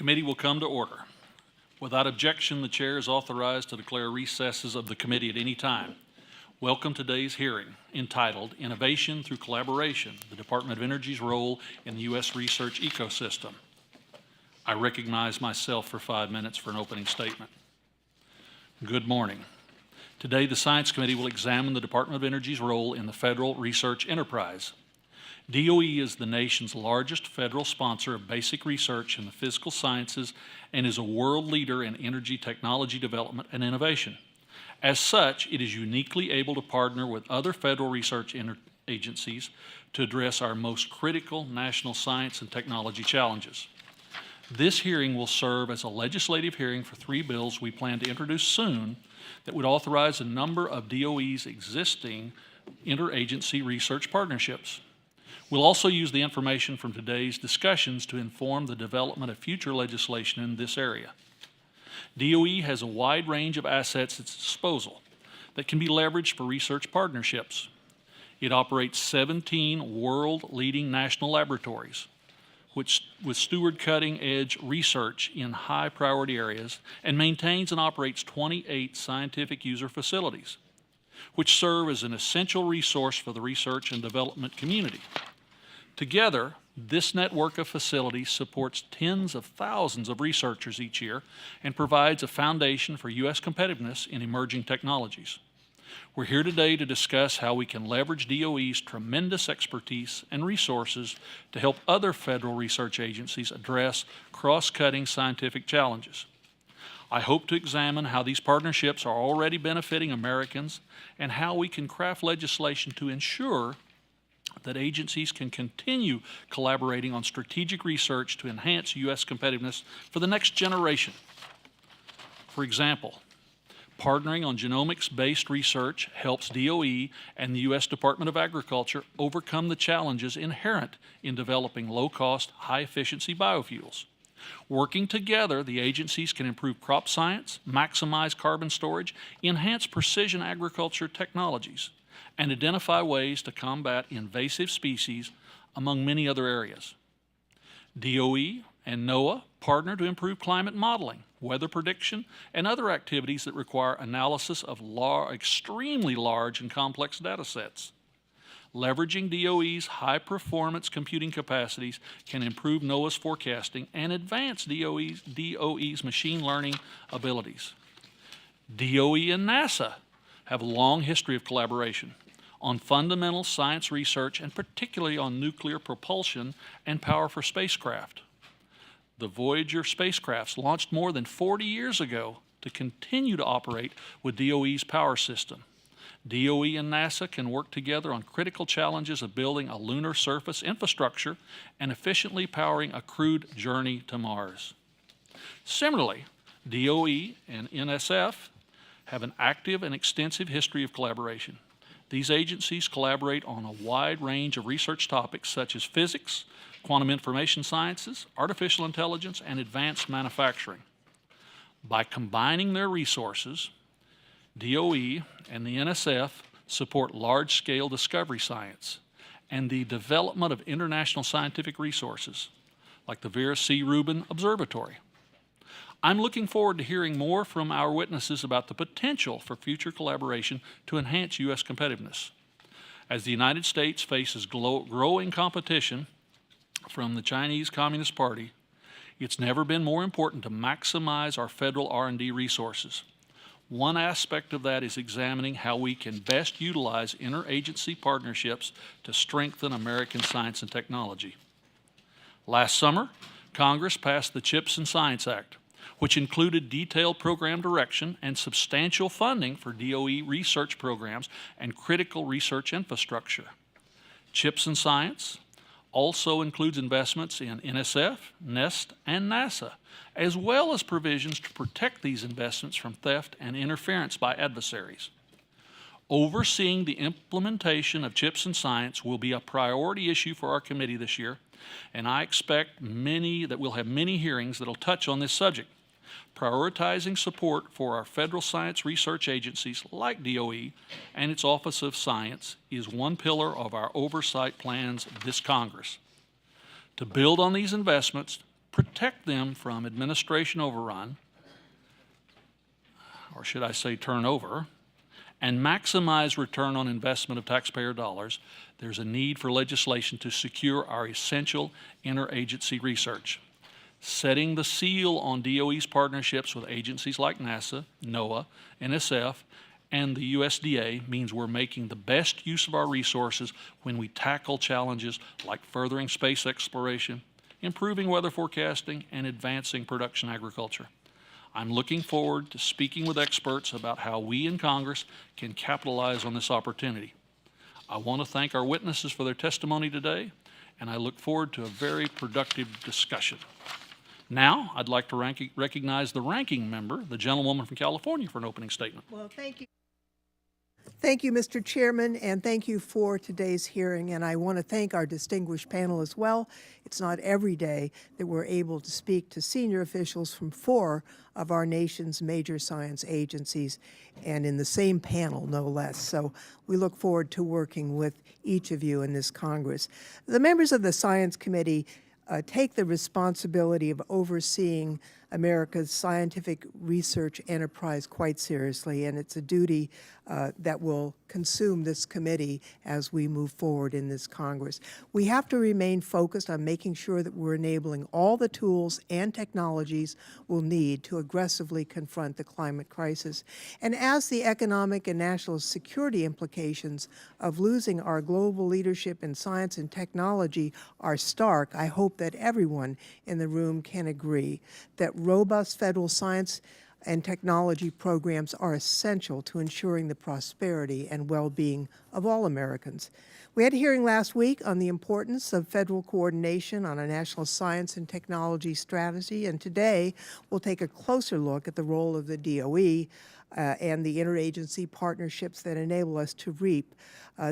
committee will come to order. Without objection, the chair is authorized to declare recesses of the committee at any time. Welcome to today's hearing entitled Innovation Through Collaboration, the Department of Energy's Role in the U.S. Research Ecosystem. I recognize myself for 5 minutes for an opening statement. Good morning. Today, the Science Committee will examine the Department of Energy's role in the federal research enterprise. DOE is the nation's largest federal sponsor of basic research in the physical sciences and is a world leader in energy technology development and innovation. As such, it is uniquely able to partner with other federal research agencies to address our most critical national science and technology challenges. This hearing will serve as a legislative hearing for 3 bills we plan to introduce soon that would authorize a number of DOE's existing interagency research partnerships. We'll also use the information from today's discussions to inform the development of future legislation in this area. DOE has a wide range of assets at its disposal that can be leveraged for research partnerships. It operates 17 world-leading national laboratories, which steward cutting-edge research in high-priority areas, and maintains and operates 28 scientific user facilities, which serve as an essential resource for the research and development community. Together, this network of facilities supports tens of thousands of researchers each year and provides a foundation for U.S. competitiveness in emerging technologies. We're here today to discuss how we can leverage DOE's tremendous expertise and resources to help other federal research agencies address cross-cutting scientific challenges. I hope to examine how these partnerships are already benefiting Americans and how we can craft legislation to ensure that agencies can continue collaborating on strategic research to enhance U.S. competitiveness for the next generation. For example, partnering on genomics-based research helps DOE and the U.S. Department of Agriculture overcome the challenges inherent in developing low-cost, high-efficiency biofuels. Working together, the agencies can improve crop science, maximize carbon storage, enhance precision agriculture technologies, and identify ways to combat invasive species, among many other areas. DOE and NOAA partner to improve climate modeling, weather prediction, and other activities that require analysis of extremely large and complex data sets. Leveraging DOE's high-performance computing capacities can improve NOAA's forecasting and advance DOE's machine learning abilities. DOE and NASA have a long history of collaboration on fundamental science research and particularly on nuclear propulsion and power for spacecraft. The Voyager spacecrafts launched more than 40 years ago to continue to operate with DOE's power system. DOE and NASA can work together on critical challenges of building a lunar surface infrastructure and efficiently powering a crewed journey to Mars. Similarly, DOE and NSF have an active and extensive history of collaboration. These agencies collaborate on a wide range of research topics such as physics, quantum information sciences, artificial intelligence, and advanced manufacturing. By combining their resources, DOE and the NSF support large-scale discovery science and the development of international scientific resources, like the Vera C. Rubin Observatory. I'm looking forward to hearing more from our witnesses about the potential for future collaboration to enhance U.S. competitiveness. As the United States faces growing competition from the Chinese Communist Party, it's never been more important to maximize our federal R&D resources. One aspect of that is examining how we can best utilize interagency partnerships to strengthen American science and technology. Last summer, Congress passed the CHIPS and Science Act, which included detailed program direction and substantial funding for DOE research programs and critical research infrastructure. CHIPS and Science also includes investments in NSF, NEST, and NASA, as well as provisions to protect these investments from theft and interference by adversaries. Overseeing the implementation of CHIPS and Science will be a priority issue for our committee this year, and I expect that we'll have many hearings that will touch on this subject. Prioritizing support for our federal science research agencies like DOE and its Office of Science is one pillar of our oversight plans this Congress. To build on these investments, protect them from administration overrun, or should I say turnover, and maximize return on investment of taxpayer dollars, there's a need for legislation to secure our essential interagency research. Setting the seal on DOE's partnerships with agencies like NASA, NOAA, NSF, and the USDA means we're making the best use of our resources when we tackle challenges like furthering space exploration, improving weather forecasting, and advancing production agriculture. I'm looking forward to speaking with experts about how we in Congress can capitalize on this opportunity. I want to thank our witnesses for their testimony today, and I look forward to a very productive discussion. Now, I'd like to recognize the ranking member, the gentlewoman from California, for an opening statement. Well, thank you. Thank you, Mr. Chairman, and thank you for today's hearing. And I want to thank our distinguished panel as well. It's not every day that we're able to speak to senior officials from 4 of our nation's major science agencies, and in the same panel, no less. So we look forward to working with each of you in this Congress. The members of the Science Committee take the responsibility of overseeing America's scientific research enterprise quite seriously, and it's a duty that will consume this committee as we move forward in this Congress. We have to remain focused on making sure that we're enabling all the tools and technologies we'll need to aggressively confront the climate crisis. And as the economic and national security implications of losing our global leadership in science and technology are stark, I hope that everyone in the room can agree that robust federal science and technology programs are essential to ensuring the prosperity and well-being of all Americans. We had a hearing last week on the importance of federal coordination on a national science and technology strategy, and today we'll take a closer look at the role of the DOE and the interagency partnerships that enable us to reap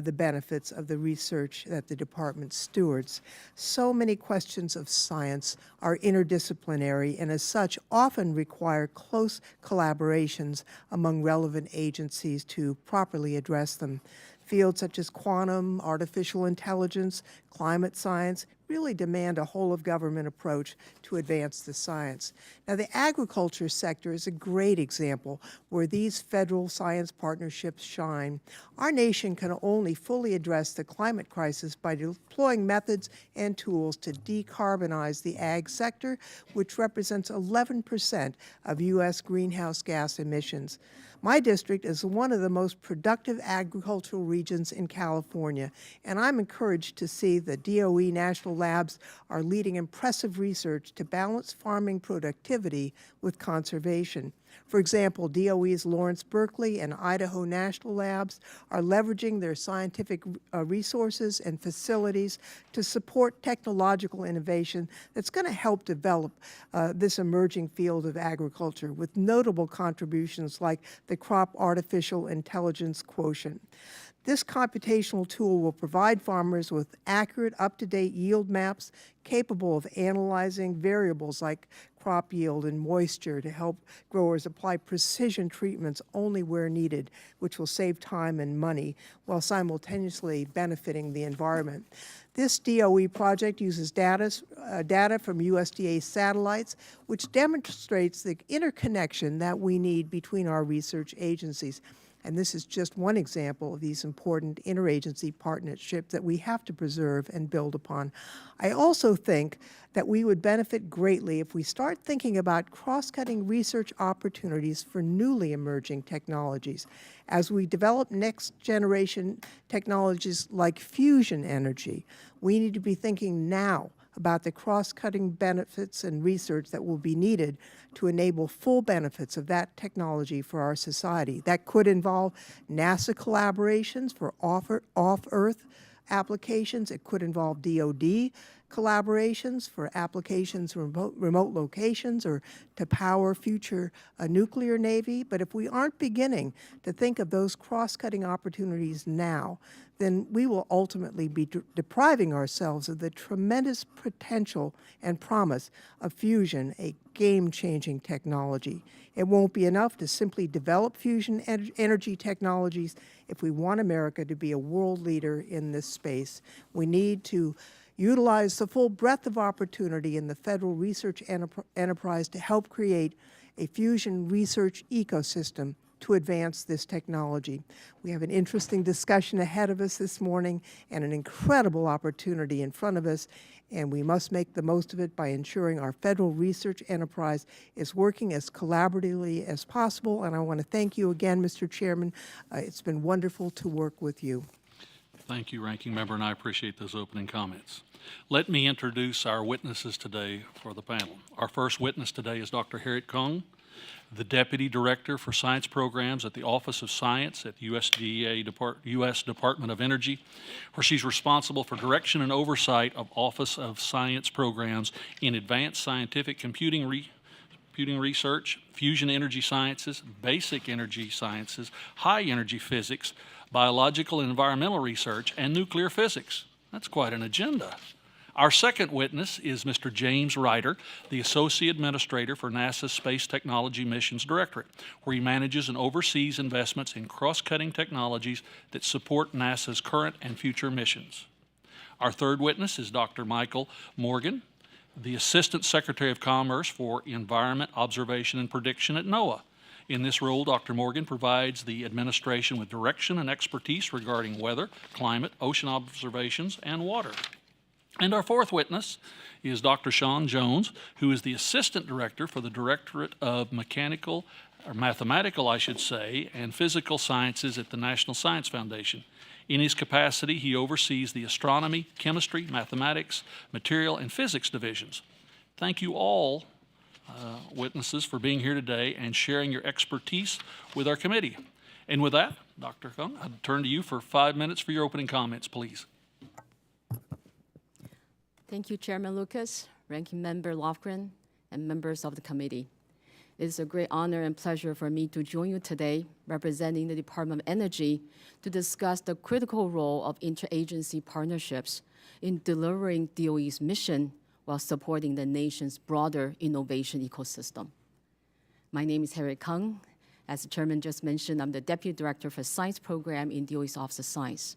the benefits of the research that the department stewards. So many questions of science are interdisciplinary and as such often require close collaborations among relevant agencies to properly address them. Fields such as quantum, artificial intelligence, climate science really demand a whole-of-government approach to advance the science. Now, the agriculture sector is a great example where these federal science partnerships shine. Our nation can only fully address the climate crisis by deploying methods and tools to decarbonize the ag sector, which represents 11% of U.S. greenhouse gas emissions. My district is one of the most productive agricultural regions in California, and I'm encouraged to see the DOE national labs are leading impressive research to balance farming productivity with conservation. For example, DOE's Lawrence Berkeley and Idaho National Labs are leveraging their scientific resources and facilities to support technological innovation that's going to help develop this emerging field of agriculture with notable contributions like the crop artificial intelligence quotient. This computational tool will provide farmers with accurate, up-to-date yield maps capable of analyzing variables like crop yield and moisture to help growers apply precision treatments only where needed, which will save time and money while simultaneously benefiting the environment. This DOE project uses data from USDA satellites, which demonstrates the interconnection that we need between our research agencies. And this is just one example of these important interagency partnerships that we have to preserve and build upon. I also think that we would benefit greatly if we start thinking about cross-cutting research opportunities for newly emerging technologies. As we develop next-generation technologies like fusion energy, we need to be thinking now about the cross-cutting benefits and research that will be needed to enable full benefits of that technology for our society. That could involve NASA collaborations for off-Earth applications. It could involve DOD collaborations for applications from remote locations or to power future nuclear navy. But if we aren't beginning to think of those cross-cutting opportunities now, then we will ultimately be depriving ourselves of the tremendous potential and promise of fusion, a game-changing technology. It won't be enough to simply develop fusion energy technologies if we want America to be a world leader in this space. We need to utilize the full breadth of opportunity in the federal research enterprise to help create a fusion research ecosystem to advance this technology. We have an interesting discussion ahead of us this morning and an incredible opportunity in front of us, and we must make the most of it by ensuring our federal research enterprise is working as collaboratively as possible. And I want to thank you again, Mr. Chairman. It's been wonderful to work with you. Thank you, Ranking Member, and I appreciate those opening comments. Let me introduce our witnesses today for the panel. Our first witness today is Dr. Harriet Kung, the Deputy Director for Science Programs at the Office of Science at U.S. Department of Energy, where she's responsible for direction and oversight of Office of Science Programs in advanced scientific computing research, fusion energy sciences, basic energy sciences, high energy physics, biological and environmental research, and nuclear physics. That's quite an agenda. Our second witness is Mr. James Ryder, the Associate Administrator for NASA's Space Technology Missions Directorate, where he manages and oversees investments in cross-cutting technologies that support NASA's current and future missions. Our third witness is Dr. Michael Morgan, the Assistant Secretary of Commerce for Environment, Observation, and Prediction at NOAA. In this role, Dr. Morgan provides the administration with direction and expertise regarding weather, climate, ocean observations, and water. And our fourth witness is Dr. Sean Jones, who is the Assistant Director for the Directorate of Mathematical, and Physical Sciences at the National Science Foundation. In his capacity, he oversees the astronomy, chemistry, mathematics, material, and physics divisions. Thank you all, witnesses, for being here today and sharing your expertise with our committee. And with that, Dr. Kung, I'll turn to you for 5 minutes for your opening comments, please. Thank you, Chairman Lucas, Ranking Member Lofgren, and members of the committee. It is a great honor and pleasure for me to join you today, representing the Department of Energy, to discuss the critical role of interagency partnerships in delivering DOE's mission while supporting the nation's broader innovation ecosystem. My name is Harriet Kung. As the Chairman just mentioned, I'm the Deputy Director for Science Program in DOE's Office of Science,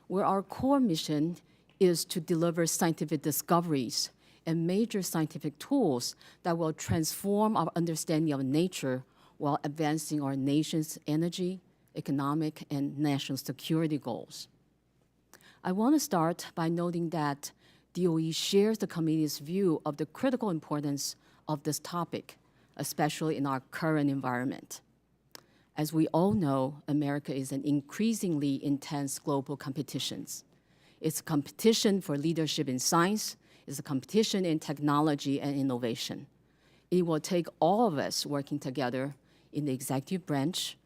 where our core mission is to deliver scientific discoveries and major scientific tools that will transform our understanding of nature while advancing our nation's energy, economic, and national security goals. I want to start by noting that DOE shares the committee's view of the critical importance of this topic, especially in our current environment. As we all know, America is in increasingly intense global competitions. It's a competition for leadership in science. It's a competition in technology and innovation. It will take all of us working together in the executive branch,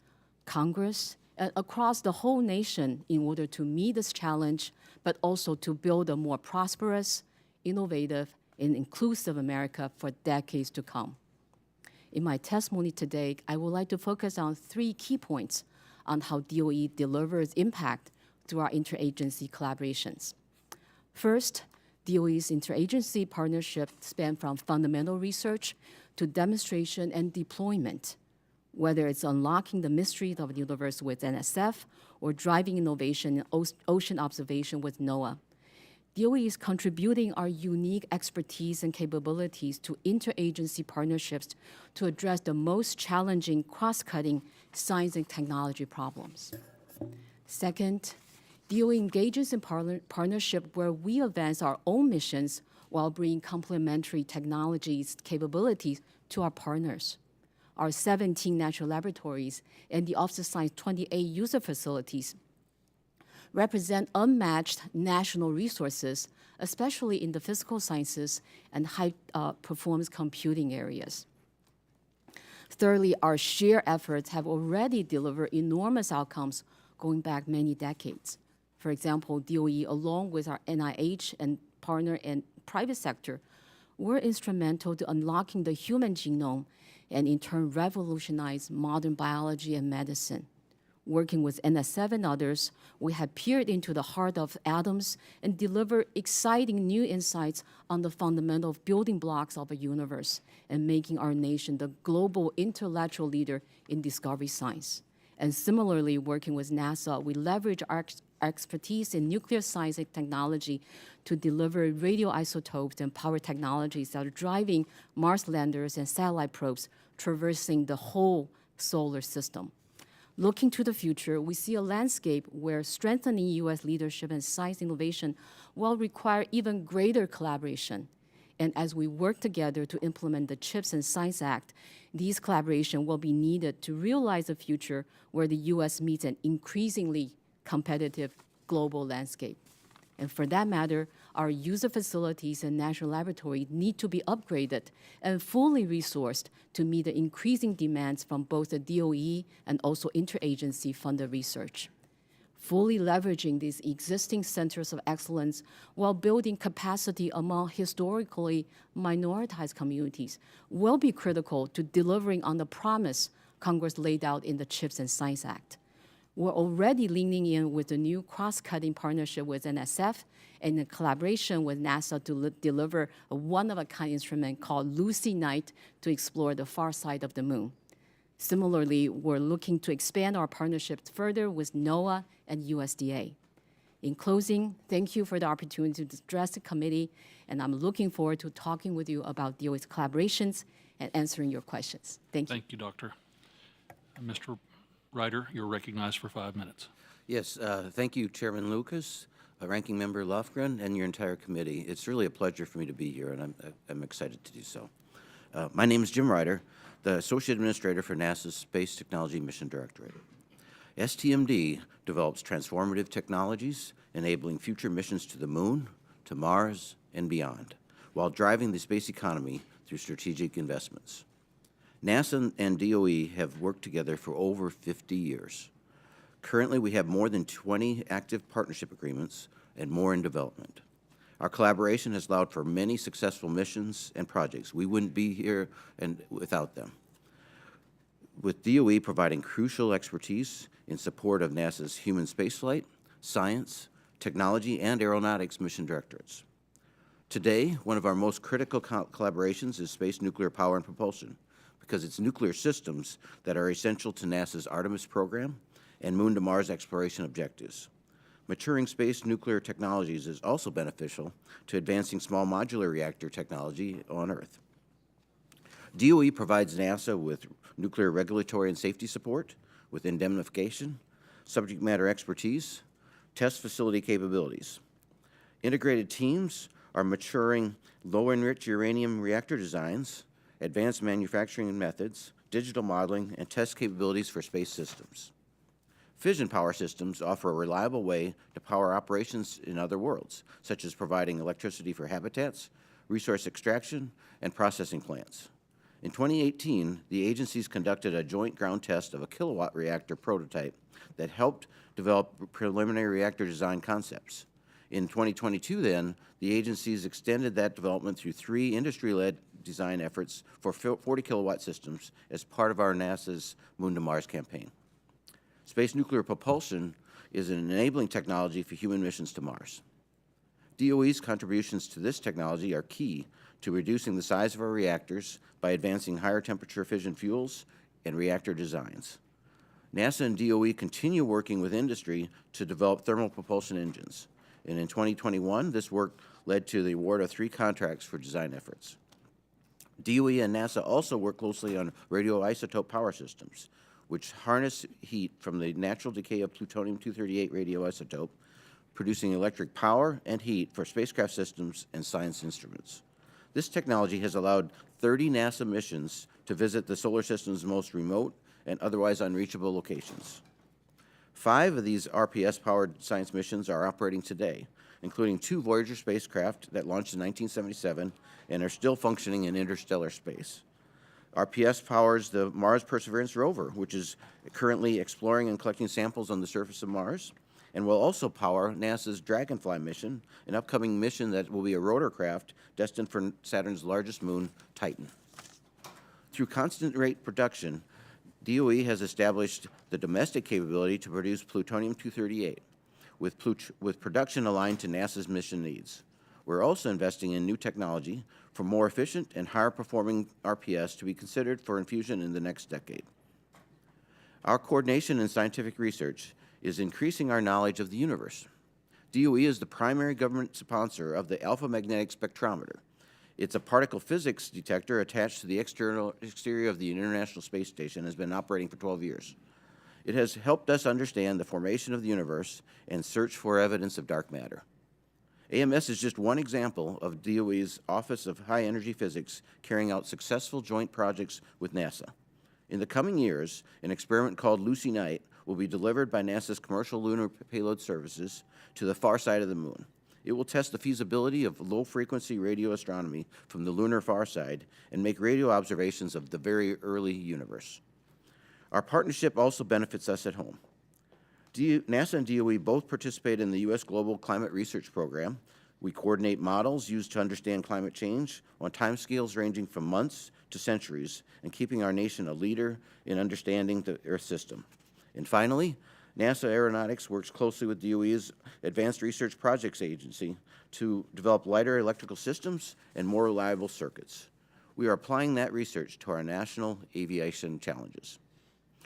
Congress, and across the whole nation in order to meet this challenge, but also to build a more prosperous, innovative, and inclusive America for decades to come. In my testimony today, I would like to focus on 3 key points on how DOE delivers impact through our interagency collaborations. First, DOE's interagency partnership span from fundamental research to demonstration and deployment, whether it's unlocking the mysteries of the universe with NSF or driving innovation in ocean observation with NOAA. DOE is contributing our unique expertise and capabilities to interagency partnerships to address the most challenging cross-cutting science and technology problems. Second, DOE engages in partnership where we advance our own missions while bringing complementary technologies capabilities to our partners. Our 17 national laboratories and the Office of Science 28 user facilities represent unmatched national resources, especially in the physical sciences and high-performance computing areas. Thirdly, our shared efforts have already delivered enormous outcomes going back many decades. For example, DOE, along with our NIH and partner and private sector, were instrumental to unlocking the human genome and in turn revolutionize modern biology and medicine. Working with NSF and others, we have peered into the heart of atoms and delivered exciting new insights on the fundamental building blocks of a universe and making our nation the global intellectual leader in discovery science. And similarly, working with NASA, we leverage our expertise in nuclear science and technology to deliver radioisotopes and power technologies that are driving Mars landers and satellite probes traversing the whole solar system. Looking to the future, we see a landscape where strengthening U.S. leadership and science innovation will require even greater collaboration. And as we work together to implement the CHIPS and Science Act, these collaboration will be needed to realize a future where the U.S. meets an increasingly competitive global landscape. And for that matter, our user facilities and national laboratory need to be upgraded and fully resourced to meet the increasing demands from both the DOE and also interagency funded research. Fully leveraging these existing centers of excellence while building capacity among historically minoritized communities will be critical to delivering on the promise Congress laid out in the CHIPS and Science Act. We're already leaning in with a new cross-cutting partnership with NSF and a collaboration with NASA to deliver a one-of-a-kind instrument called Lucy Night to explore the far side of the moon. Similarly, we're looking to expand our partnerships further with NOAA and USDA. In closing, thank you for the opportunity to address the committee, and I'm looking forward to talking with you about DOE's collaborations and answering your questions. Thank you. Thank you, Doctor. Mr. Ryder, you're recognized for 5 minutes. Yes, thank you, Chairman Lucas, Ranking Member Lofgren, and your entire committee. It's really a pleasure for me to be here, and I'm excited to do so. My name is Jim Ryder, the Associate Administrator for NASA's Space Technology Mission Directorate. STMD develops transformative technologies enabling future missions to the Moon, to Mars, and beyond, while driving the space economy through strategic investments. NASA and DOE have worked together for over 50 years. Currently, we have more than 20 active partnership agreements and more in development. Our collaboration has allowed for many successful missions and projects. We wouldn't be here without them. With DOE providing crucial expertise in support of NASA's human spaceflight, science, technology, and aeronautics mission directorates. Today, one of our most critical collaborations is space nuclear power and propulsion, because it's nuclear systems that are essential to NASA's Artemis program and Moon to Mars exploration objectives. Maturing space nuclear technologies is also beneficial to advancing small modular reactor technology on Earth. DOE provides NASA with nuclear regulatory and safety support, with indemnification, subject matter expertise, test facility capabilities. Integrated teams are maturing low-enriched uranium reactor designs, advanced manufacturing methods, digital modeling, and test capabilities for space systems. Fission power systems offer a reliable way to power operations in other worlds, such as providing electricity for habitats, resource extraction, and processing plants. In 2018, the agencies conducted a joint ground test of a kilowatt reactor prototype that helped develop preliminary reactor design concepts. In 2022, then, the agencies extended that development through 3 industry-led design efforts for 40 kilowatt systems as part of our NASA's Moon to Mars campaign. Space nuclear propulsion is an enabling technology for human missions to Mars. DOE's contributions to this technology are key to reducing the size of our reactors by advancing higher temperature fission fuels and reactor designs. NASA and DOE continue working with industry to develop thermal propulsion engines. And in 2021, this work led to the award of 3 contracts for design efforts. DOE and NASA also work closely on radioisotope power systems, which harness heat from the natural decay of plutonium-238 radioisotope, producing electric power and heat for spacecraft systems and science instruments. This technology has allowed 30 NASA missions to visit the solar system's most remote and otherwise unreachable locations. 5 of these RPS-powered science missions are operating today, including 2 Voyager spacecraft that launched in 1977 and are still functioning in interstellar space. RPS powers the Mars Perseverance rover, which is currently exploring and collecting samples on the surface of Mars, and will also power NASA's Dragonfly mission, an upcoming mission that will be a rotorcraft destined for Saturn's largest moon, Titan. Through constant rate production, DOE has established the domestic capability to produce plutonium-238, with production aligned to NASA's mission needs. We're also investing in new technology for more efficient and higher-performing RPS to be considered for infusion in the next decade. Our coordination in scientific research is increasing our knowledge of the universe. DOE is the primary government sponsor of the Alpha Magnetic Spectrometer. It's a particle physics detector attached to the exterior of the International Space Station and has been operating for 12 years. It has helped us understand the formation of the universe and search for evidence of dark matter. AMS is just one example of DOE's Office of High Energy Physics carrying out successful joint projects with NASA. In the coming years, an experiment called Lucy Night will be delivered by NASA's Commercial Lunar Payload Services to the far side of the Moon. It will test the feasibility of low-frequency radio astronomy from the lunar far side and make radio observations of the very early universe. Our partnership also benefits us at home. NASA and DOE both participate in the U.S. Global Climate Research Program. We coordinate models used to understand climate change on timescales ranging from months to centuries and keeping our nation a leader in understanding the Earth system. And finally, NASA Aeronautics works closely with DOE's Advanced Research Projects Agency to develop lighter electrical systems and more reliable circuits. We are applying that research to our national aviation challenges.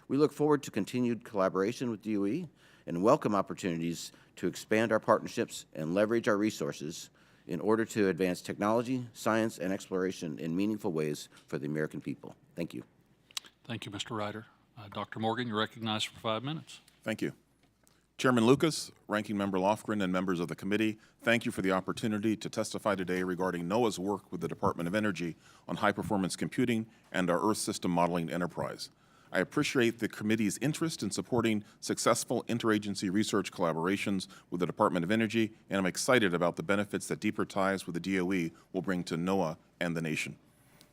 We look forward to continued collaboration with DOE and welcome opportunities to expand our partnerships and leverage our resources in order to advance technology, science, and exploration in meaningful ways for the American people. Thank you. Thank you, Mr. Ryder. Dr. Morgan, you're recognized for 5 minutes. Thank you. Chairman Lucas, Ranking Member Lofgren, and members of the committee, thank you for the opportunity to testify today regarding NOAA's work with the Department of Energy on high-performance computing and our Earth system modeling enterprise. I appreciate the committee's interest in supporting successful interagency research collaborations with the Department of Energy, and I'm excited about the benefits that deeper ties with the DOE will bring to NOAA and the nation.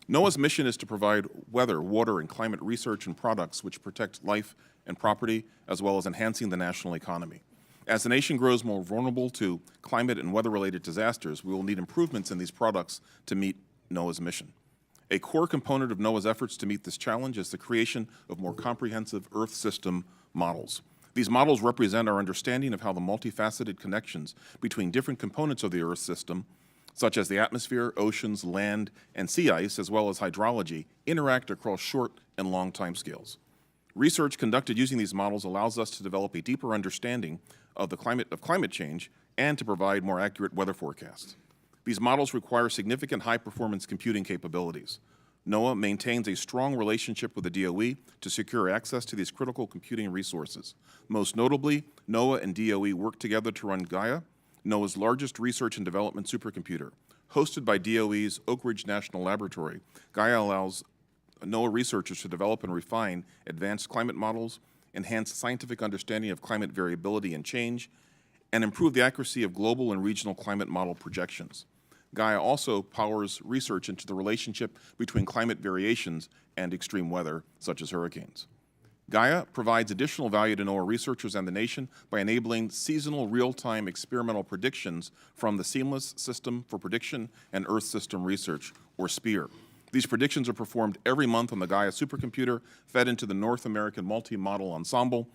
NOAA's mission is to provide weather, water, and climate research and products which protect life and property, as well as enhancing the national economy. As the nation grows more vulnerable to climate and weather-related disasters, we will need improvements in these products to meet NOAA's mission. A core component of NOAA's efforts to meet this challenge is the creation of more comprehensive Earth system models. These models represent our understanding of how the multifaceted connections between different components of the Earth system, such as the atmosphere, oceans, land, and sea ice, as well as hydrology, interact across short and long timescales. Research conducted using these models allows us to develop a deeper understanding of climate change and to provide more accurate weather forecasts. These models require significant high-performance computing capabilities. NOAA maintains a strong relationship with the DOE to secure access to these critical computing resources. Most notably, NOAA and DOE work together to run Gaia, NOAA's largest research and development supercomputer. Hosted by DOE's Oak Ridge National Laboratory, Gaia allows NOAA researchers to develop and refine advanced climate models, enhance scientific understanding of climate variability and change, and improve the accuracy of global and regional climate model projections. Gaia also powers research into the relationship between climate variations and extreme weather, such as hurricanes. Gaia provides additional value to NOAA researchers and the nation by enabling seasonal real-time experimental predictions from the Seamless System for Prediction and Earth System Research, or SPEAR. These predictions are performed every month on the Gaia supercomputer, fed into the North American Multi-Model Ensemble,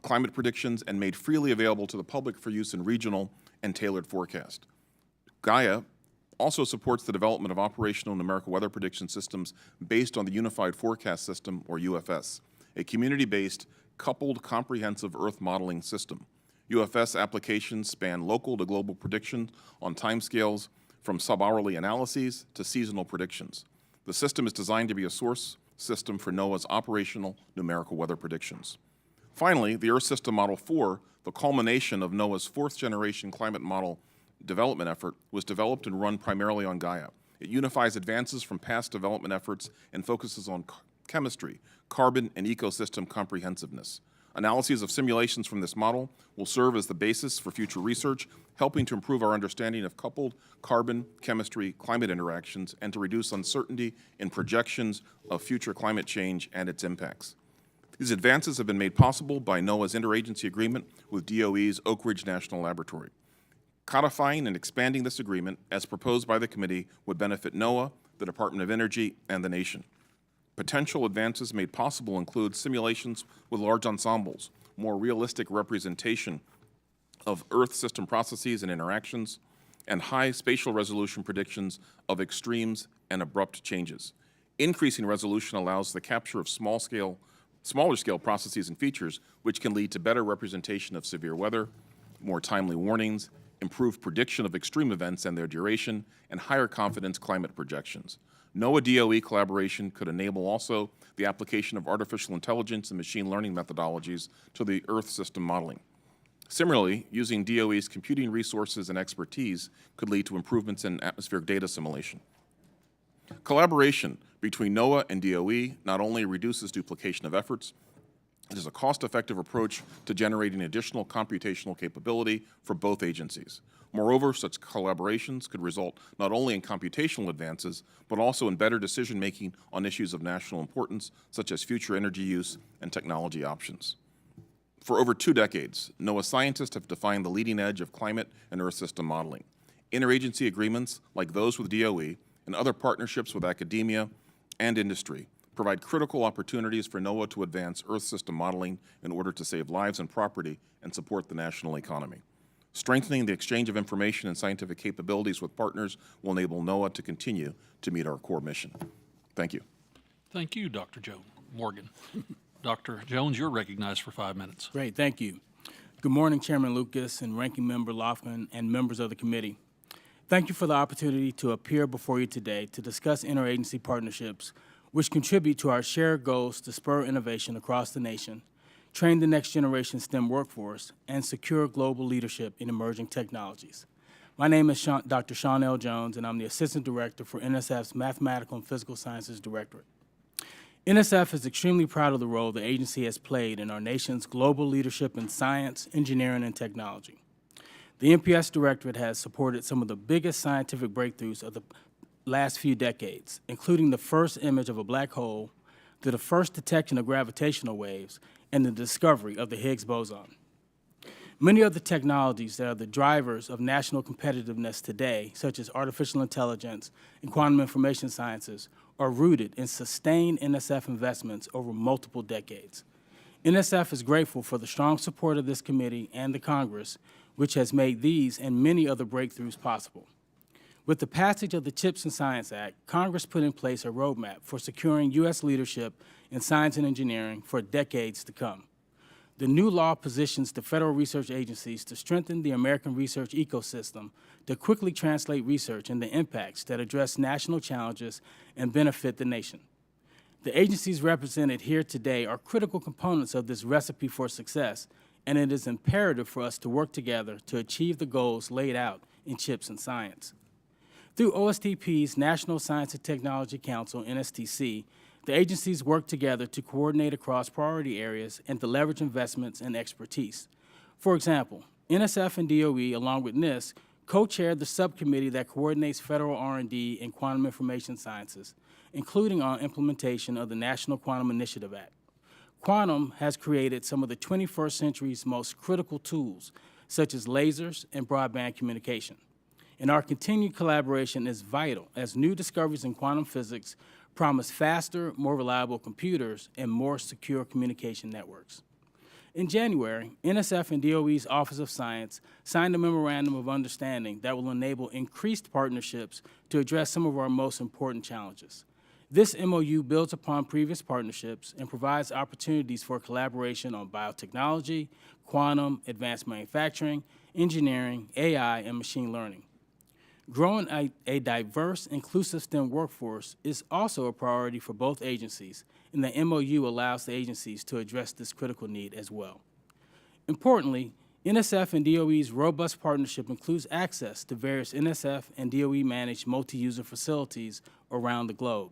climate predictions, and made freely available to the public for use in regional and tailored forecast. Gaia also supports the development of operational numerical weather prediction systems based on the Unified Forecast System, or UFS, a community-based, coupled, comprehensive Earth modeling system. UFS applications span local to global predictions on timescales from sub-hourly analyses to seasonal predictions. The system is designed to be a source system for NOAA's operational numerical weather predictions. Finally, the Earth System Model 4, the culmination of NOAA's fourth-generation climate model development effort, was developed and run primarily on Gaia. It unifies advances from past development efforts and focuses on chemistry, carbon, and ecosystem comprehensiveness. Analyses of simulations from this model will serve as the basis for future research, helping to improve our understanding of coupled carbon, chemistry, climate interactions, and to reduce uncertainty in projections of future climate change and its impacts. These advances have been made possible by NOAA's interagency agreement with DOE's Oak Ridge National Laboratory. Codifying and expanding this agreement, as proposed by the committee, would benefit NOAA, the Department of Energy, and the nation. Potential advances made possible include simulations with large ensembles, more realistic representation of Earth system processes and interactions, and high spatial resolution predictions of extremes and abrupt changes. Increasing resolution allows the capture of small-scale smaller scale processes and features, which can lead to better representation of severe weather, more timely warnings, improved prediction of extreme events and their duration, and higher confidence climate projections. NOAA DOE collaboration could enable also the application of artificial intelligence and machine learning methodologies to the Earth system modeling. Similarly, using DOE's computing resources and expertise could lead to improvements in atmospheric data assimilation. Collaboration between NOAA and DOE not only reduces duplication of efforts, it is a cost-effective approach to generating additional computational capability for both agencies. Moreover, such collaborations could result not only in computational advances, but also in better decision-making on issues of national importance, such as future energy use and technology options. For over 2 decades, NOAA scientists have defined the leading edge of climate and Earth system modeling. Interagency agreements like those with DOE and other partnerships with academia and industry provide critical opportunities for NOAA to advance Earth system modeling in order to save lives and property and support the national economy. Strengthening the exchange of information and scientific capabilities with partners will enable NOAA to continue to meet our core mission. Thank you. Thank you, Dr. Morgan. Dr. Jones, you're recognized for 5 minutes. Great, thank you. Good morning, Chairman Lucas and Ranking Member Lofgren and members of the committee. Thank you for the opportunity to appear before you today to discuss interagency partnerships which contribute to our shared goals to spur innovation across the nation, train the next generation STEM workforce, and secure global leadership in emerging technologies. My name is Dr. Sean L. Jones, and I'm the Assistant Director for NSF's Mathematical and Physical Sciences Directorate. NSF is extremely proud of the role the agency has played in our nation's global leadership in science, engineering, and technology. The MPS Directorate has supported some of the biggest scientific breakthroughs of the last few decades, including the first image of a black hole, to the first detection of gravitational waves, and the discovery of the Higgs boson. Many of the technologies that are the drivers of national competitiveness today, such as artificial intelligence and quantum information sciences, are rooted in sustained NSF investments over multiple decades. NSF is grateful for the strong support of this committee and the Congress, which has made these and many other breakthroughs possible. With the passage of the CHIPS and Science Act, Congress put in place a roadmap for securing U.S. leadership in science and engineering for decades to come. The new law positions the federal research agencies to strengthen the American research ecosystem to quickly translate research into impacts that address national challenges and benefit the nation. The agencies represented here today are critical components of this recipe for success, and it is imperative for us to work together to achieve the goals laid out in CHIPS and Science. Through OSTP's National Science and Technology Council, NSTC, the agencies work together to coordinate across priority areas and to leverage investments and expertise. For example, NSF and DOE, along with NIST, co-chaired the subcommittee that coordinates federal R&D in quantum information sciences, including on implementation of the National Quantum Initiative Act. Quantum has created some of the 21st century's most critical tools, such as lasers and broadband communication. And our continued collaboration is vital as new discoveries in quantum physics promise faster, more reliable computers and more secure communication networks. In January, NSF and DOE's Office of Science signed a memorandum of understanding that will enable increased partnerships to address some of our most important challenges. This MOU builds upon previous partnerships and provides opportunities for collaboration on biotechnology, quantum, advanced manufacturing, engineering, AI, and machine learning. Growing a diverse, inclusive STEM workforce is also a priority for both agencies, and the MOU allows the agencies to address this critical need as well. Importantly, NSF and DOE's robust partnership includes access to various NSF and DOE-managed multi-user facilities around the globe.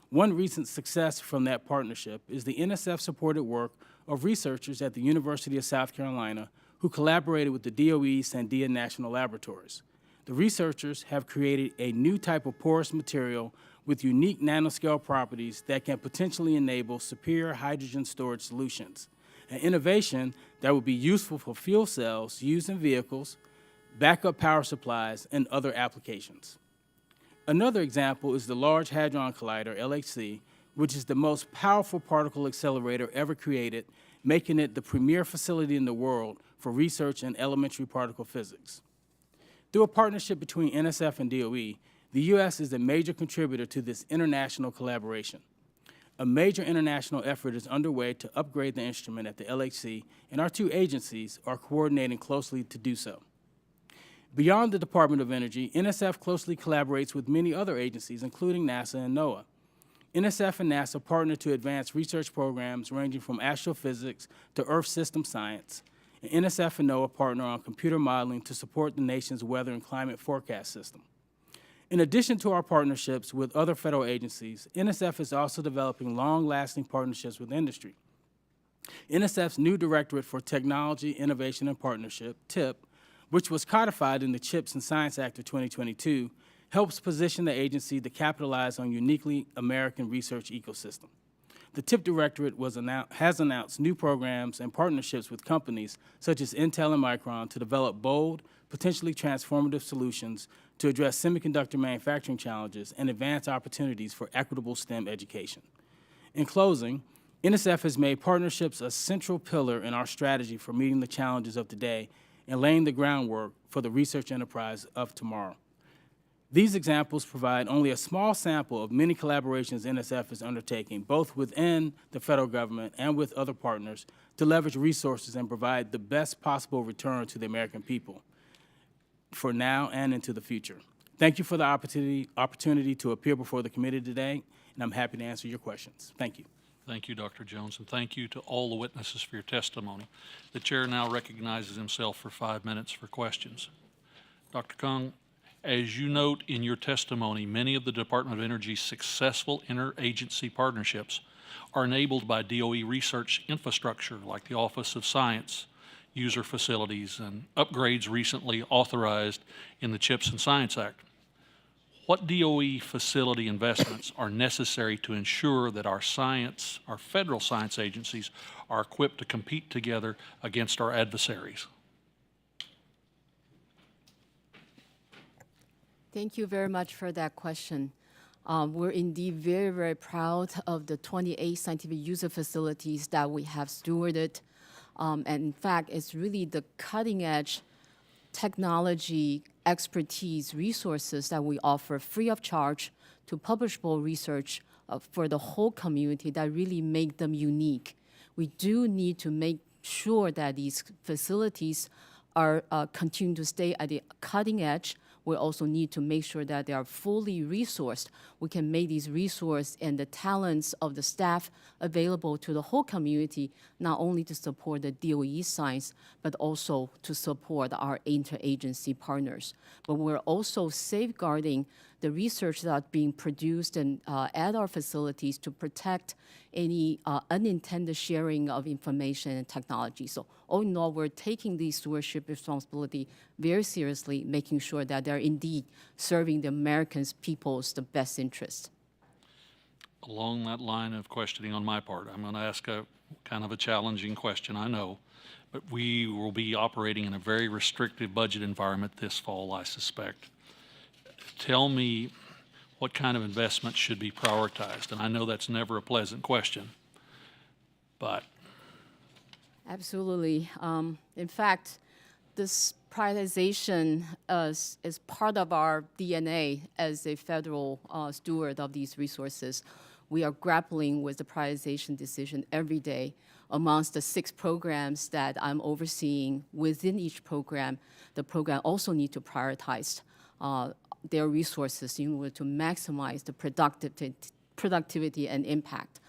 One recent success from that partnership is the NSF-supported work of researchers at the University of South Carolina who collaborated with the DOE's Sandia National Laboratories. The researchers have created a new type of porous material with unique nanoscale properties that can potentially enable superior hydrogen storage solutions, an innovation that would be useful for fuel cells used in vehicles, backup power supplies, and other applications. Another example is the Large Hadron Collider, LHC, which is the most powerful particle accelerator ever created, making it the premier facility in the world for research in elementary particle physics. Through a partnership between NSF and DOE, the U.S. is a major contributor to this international collaboration. A major international effort is underway to upgrade the instrument at the LHC, and our two agencies are coordinating closely to do so. Beyond the Department of Energy, NSF closely collaborates with many other agencies, including NASA and NOAA. NSF and NASA partner to advance research programs ranging from astrophysics to Earth system science. And NSF and NOAA partner on computer modeling to support the nation's weather and climate forecast system. In addition to our partnerships with other federal agencies, NSF is also developing long-lasting partnerships with industry. NSF's new Directorate for Technology, Innovation, and Partnership, TIP, which was codified in the CHIPS and Science Act of 2022, helps position the agency to capitalize on uniquely American research ecosystem. The TIP Directorate has announced new programs and partnerships with companies such as Intel and Micron to develop bold, potentially transformative solutions to address semiconductor manufacturing challenges and advance opportunities for equitable STEM education. In closing, NSF has made partnerships a central pillar in our strategy for meeting the challenges of today and laying the groundwork for the research enterprise of tomorrow. These examples provide only a small sample of many collaborations NSF is undertaking, both within the federal government and with other partners, to leverage resources and provide the best possible return to the American people for now and into the future. Thank you for the opportunity to appear before the committee today, and I'm happy to answer your questions. Thank you. Thank you, Dr. Jones, and thank you to all the witnesses for your testimony. The chair now recognizes himself for 5 minutes for questions. Dr. Kung, as you note in your testimony, many of the Department of Energy's successful interagency partnerships are enabled by DOE research infrastructure like the Office of Science, user facilities, and upgrades recently authorized in the CHIPS and Science Act. What DOE facility investments are necessary to ensure that our federal science agencies are equipped to compete together against our adversaries? Thank you very much for that question. We're indeed very, very proud of the 28 scientific user facilities that we have stewarded. And in fact, it's really the cutting edge technology, expertise, resources that we offer free of charge to publishable research for the whole community that really make them unique. We do need to make sure that these facilities are continue to stay at the cutting edge. We also need to make sure that they are fully resourced. We can make these resources and the talents of the staff available to the whole community, not only to support the DOE science, but also to support our interagency partners. But we're also safeguarding the research that's being produced and at our facilities to protect any unintended sharing of information and technology. So all in all, we're taking the stewardship responsibility very seriously, making sure that they're indeed serving the Americans' people's the best interest. Along that line of questioning on my part, I'm going to ask a kind of a challenging question, I know, but we will be operating in a very restrictive budget environment this fall, I suspect. Tell me what kind of investments should be prioritized, and I know that's never a pleasant question, but. Absolutely. In fact, this prioritization is part of our DNA as a federal steward of these resources. We are grappling with the prioritization decision every day amongst the 6 programs that I'm overseeing. Within each program, the program also need to prioritize their resources in order to maximize the productivity and impact.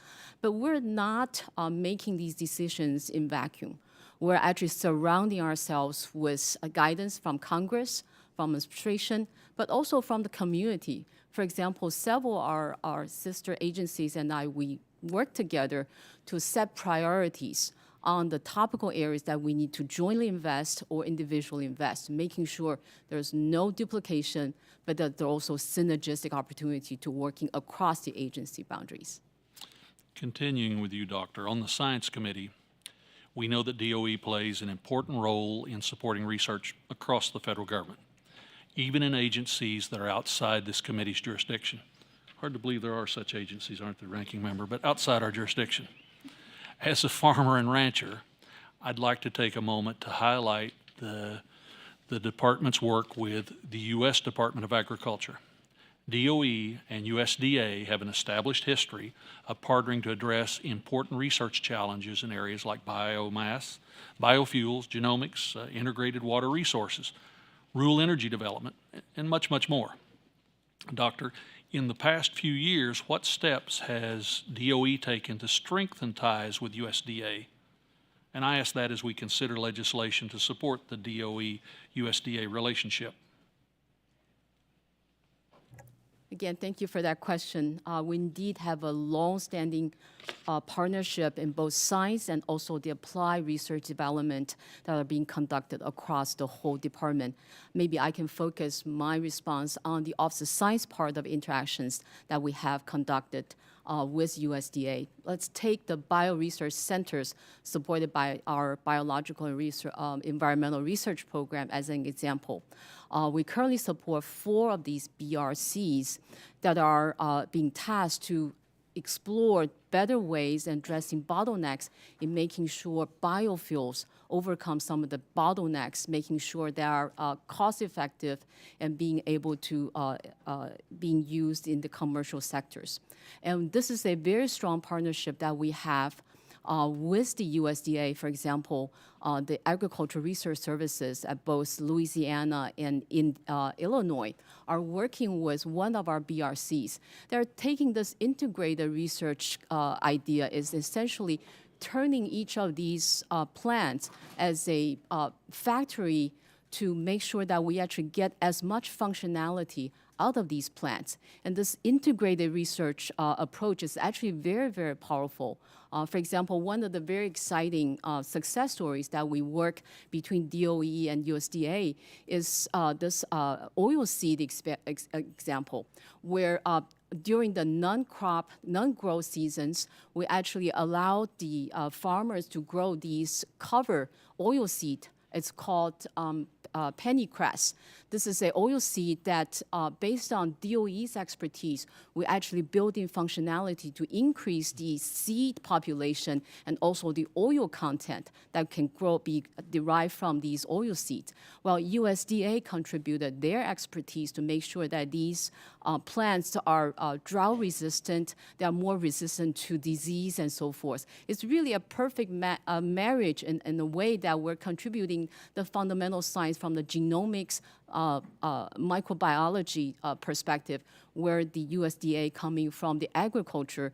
But we're not making these decisions in vacuum. We're actually surrounding ourselves with guidance from Congress, from administration, but also from the community. For example, several of our sister agencies and we work together to set priorities on the topical areas that we need to jointly invest or individually invest, making sure there's no duplication, but that there's also synergistic opportunity to working across the agency boundaries. Continuing with you, Doctor, on the Science Committee, we know that DOE plays an important role in supporting research across the federal government, even in agencies that are outside this committee's jurisdiction. Hard to believe there are such agencies, aren't there, Ranking Member, but outside our jurisdiction. As a farmer and rancher, I'd like to take a moment to highlight the department's work with the U.S. Department of Agriculture. DOE and USDA have an established history of partnering to address important research challenges in areas like biomass, biofuels, genomics, integrated water resources, rural energy development, and much, much more. Doctor, in the past few years, what steps has DOE taken to strengthen ties with USDA? And I ask that as we consider legislation to support the DOE-USDA relationship. Again, thank you for that question. We indeed have a long-standing partnership in both science and also the applied research development that are being conducted across the whole department. Maybe I can focus my response on the Office of Science part of interactions that we have conducted with USDA. Let's take the bioresearch centers supported by our biological and environmental research program as an example. We currently support 4 of these BRCs that are being tasked to explore better ways in addressing bottlenecks in making sure biofuels overcome some of the bottlenecks, making sure they are cost-effective and being able to being used in the commercial sectors. And this is a very strong partnership that we have with the USDA, for example, the Agricultural Research Services at both Louisiana and in Illinois are working with one of our BRCs. They're taking this integrated research idea is essentially turning each of these plants as a factory to make sure that we actually get as much functionality out of these plants. And this integrated research approach is actually very, very powerful. For example, one of the very exciting success stories that we work between DOE and USDA is this oil seed example, where during the non-crop, non-growth seasons, we actually allowed the farmers to grow these cover oil seed. It's called pennycress. This is an oil seed that, based on DOE's expertise, we actually built in functionality to increase the seed population and also the oil content that can be derived from these oil seeds. Well, USDA contributed their expertise to make sure that these plants are drought resistant, they are more resistant to disease and so forth. It's really a perfect marriage in the way that we're contributing the fundamental science from the genomics, microbiology perspective, where the USDA coming from the agriculture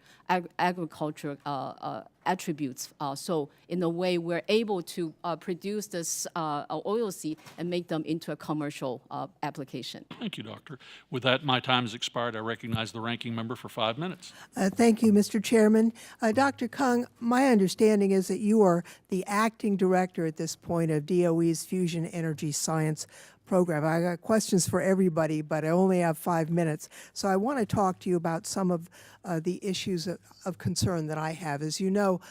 attributes. So in a way, we're able to produce this oil seed and make them into a commercial application. Thank you, Doctor. With that, my time has expired. I recognize the ranking member for 5 minutes. Thank you, Mr. Chairman. Dr. Kung, my understanding is that you are the acting director at this point of DOE's Fusion Energy Science program. I got questions for everybody, but I only have 5 minutes. So I want to talk to you about some of the issues of concern that I have. As you know,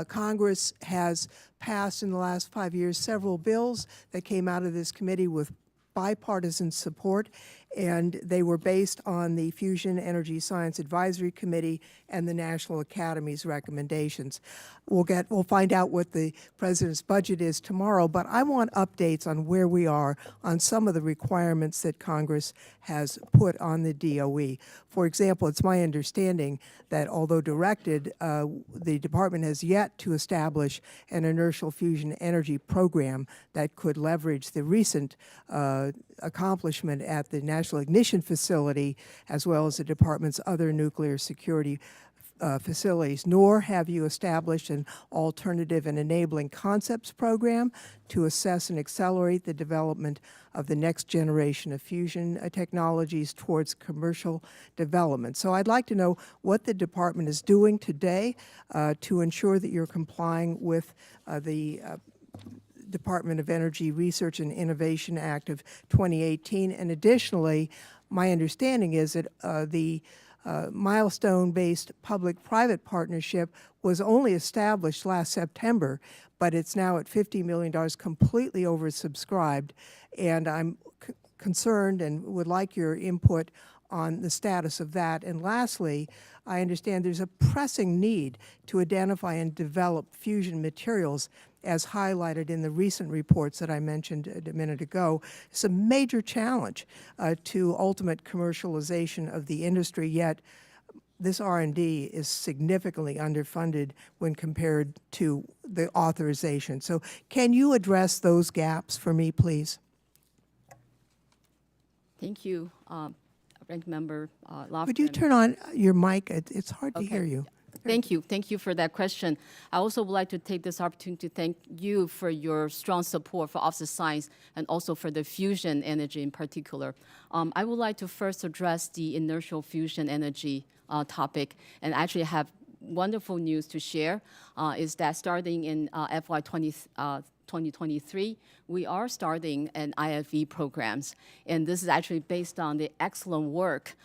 Congress has passed in the last 5 years several bills that came out of this committee with bipartisan support, and they were based on the Fusion Energy Science Advisory Committee and the National Academy's recommendations. We'll find out what the president's budget is tomorrow, but I want updates on where we are on some of the requirements that Congress has put on the DOE. For example, it's my understanding that although directed, the department has yet to establish an inertial fusion energy program that could leverage the recent accomplishment at the National Ignition Facility, as well as the department's other nuclear security facilities, nor have you established an alternative and enabling concepts program to assess and accelerate the development of the next generation of fusion technologies towards commercial development. So I'd like to know what the department is doing today to ensure that you're complying with the Department of Energy Research and Innovation Act of 2018. And additionally, my understanding is that the milestone-based public-private partnership was only established last September, but it's now at $50 million, completely oversubscribed. And I'm concerned and would like your input on the status of that. And lastly, I understand there's a pressing need to identify and develop fusion materials as highlighted in the recent reports that I mentioned a minute ago, is a major challenge to ultimate commercialization of the industry, yet this R&D is significantly underfunded when compared to the authorization. So can you address those gaps for me, please? Thank you, Ranking Member Lofgren. Would you turn on your mic? It's hard to Okay. hear you. Thank you. Thank you for that question. I also would like to take this opportunity to thank you for your strong support for Office of Science and also for the fusion energy in particular. I would like to first address the inertial fusion energy topic and actually have wonderful news to share is that starting in FY 2023, we are starting an IFE programs, and this is actually based on the excellent work.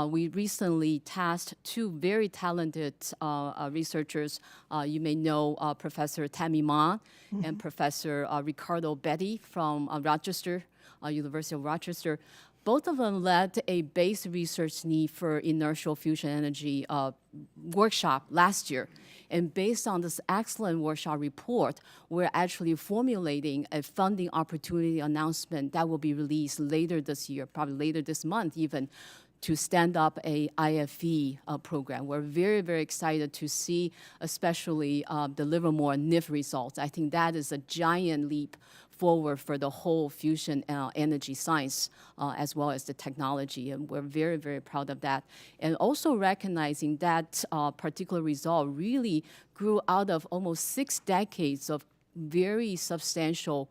We recently tasked two very talented researchers. You may know Professor Tammy Ma and Professor Ricardo Betty from Rochester, University of Rochester. Both of them led a base research need for inertial fusion energy workshop last year. And based on this excellent workshop report, we're actually formulating a funding opportunity announcement that will be released later this year, probably later this month even, to stand up a IFE program. We're very, very excited to see, especially deliver more NIF results. I think that is a giant leap forward for the whole fusion energy science as well as the technology, and we're very, very proud of that. And also recognizing that particular result really grew out of almost 6 decades of very substantial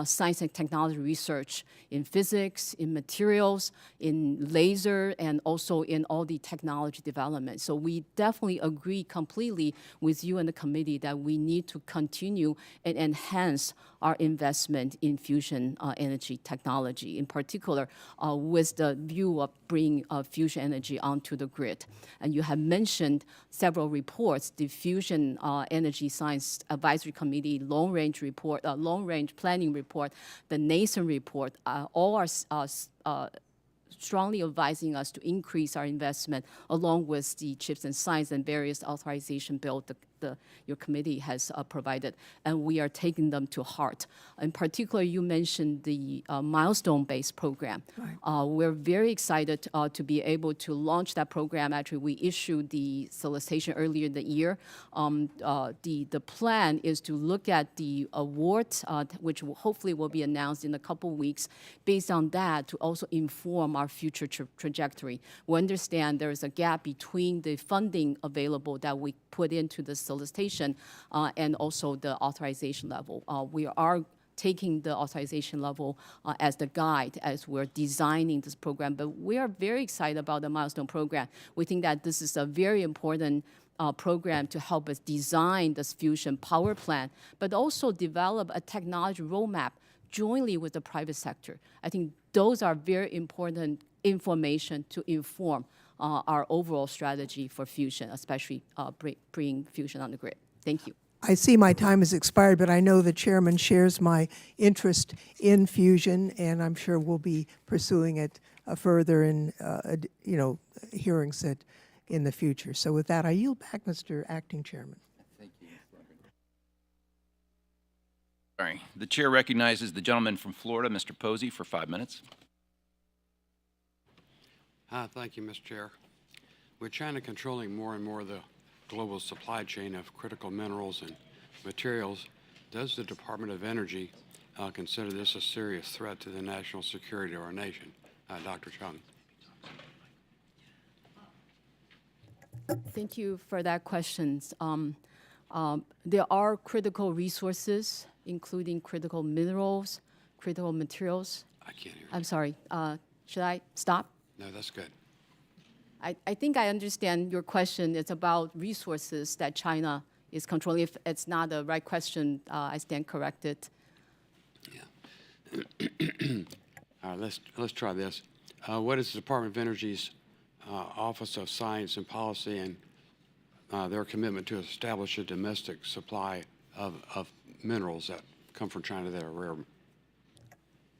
science and technology research in physics, in materials, in laser, and also in all the technology development. So we definitely agree completely with you and the committee that we need to continue and enhance our investment in fusion energy technology, in particular with the view of bringing fusion energy onto the grid. And you have mentioned several reports, the Fusion Energy Science Advisory Committee long-range report, long-range planning report, the NASEN report, all are strongly advising us to increase our investment along with the CHIPS and Science and various authorization bill your committee has provided, and we are taking them to heart. In particular, you mentioned the milestone-based program. Right. We're very excited to be able to launch that program. Actually, we issued the solicitation earlier in the year. The plan is to look at the awards, which hopefully will be announced in a couple weeks, based on that to also inform our future trajectory. We understand there is a gap between the funding available that we put into the solicitation and also the authorization level. We are taking the authorization level as the guide as we're designing this program, but we are very excited about the milestone program. We think that this is a very important program to help us design this fusion power plant, but also develop a technology roadmap jointly with the private sector. I think those are very important information to inform our overall strategy for fusion, especially bringing fusion on the grid. Thank you. I see my time has expired, but I know the chairman shares my interest in fusion, and I'm sure we'll be pursuing it further in hearings in the future. So with that, I yield back, Mr. Acting Chairman. Thank you, Ms. Lofgren. Sorry. The chair recognizes the gentleman from Florida, Mr. Posey, for 5 minutes. Thank you, Mr. Chair. With China controlling more and more of the global supply chain of critical minerals and materials, does the Department of Energy consider this a serious threat to the national security of our nation? Dr. Chung. Thank you for that question. There are critical resources, including critical minerals, critical materials. I can't hear you. I'm sorry. Should I stop? No, that's good. I think I understand your question. It's about resources that China is controlling. If it's not the right question, I stand corrected. Yeah. All right, let's try this. What is the Department of Energy's Office of Science and Policy and their commitment to establish a domestic supply of minerals that come from China that are rare?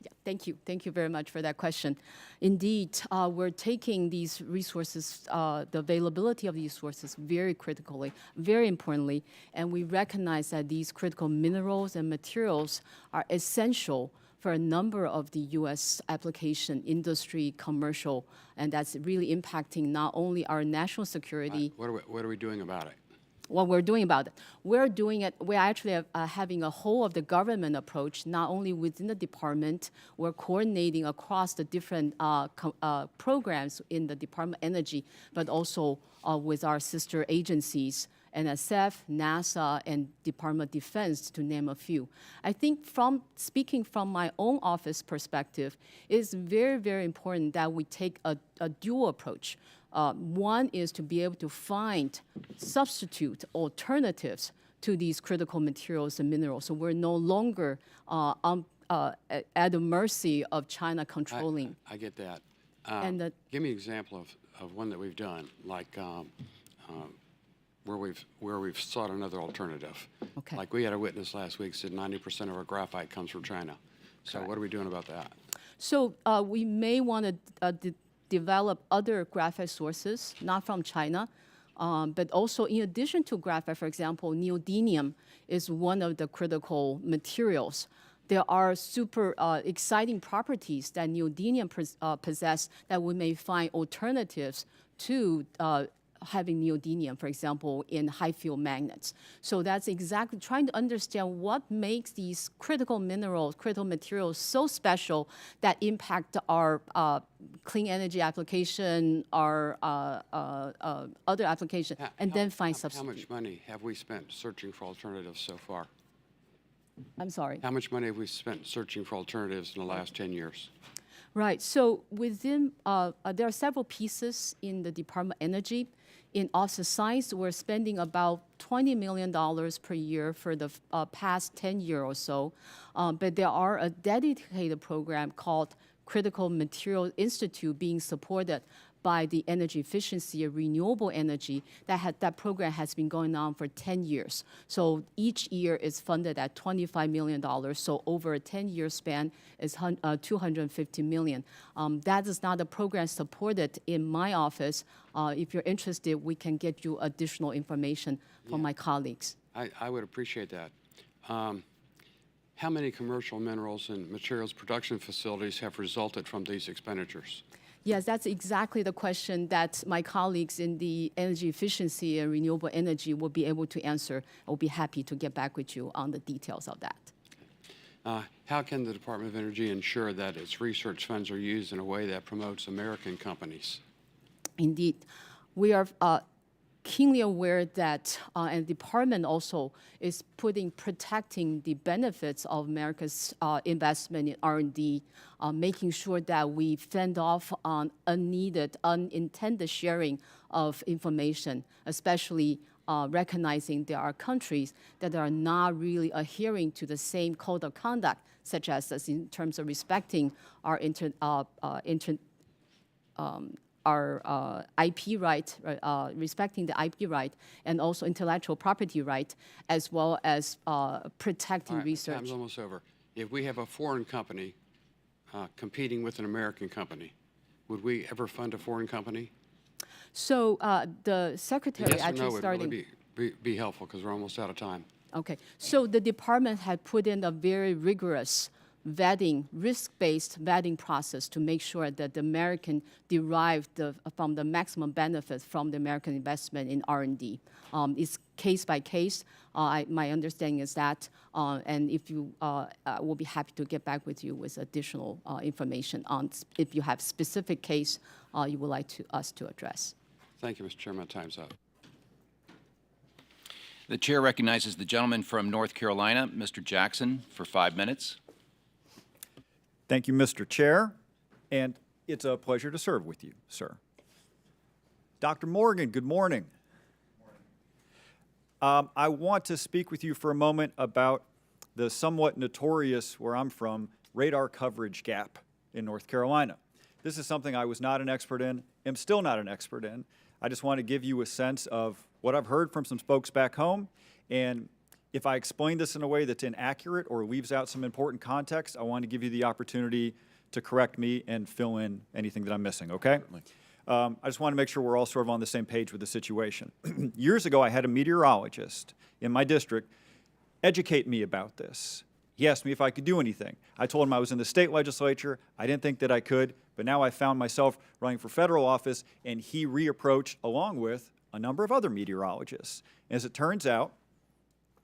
Yeah, Thank you. Thank you very much for that question. Indeed, we're taking these resources, the availability of these resources very critically, very importantly, and we recognize that these critical minerals and materials are essential for a number of the U.S. application, industry, commercial, and that's really impacting not only our national security. What are we doing about it? What we're doing about it. We're doing it, we're actually having a whole of the government approach, not only within the department, we're coordinating across the different programs in the Department of Energy, but also with our sister agencies, NSF, NASA, and Department of Defense, to name a few. I think speaking from my own office perspective, it is very, very important that we take a dual approach. One is to be able to find substitute alternatives to these critical materials and minerals. So we're no longer at the mercy of China controlling. I get that. And Give me an example of one that we've done, like where we've sought another alternative. Okay. Like we had a witness last week said 90% of our graphite comes from China. So what are we doing about that? So we may want to develop other graphite sources, not from China, but also in addition to graphite, for example, neodymium is one of the critical materials. There are super exciting properties that neodymium possess that we may find alternatives to having neodymium, for example, in high field magnets. So that's exactly trying to understand what makes these critical minerals, critical materials so special that impact our clean energy application, our other application, and then find How substitutes. much money have we spent searching for alternatives so far? I'm sorry. How much money have we spent searching for alternatives in the last 10 years? Right. So within, there are several pieces in the Department of Energy. In Office of Science, we're spending about $20 million per year for the past 10 years or so. But there are a dedicated program called Critical Materials Institute being supported by the Energy Efficiency and Renewable Energy. That program has been going on for 10 years. So each year is funded at $25 million. So over a 10-year span is $250 million. That is not a program supported in my office. If you're interested, we can get you additional information from my colleagues. I would appreciate that. How many commercial minerals and materials production facilities have resulted from these expenditures? Yes, that's exactly the question that my colleagues in the energy efficiency and renewable energy will be able to answer. I'll be happy to get back with you on the details of that. How can the Department of Energy ensure that its research funds are used in a way that promotes American companies? Indeed. We are keenly aware that, and the department also is protecting the benefits of America's investment in R&D, making sure that we fend off on unneeded, unintended sharing of information, especially recognizing there are countries that are not really adhering to the same code of conduct, such as in terms of respecting our IP right, respecting the IP right, and also intellectual property right, as well as protecting All right, research. time's almost over. If we have a foreign company competing with an American company, would we ever fund a foreign company? So the secretary Yes or actually no would starting. really be helpful because we're almost out of time. Okay, so the department had put in a very rigorous vetting, risk-based vetting process to make sure that the American derive from the maximum benefit from the American investment in R&D. It's case by case. My understanding is that, and if you, we'll be happy to get back with you with additional information on if you have specific case you would like us to address. Thank you, Mr. Chairman. Time's up. The chair recognizes the gentleman from North Carolina, Mr. Jackson, for 5 minutes. Thank you, Mr. Chair, and it's a pleasure to serve with you, sir. Dr. Morgan, good morning. I want to speak with you for a moment about the somewhat notorious, where I'm from, radar coverage gap in North Carolina. This is something I was not an expert in, am still not an expert in. I just want to give you a sense of what I've heard from some folks back home, and If I explain this in a way that's inaccurate or leaves out some important context, I want to give you the opportunity to correct me and fill in anything that I'm missing, okay? I just want to make sure we're all sort of on the same page with the situation. Years ago, I had a meteorologist in my district educate me about this. He asked me if I could do anything. I told him I was in the state legislature. I didn't think that I could, but now I found myself running for federal office, and he reapproached along with a number of other meteorologists. As it turns out,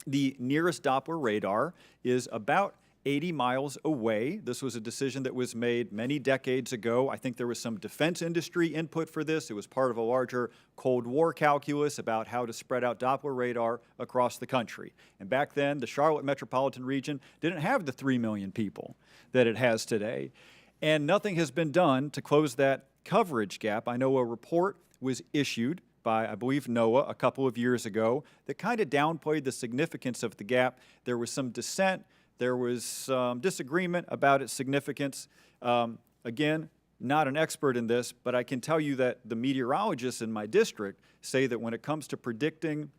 the nearest Doppler radar is about 80 miles away. This was a decision that was made many decades ago. I think there was some defense industry input for this. It was part of a larger Cold War calculus about how to spread out Doppler radar across the country. And back then, the Charlotte metropolitan region didn't have the 3 million people that it has today. And nothing has been done to close that coverage gap. I know a report was issued by, I believe, NOAA a couple of years ago that kind of downplayed the significance of the gap. There was some dissent. There was some disagreement about its significance. Again, not an expert in this, but I can tell you that the meteorologists in my district say that when it comes to predicting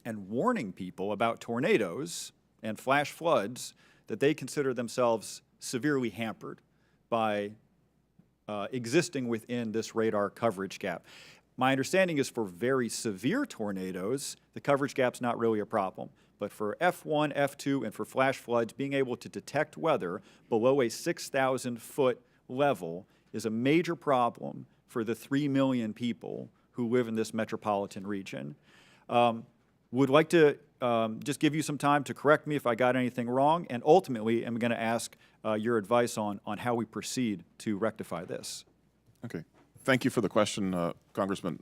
and warning people about tornadoes and flash floods, that they consider themselves severely hampered by existing within this radar coverage gap. My understanding is for very severe tornadoes, the coverage gap's not really a problem. But for F1, F2, and for flash floods, being able to detect weather below a 6,000-foot level is a major problem for the 3 million people who live in this metropolitan region. Would like to just give you some time to correct me if I got anything wrong, and ultimately I'm going to ask your advice on how we proceed to rectify this. Okay. Thank you for the question, Congressman.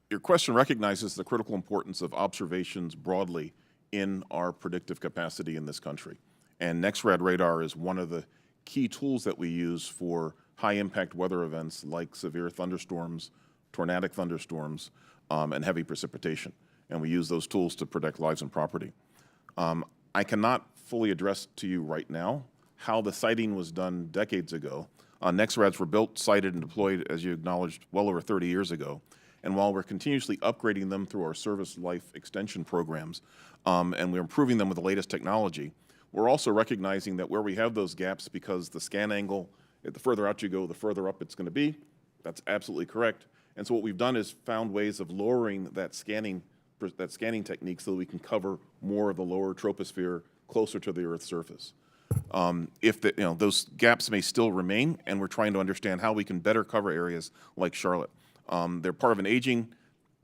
Your question recognizes the critical importance of observations broadly in our predictive capacity in this country. And NexRad radar is one of the key tools that we use for high-impact weather events like severe thunderstorms, tornadic thunderstorms, and heavy precipitation. And we use those tools to protect lives and property. I cannot fully address to you right now how the siting was done decades ago. NexRads were built, sited, and deployed, as you acknowledged, well over 30 years ago. And while we're continuously upgrading them through our service life extension programs, and we're improving them with the latest technology, we're also recognizing that where we have those gaps, because the scan angle, the further out you go, the further up it's going to be. That's absolutely correct. And so what we've done is found ways of lowering that scanning technique so that we can cover more of the lower troposphere closer to the Earth's surface. Those gaps may still remain, and we're trying to understand how we can better cover areas like Charlotte. They're part of an aging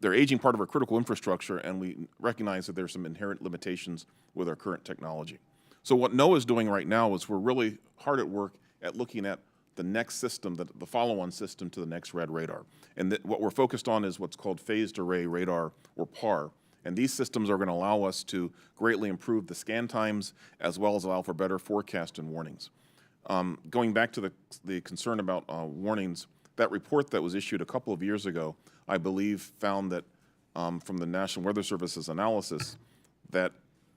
part of our critical infrastructure, and we recognize that there's some inherent limitations with our current technology. So what NOAA is doing right now is we're really hard at work at looking at the next system, the follow-on system to the NexRad radar. And what we're focused on is what's called phased array radar, or PAR. And these systems are going to allow us to greatly improve the scan times as well as allow for better forecast and warnings. Going back to the concern about warnings, that report that was issued a couple of years ago, I believe, found that from the National Weather Service's analysis that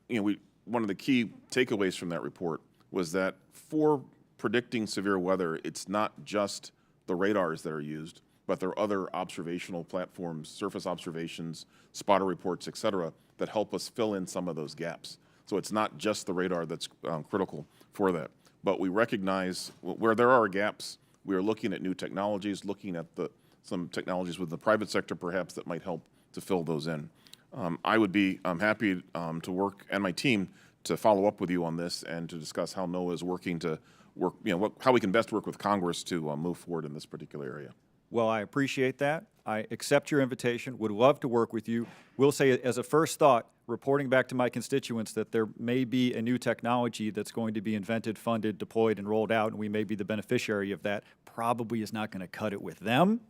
one of the key takeaways from that report was that for predicting severe weather, it's not just the radars that are used, but there are other observational platforms, surface observations, spotter reports, et cetera, that help us fill in some of those gaps. So it's not just the radar that's critical for that. But we recognize where there are gaps, we are looking at new technologies, looking at some technologies with the private sector perhaps that might help to fill those in. I would be happy to work, and my team, to follow up with you on this and to discuss how NOAA is working to work, how we can best work with Congress to move forward in this particular area. Well, I appreciate that. I accept your invitation, would love to work with you. Will say, as a first thought, reporting back to my constituents that there may be a new technology that's going to be invented, funded, deployed, and rolled out, and we may be the beneficiary of that, probably is not going to cut it with them,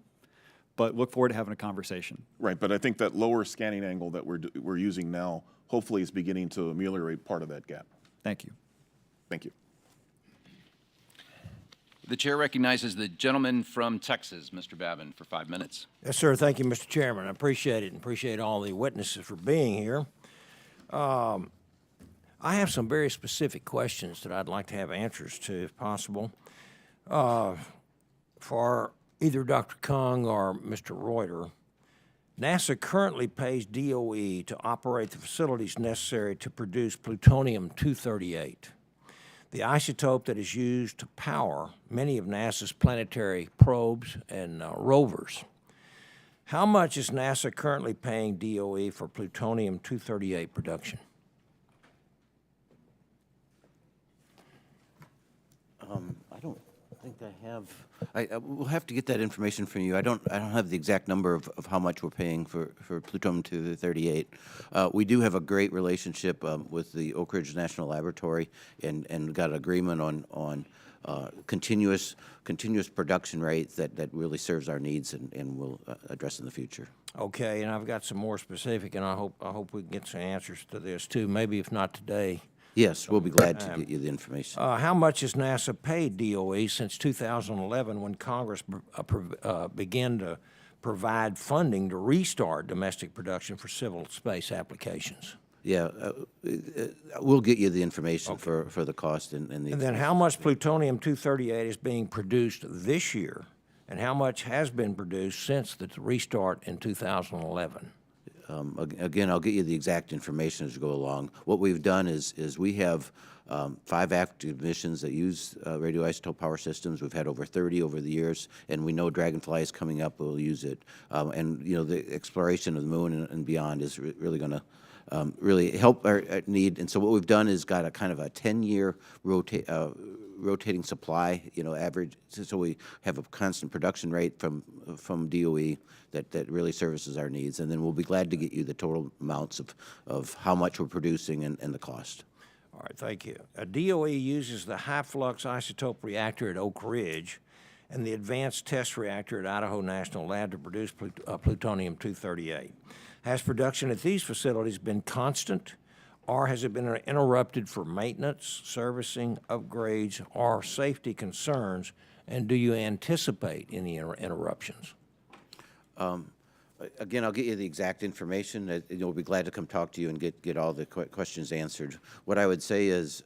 but look forward to having a conversation. Right, but I think that lower scanning angle that we're using now hopefully is beginning to ameliorate part of that gap. Thank you. Thank you. The chair recognizes the gentleman from Texas, Mr. Babin, for 5 minutes. Yes, sir. Thank you, Mr. Chairman. I appreciate it and appreciate all the witnesses for being here. I have some very specific questions that I'd like to have answers to, if possible, for either Dr. Kung or Mr. Reuter. NASA currently pays DOE to operate the facilities necessary to produce plutonium-238, the isotope that is used to power many of NASA's planetary probes and rovers. How much is NASA currently paying DOE for plutonium-238 production? I don't think I have. We'll have to get that information from you. I don't have the exact number of how much we're paying for plutonium-238. We do have a great relationship with the Oak Ridge National Laboratory, and got an agreement on continuous production rate that really serves our needs and will address in the future. Okay, and I've got some more specific, and I hope we can get some answers to this too. Maybe if not today. Yes, we'll be glad to get you the information. How much has NASA paid DOE since 2011 when Congress began to provide funding to restart domestic production for civil space applications? Yeah, we'll get you the information for the cost and the. And then how much plutonium-238 is being produced this year, and how much has been produced since the restart in 2011? Again, I'll get you the exact information as we go along. What we've done is we have 5 active missions that use radioisotope power systems. We've had over 30 over the years, and we know Dragonfly is coming up. We'll use it, and you know the exploration of the moon and beyond is really going to really help our need. And so what we've done is got a kind of a 10-year rotating supply, you know, average, so we have a constant production rate from DOE that really services our needs. And then we'll be glad to get you the total amounts of how much we're producing and the cost. All right, thank you. DOE uses the high-flux isotope reactor at Oak Ridge and the advanced test reactor at Idaho National Lab to produce plutonium-238. Has production at these facilities been constant, or has it been interrupted for maintenance, servicing, upgrades, or safety concerns, and do you anticipate any interruptions? Again, I'll get you the exact information. We'll be glad to come talk to you and get all the questions answered. What I would say is,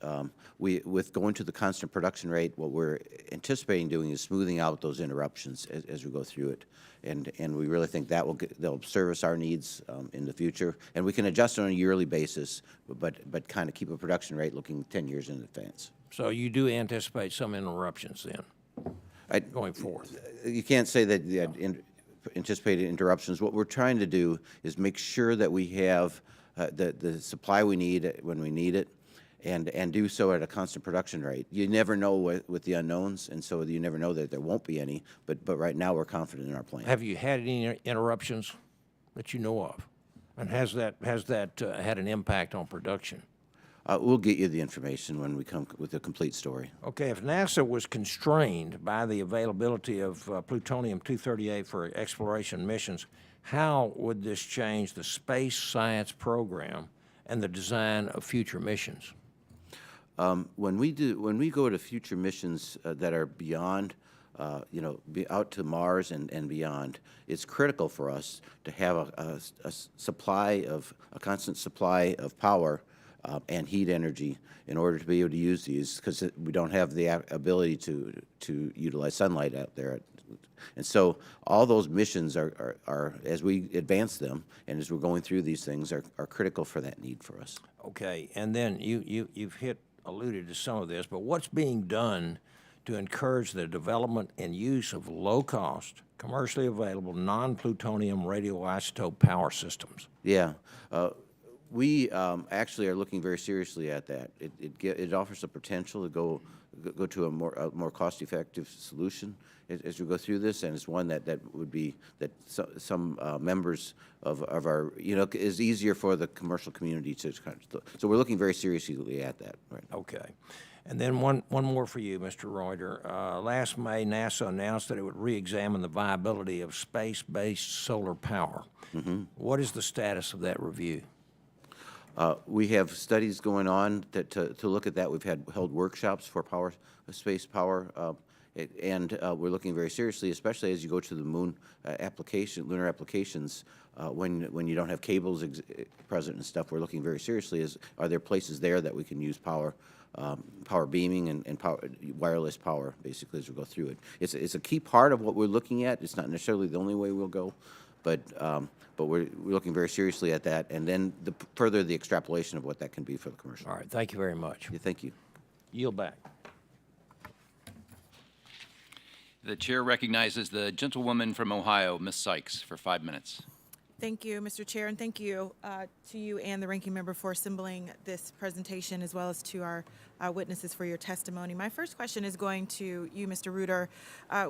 with going to the constant production rate, what we're anticipating doing is smoothing out those interruptions as we go through it, and we really think that they'll service our needs in the future, and we can adjust on a yearly basis, but kind of keep a production rate looking 10 years in advance. So you do anticipate some interruptions then, going forward? You can't say that anticipated interruptions. What we're trying to do is make sure that we have the supply we need when we need it, and do so at a constant production rate. You never know with the unknowns, and so you never know that there won't be any, but right now we're confident in our plan. Have you had any interruptions that you know of? And has that had an impact on production? We'll get you the information when we come with a complete story. Okay, if NASA was constrained by the availability of plutonium-238 for exploration missions, how would this change the space science program and the design of future missions? When we go to future missions that are beyond, out to Mars and beyond, it's critical for us to have a constant supply of power and heat energy in order to be able to use these, because we don't have the ability to utilize sunlight out there. And so all those missions are as we advance them and as we're going through these things are critical for that need for us. Okay, and then you've alluded to some of this, but what's being done to encourage the development and use of low-cost, commercially available, non-plutonium radioisotope power systems? Yeah. We actually are looking very seriously at that. It offers the potential to go to a more cost-effective solution as we go through this, and it's one that would be that some members of our is easier for the commercial community to kind of. So we're looking very seriously at that. Right. Okay. And then one more for you, Mr. Reuter. Last May, NASA announced that it would re-examine the viability of space-based solar power. Mm-hmm. What is the status of that review? We have studies going on to look at that. We've held workshops for space power, and we're looking very seriously, especially as you go to the moon lunar applications, when you don't have cables present and stuff. We're looking very seriously are there places there that we can use power beaming and wireless power, basically, as we go through it. It's a key part of what we're looking at. It's not necessarily the only way we'll go, but we're looking very seriously at that, and then further the extrapolation of what that can be for the commercial. All right, thank you very much. Yeah, thank you. Yield back. The chair recognizes the gentlewoman from Ohio, Ms. Sykes, for 5 minutes. Thank you, Mr. Chair, and thank you to you and the ranking member for assembling this presentation, as well as to our witnesses for your testimony. My first question is going to you, Mr. Reuter.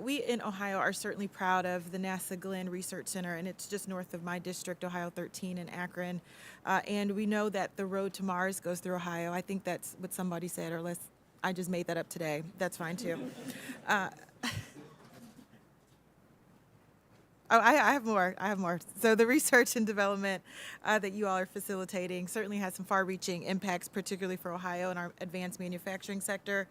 We in Ohio are certainly proud of the NASA Glenn Research Center, and it's just north of my district, Ohio 13 in Akron. And we know that the road to Mars goes through Ohio. I think that's what somebody said, or unless I just made that up today. That's fine, too. Oh, I have more. I have more. So the research and development that you all are facilitating certainly has some far-reaching impacts, particularly for Ohio and our advanced manufacturing sector,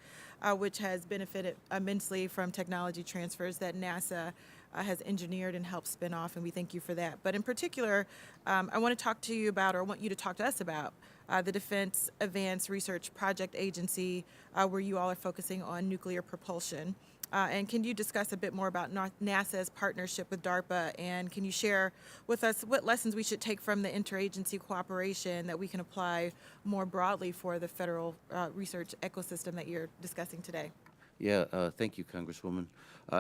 which has benefited immensely from technology transfers that NASA has engineered and helped spin off, and we thank you for that. But in particular, I want to talk to you about, or want you to talk to us about, the Defense Advanced Research Project Agency, where you all are focusing on nuclear propulsion. And can you discuss a bit more about NASA's partnership with DARPA, and can you share with us what lessons we should take from the interagency cooperation that we can apply more broadly for the federal research ecosystem that you're discussing today? Yeah, thank you, Congresswoman.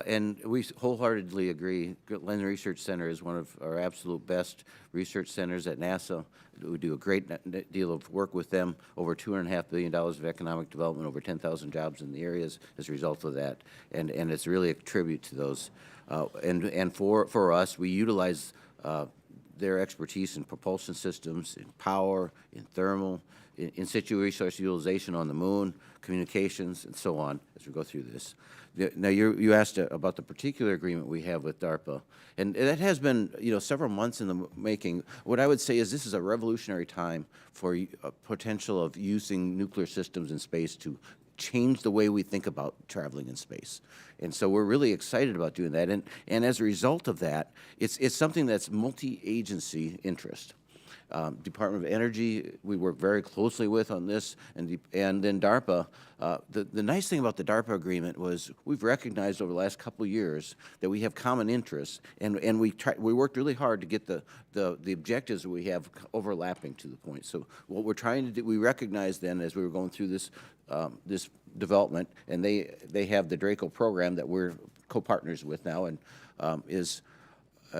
And we wholeheartedly agree. Glenn Research Center is one of our absolute best research centers at NASA. We do a great deal of work with them, over $2.5 billion of economic development, over 10,000 jobs in the areas as a result of that. And it's really a tribute to those. And for us, we utilize their expertise in propulsion systems, in power, in thermal, in situ resource utilization on the moon, communications, and so on as we go through this. Now, you asked about the particular agreement we have with DARPA, and that has been, several months in the making. What I would say is this is a revolutionary time for potential of using nuclear systems in space to change the way we think about traveling in space. And so we're really excited about doing that. And as a result of that, it's something that's multi-agency interest. Department of Energy, we work very closely with on this, and then DARPA. The nice thing about the DARPA agreement was we've recognized over the last couple of years that we have common interests, and we worked really hard to get the objectives that we have overlapping to the point. So what we're trying to do, we recognized then as we were going through this this development, and they have the Draco program that we're co-partners with now, and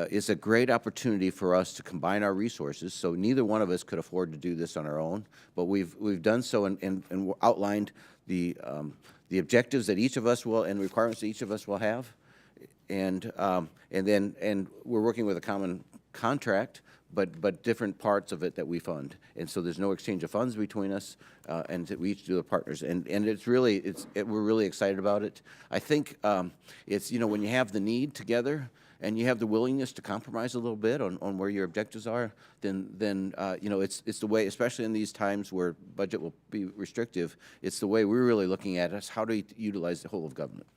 it's a great opportunity for us to combine our resources. So neither one of us could afford to do this on our own, but we've done so and outlined the objectives that each of us will and requirements that each of us will have, and we're working with a common contract, but different parts of it that we fund, and so there's no exchange of funds between us, and we each do the partners, and we're really excited about it. I think it's when you have the need together, and you have the willingness to compromise a little bit on where your objectives are, then it's the way, especially in these times where budget will be restrictive, it's the way we're really looking at us, how do you utilize the whole of government.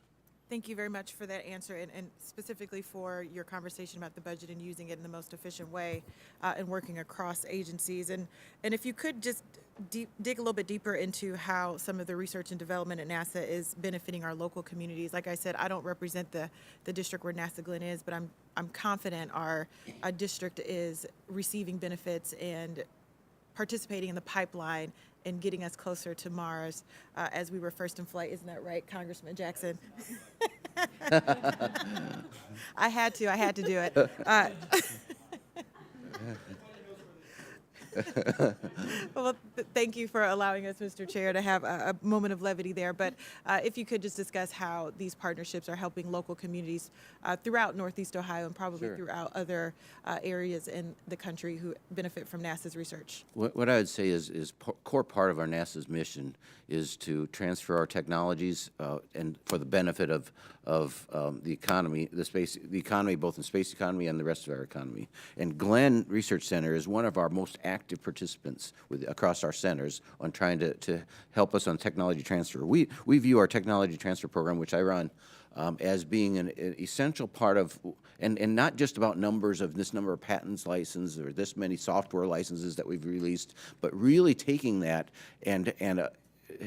Thank you very much for that answer, and specifically for your conversation about the budget and using it in the most efficient way and working across agencies. And if you could just dig a little bit deeper into how some of the research and development at NASA is benefiting our local communities. Like I said, I don't represent the district where NASA Glenn is, but I'm confident our district is receiving benefits and participating in the pipeline and getting us closer to Mars as we were first in flight. Isn't that right, Congressman Jackson? I had to do it. Well, thank you for allowing us, Mr. Chair, to have a moment of levity there. But if you could just discuss how these partnerships are helping local communities throughout Northeast Ohio and probably Sure. throughout other areas in the country who benefit from NASA's research. What I would say is core part of our NASA's mission is to transfer our technologies and for the benefit of the economy, the economy, both in space economy and the rest of our economy. And Glenn Research Center is one of our most active participants across our centers on trying to help us on technology transfer. We view our technology transfer program, which I run, as being an essential part of, and not just about numbers of this number of patents licensed or this many software licenses that we've released, but really taking that and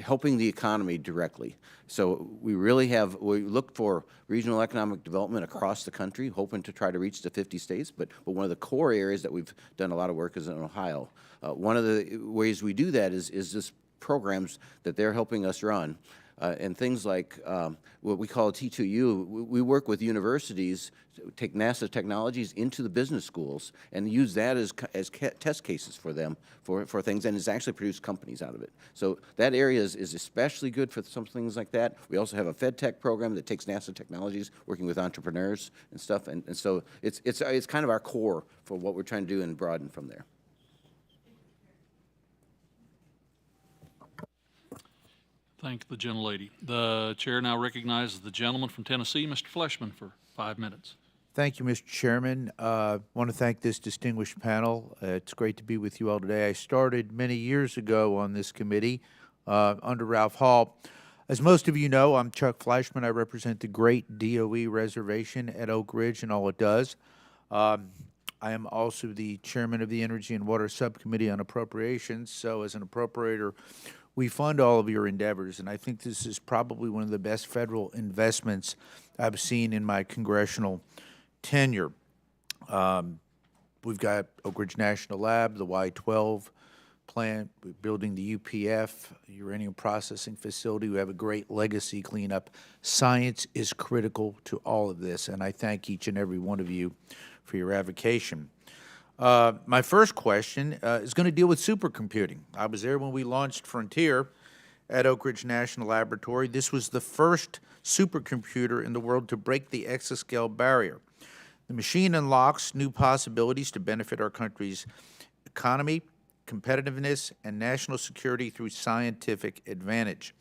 helping the economy directly. So we look for regional economic development across the country, hoping to try to reach the 50 states, but one of the core areas that we've done a lot of work is in Ohio. One of the ways we do that is this programs that they're helping us run. And things like what we call T2U, we work with universities, take NASA technologies into the business schools and use that as test cases for them for things, and it's actually produced companies out of it. So that area is especially good for some things like that. We also have a FedTech program that takes NASA technologies, working with entrepreneurs and stuff, and so it's kind of our core for what we're trying to do and broaden from there. Thank the gentlelady. The chair now recognizes the gentleman from Tennessee, Mr. Fleshman, for 5 minutes. Thank you, Mr. Chairman. I want to thank this distinguished panel. It's great to be with you all today. I started many years ago on this committee under Ralph Hall. As most of you know, I'm Chuck Fleshman. I represent the great DOE reservation at Oak Ridge and all it does. I am also the chairman of the Energy and Water Subcommittee on Appropriations, so as an appropriator, we fund all of your endeavors, and I think this is probably one of the best federal investments I've seen in my congressional tenure. We've got Oak Ridge National Lab, the Y-12 plant, we're building the UPF, uranium processing facility. We have a great legacy cleanup. Science is critical to all of this, and I thank each and every one of you for your advocacy. My first question is going to deal with supercomputing. I was there when we launched Frontier at Oak Ridge National Laboratory. This was the first supercomputer in the world to break the exascale barrier. The machine unlocks new possibilities to benefit our country's economy, competitiveness, and national security through scientific advantage.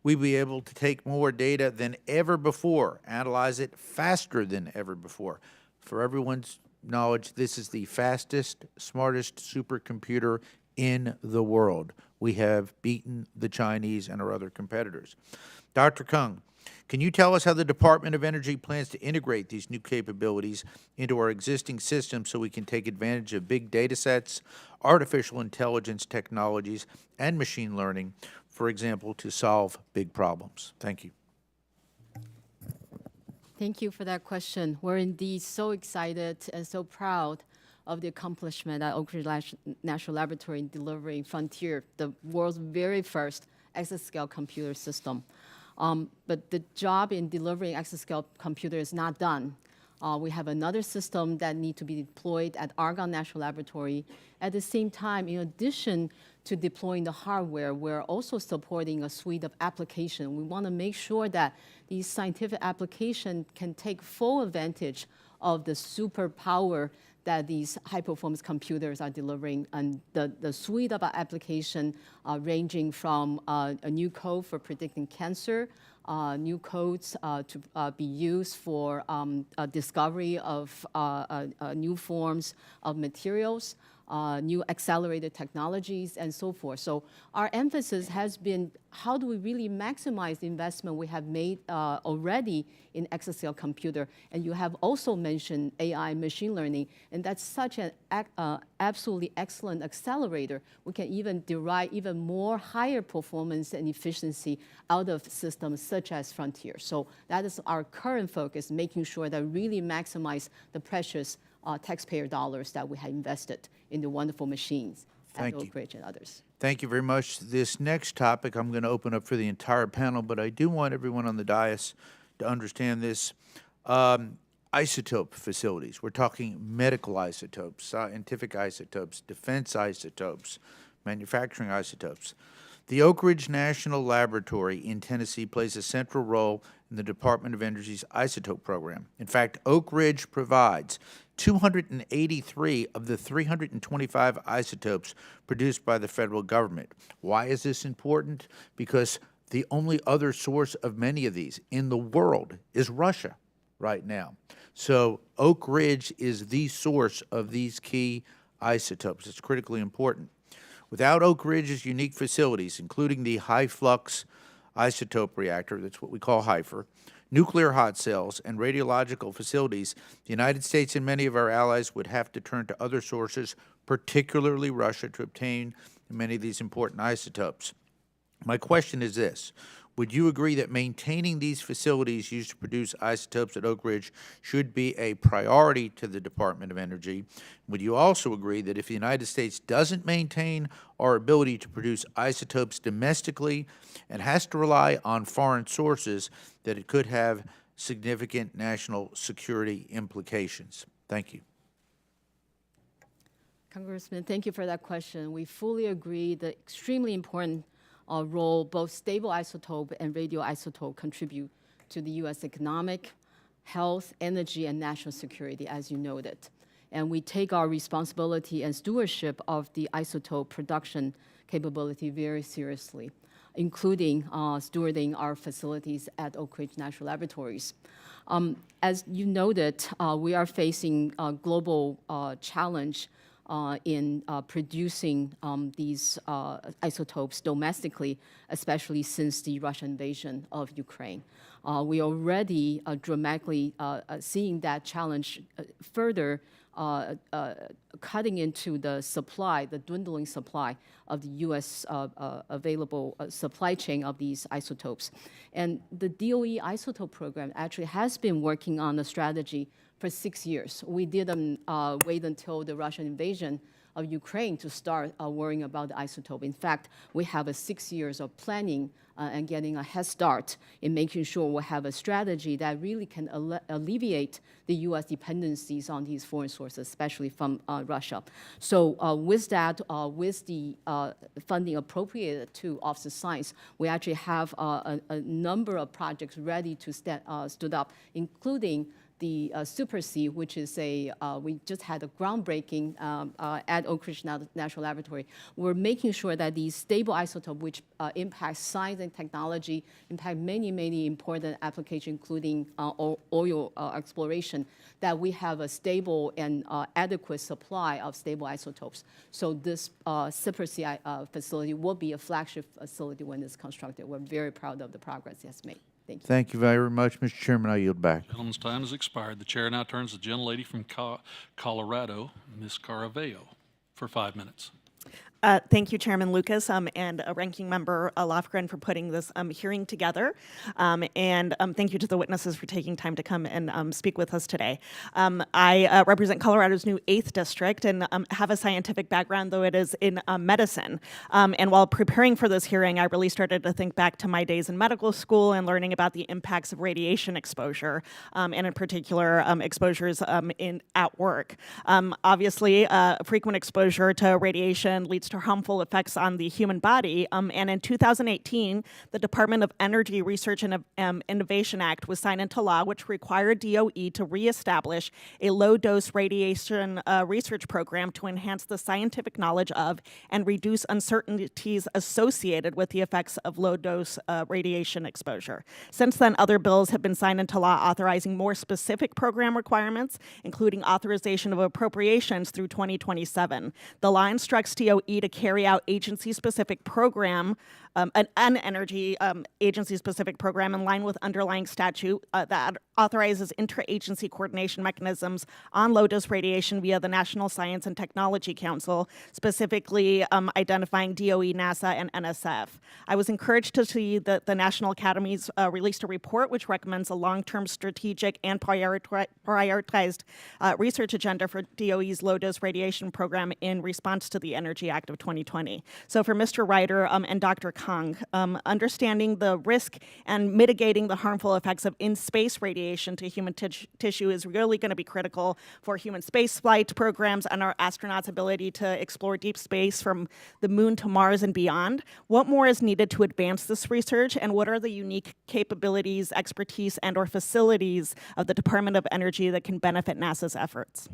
We'll be able to take more data than ever before, analyze it faster than ever before. For everyone's knowledge, this is the fastest, smartest supercomputer in the world. We have beaten the Chinese and our other competitors. Dr. Kung, can you tell us how the Department of Energy plans to integrate these new capabilities into our existing systems so we can take advantage of big data sets, artificial intelligence technologies, and machine learning, for example, to solve big problems? Thank you. Thank you for that question. We're indeed so excited and so proud of the accomplishment at Oak Ridge National Laboratory in delivering Frontier, the world's very first exascale computer system. But the job in delivering exascale computer is not done. We have another system that need to be deployed at Argonne National Laboratory. At the same time, in addition to deploying the hardware, we're also supporting a suite of applications. We want to make sure that these scientific applications can take full advantage of the superpower that these high-performance computers are delivering, and the suite of application ranging from a new code for predicting cancer, new codes to be used for discovery of new forms of materials, new accelerated technologies, and so forth. So our emphasis has been, how do we really maximize the investment we have made already in exascale computer? And you have also mentioned AI, machine learning, and that's such an absolutely excellent accelerator. We can even derive even more higher performance and efficiency out of systems such as Frontier. So that is our current focus, making sure that really maximize the precious taxpayer dollars that we have invested in the wonderful machines at Oak Ridge and others. Thank you very much. This next topic I'm going to open up for the entire panel, but I do want everyone on the dais to understand this. Isotope facilities. We're talking medical isotopes, scientific isotopes, defense isotopes, manufacturing isotopes. The Oak Ridge National Laboratory in Tennessee plays a central role in the Department of Energy's isotope program. In fact, Oak Ridge provides 283 of the 325 isotopes produced by the federal government. Why is this important? Because the only other source of many of these in the world is Russia right now. So Oak Ridge is the source of these key isotopes. It's critically important. Without Oak Ridge's unique facilities, including the high-flux isotope reactor, that's what we call HIFER, nuclear hot cells, and radiological facilities, the United States and many of our allies would have to turn to other sources, particularly Russia, to obtain many of these important isotopes. My question is this: would you agree that maintaining these facilities used to produce isotopes at Oak Ridge should be a priority to the Department of Energy? Would you also agree that if the United States doesn't maintain our ability to produce isotopes domestically and has to rely on foreign sources, that it could have significant national security implications? Thank you. Congressman, thank you for that question. We fully agree the extremely important role both stable isotope and radioisotope contribute to the U.S. economic, health, energy, and national security, as you noted. And we take our responsibility and stewardship of the isotope production capability very seriously, including stewarding our facilities at Oak Ridge National Laboratories. As you noted, we are facing a global challenge in producing these isotopes domestically, especially since the Russian invasion of Ukraine. We already dramatically seeing that challenge further cutting into the supply, the dwindling supply of the U.S. Available supply chain of these isotopes. And the DOE isotope program actually has been working on the strategy for 6 years. We didn't wait until the Russian invasion of Ukraine to start worrying about the isotope. In fact, we have 6 years of planning and getting a head start in making sure we have a strategy that really can alleviate the U.S. dependencies on these foreign sources, especially from Russia. So with that, with the funding appropriated to Office of Science, we actually have a number of projects ready to stood up, including the Super C, which is we just had a groundbreaking at Oak Ridge National Laboratory. We're making sure that these stable isotopes, which impact science and technology, impact many, many important applications, including oil exploration, that we have a stable and adequate supply of stable isotopes. So this Super C facility will be a flagship facility when it's constructed. We're very proud of the progress it has made. Thank you. Thank you very much, Mr. Chairman. I yield back. Gentleman's time has expired. The chair now turns to the gentlelady from Colorado, Ms. Caravello, for 5 minutes. Thank you, Chairman Lucas, and Ranking Member Lofgren for putting this hearing together. And thank you to the witnesses for taking time to come and speak with us today. I represent Colorado's new 8th district and have a scientific background, though it is in medicine. And while preparing for this hearing, I really started to think back to my days in medical school and learning about the impacts of radiation exposure, and in particular, exposures at work. Obviously, frequent exposure to radiation leads to harmful effects on the human body. And in 2018, the Department of Energy Research and Innovation Act was signed into law, which required DOE to reestablish a low-dose radiation research program to enhance the scientific knowledge of and reduce uncertainties associated with the effects of low-dose radiation exposure. Since then, other bills have been signed into law authorizing more specific program requirements, including authorization of appropriations through 2027. The law instructs DOE to carry out agency-specific program, an energy agency-specific program in line with underlying statute that authorizes interagency coordination mechanisms on low-dose radiation via the National Science and Technology Council, specifically identifying DOE, NASA, and NSF. I was encouraged to see that the National Academies released a report which recommends a long-term strategic and prioritized research agenda for DOE's low-dose radiation program in response to the Energy Act of 2020. So for Mr. Ryder and Dr. Kang, understanding the risk and mitigating the harmful effects of in-space radiation to human tissue is really going to be critical for human space flight programs and our astronauts' ability to explore deep space from the moon to Mars and beyond. What more is needed to advance this research, and what are the unique capabilities, expertise, and/or facilities of the Department of Energy that can benefit NASA's efforts?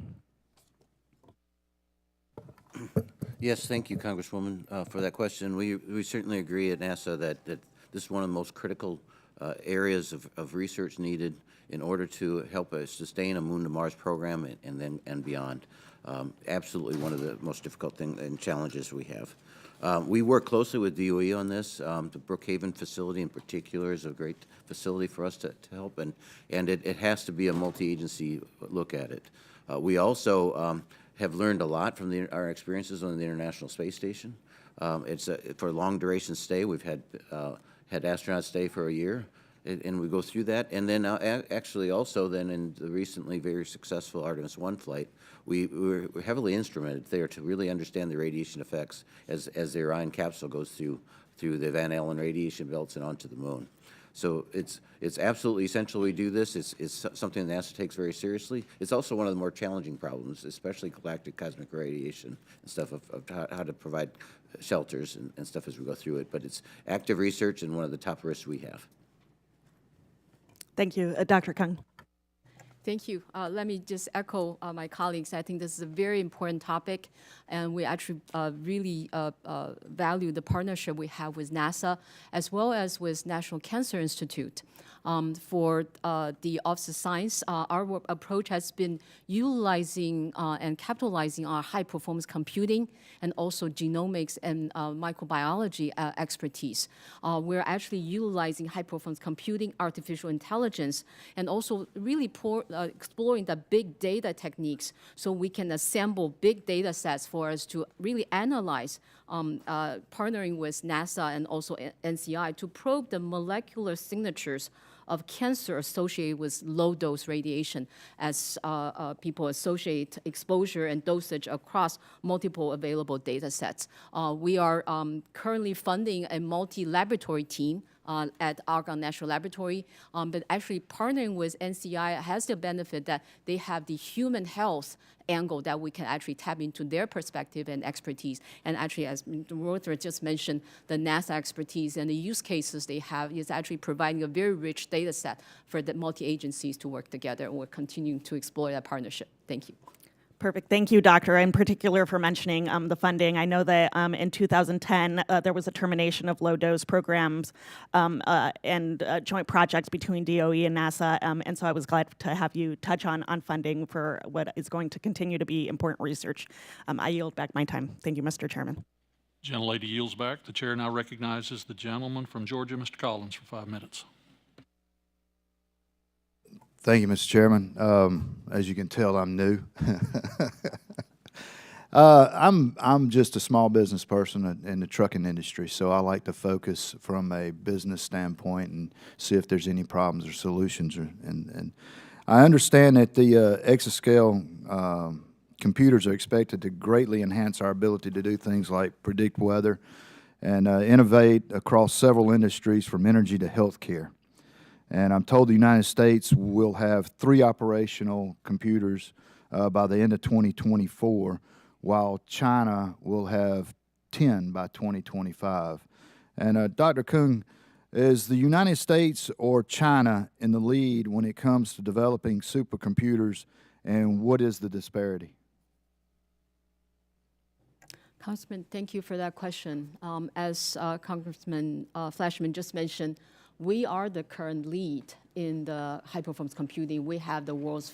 Yes, thank you, Congresswoman, for that question. We certainly agree at NASA that this is one of the most critical areas of research needed in order to help us sustain a Moon to Mars program and beyond. Absolutely one of the most difficult things and challenges we have. We work closely with DOE on this. The Brookhaven facility in particular is a great facility for us to help, and it has to be a multi-agency look at it. We also have learned a lot from our experiences on the International Space Station. It's for a long duration stay. We've had astronauts stay for a year, and we go through that. And then actually also then in the recently very successful Artemis 1 flight, we were heavily instrumented there to really understand the radiation effects as the Orion capsule goes through the Van Allen radiation belts and onto the moon. So it's absolutely essential we do this. It's something NASA takes very seriously. It's also one of the more challenging problems, especially galactic cosmic radiation and stuff of how to provide shelters and stuff as we go through it. But it's active research and one of the top risks we have. Thank you. Dr. Kung. Thank you. Let me just echo my colleagues. I think this is a very important topic, and we actually really value the partnership we have with NASA as well as with National Cancer Institute. For the Office of Science, our approach has been utilizing and capitalizing our high-performance computing and also genomics and microbiology expertise. We're actually utilizing high-performance computing, artificial intelligence, and also really exploring the big data techniques so we can assemble big data sets for us to really analyze, partnering with NASA and also NCI to probe the molecular signatures of cancer associated with low-dose radiation as people associate exposure and dosage across multiple available data sets. We are currently funding a multi-laboratory team at Argonne National Laboratory, but actually partnering with NCI has the benefit that they have the human health angle that we can actually tap into their perspective and expertise. And actually, as Walter just mentioned, the NASA expertise and the use cases they have is actually providing a very rich data set for the multi-agencies to work together, and we're continuing to explore that partnership. Thank you. Perfect. Thank you, Doctor, in particular for mentioning the funding. I know that in 2010, there was a termination of low-dose programs and joint projects between DOE and NASA, and so I was glad to have you touch on funding for what is going to continue to be important research. I yield back my time. Thank you, Mr. Chairman. Gentlelady yields back. The chair now recognizes the gentleman from Georgia, Mr. Collins, for 5 minutes. Thank you, Mr. Chairman. As you can tell, I'm new. I'm just a small business person in the trucking industry, so I like to focus from a business standpoint and see if there's any problems or solutions. And I understand that the exascale computers are expected to greatly enhance our ability to do things like predict weather and innovate across several industries from energy to healthcare. And I'm told the United States will have 3 operational computers by the end of 2024, while China will have 10 by 2025. And Dr. Kung, is the United States or China in the lead when it comes to developing supercomputers, and what is the disparity? Congressman, thank you for that question. As Congressman Flashman just mentioned, we are the current lead in the high-performance computing. We have the world's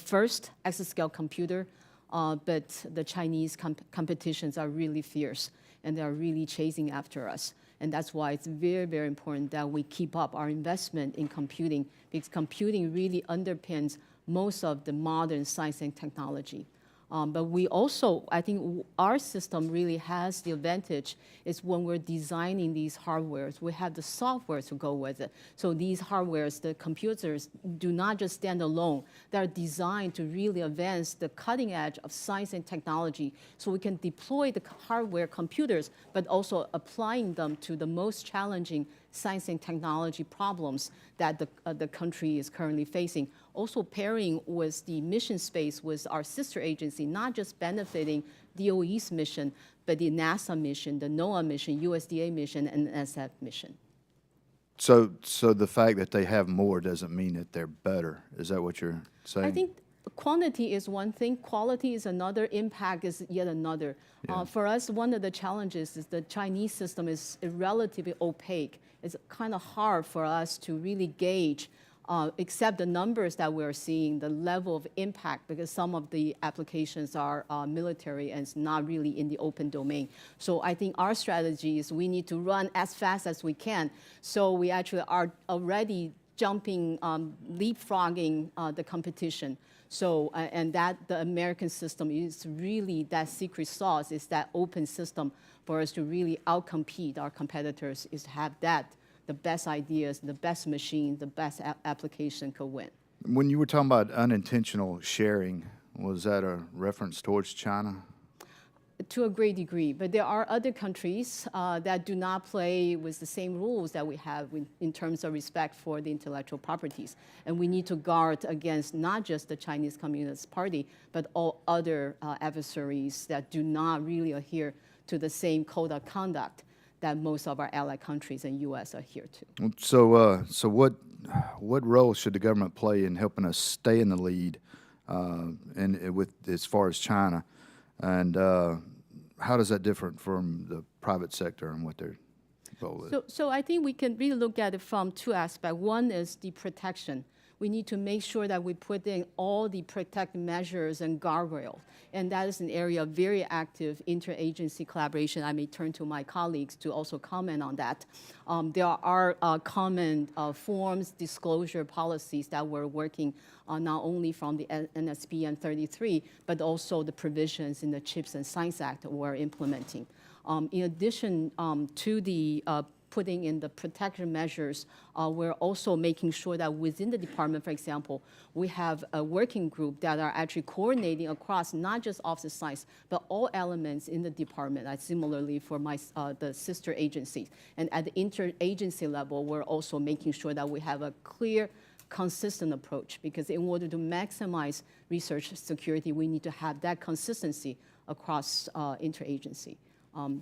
first exascale computer, but the Chinese competitions are really fierce, and they are really chasing after us. And that's why it's very, very important that we keep up our investment in computing, because computing really underpins most of the modern science and technology. But we also, I think our system really has the advantage is when we're designing these hardwares, we have the software to go with it. So these hardwares, the computers, do not just stand alone. They're designed to really advance the cutting edge of science and technology so we can deploy the hardware computers, but also applying them to the most challenging science and technology problems that the country is currently facing. Also pairing with the mission space with our sister agency, not just benefiting DOE's mission, but the NASA mission, the NOAA mission, USDA mission, and NSF mission. So the fact that they have more doesn't mean that they're better. Is that what you're saying? I think quantity is one thing, quality is another, impact is yet another. Yeah. For us, one of the challenges is the Chinese system is relatively opaque. It's kind of hard for us to really gauge, except the numbers that we're seeing, the level of impact, because some of the applications are military and it's not really in the open domain. So I think our strategy is we need to run as fast as we can. So we actually are already jumping, leapfrogging the competition. So, and that the American system is really that secret sauce, is that open system for us to really outcompete our competitors, is to have that, the best ideas, the best machine, the best application could win. When you were talking about unintentional sharing, was that a reference towards China? To a great degree, but there are other countries that do not play with the same rules that we have in terms of respect for the intellectual properties. And we need to guard against not just the Chinese Communist Party, but all other adversaries that do not really adhere to the same code of conduct that most of our allied countries and U.S. adhere to. So what role should the government play in helping us stay in the lead with as far as China? And how does that differ from the private sector and what their role is? So I think we can really look at it from two aspects. One is the protection. We need to make sure that we put in all the protective measures and guardrails. And that is an area of very active interagency collaboration. I may turn to my colleagues to also comment on that. There are common forms, disclosure policies that we're working on, not only from the NSP 33, but also the provisions in the CHIPS and Science Act that we're implementing. In addition to the putting in the protection measures, we're also making sure that within the department, for example, we have a working group that are actually coordinating across not just Office of Science, but all elements in the department. Similarly for the sister agencies. And at the interagency level, we're also making sure that we have a clear, consistent approach, because in order to maximize research security, we need to have that consistency across interagency.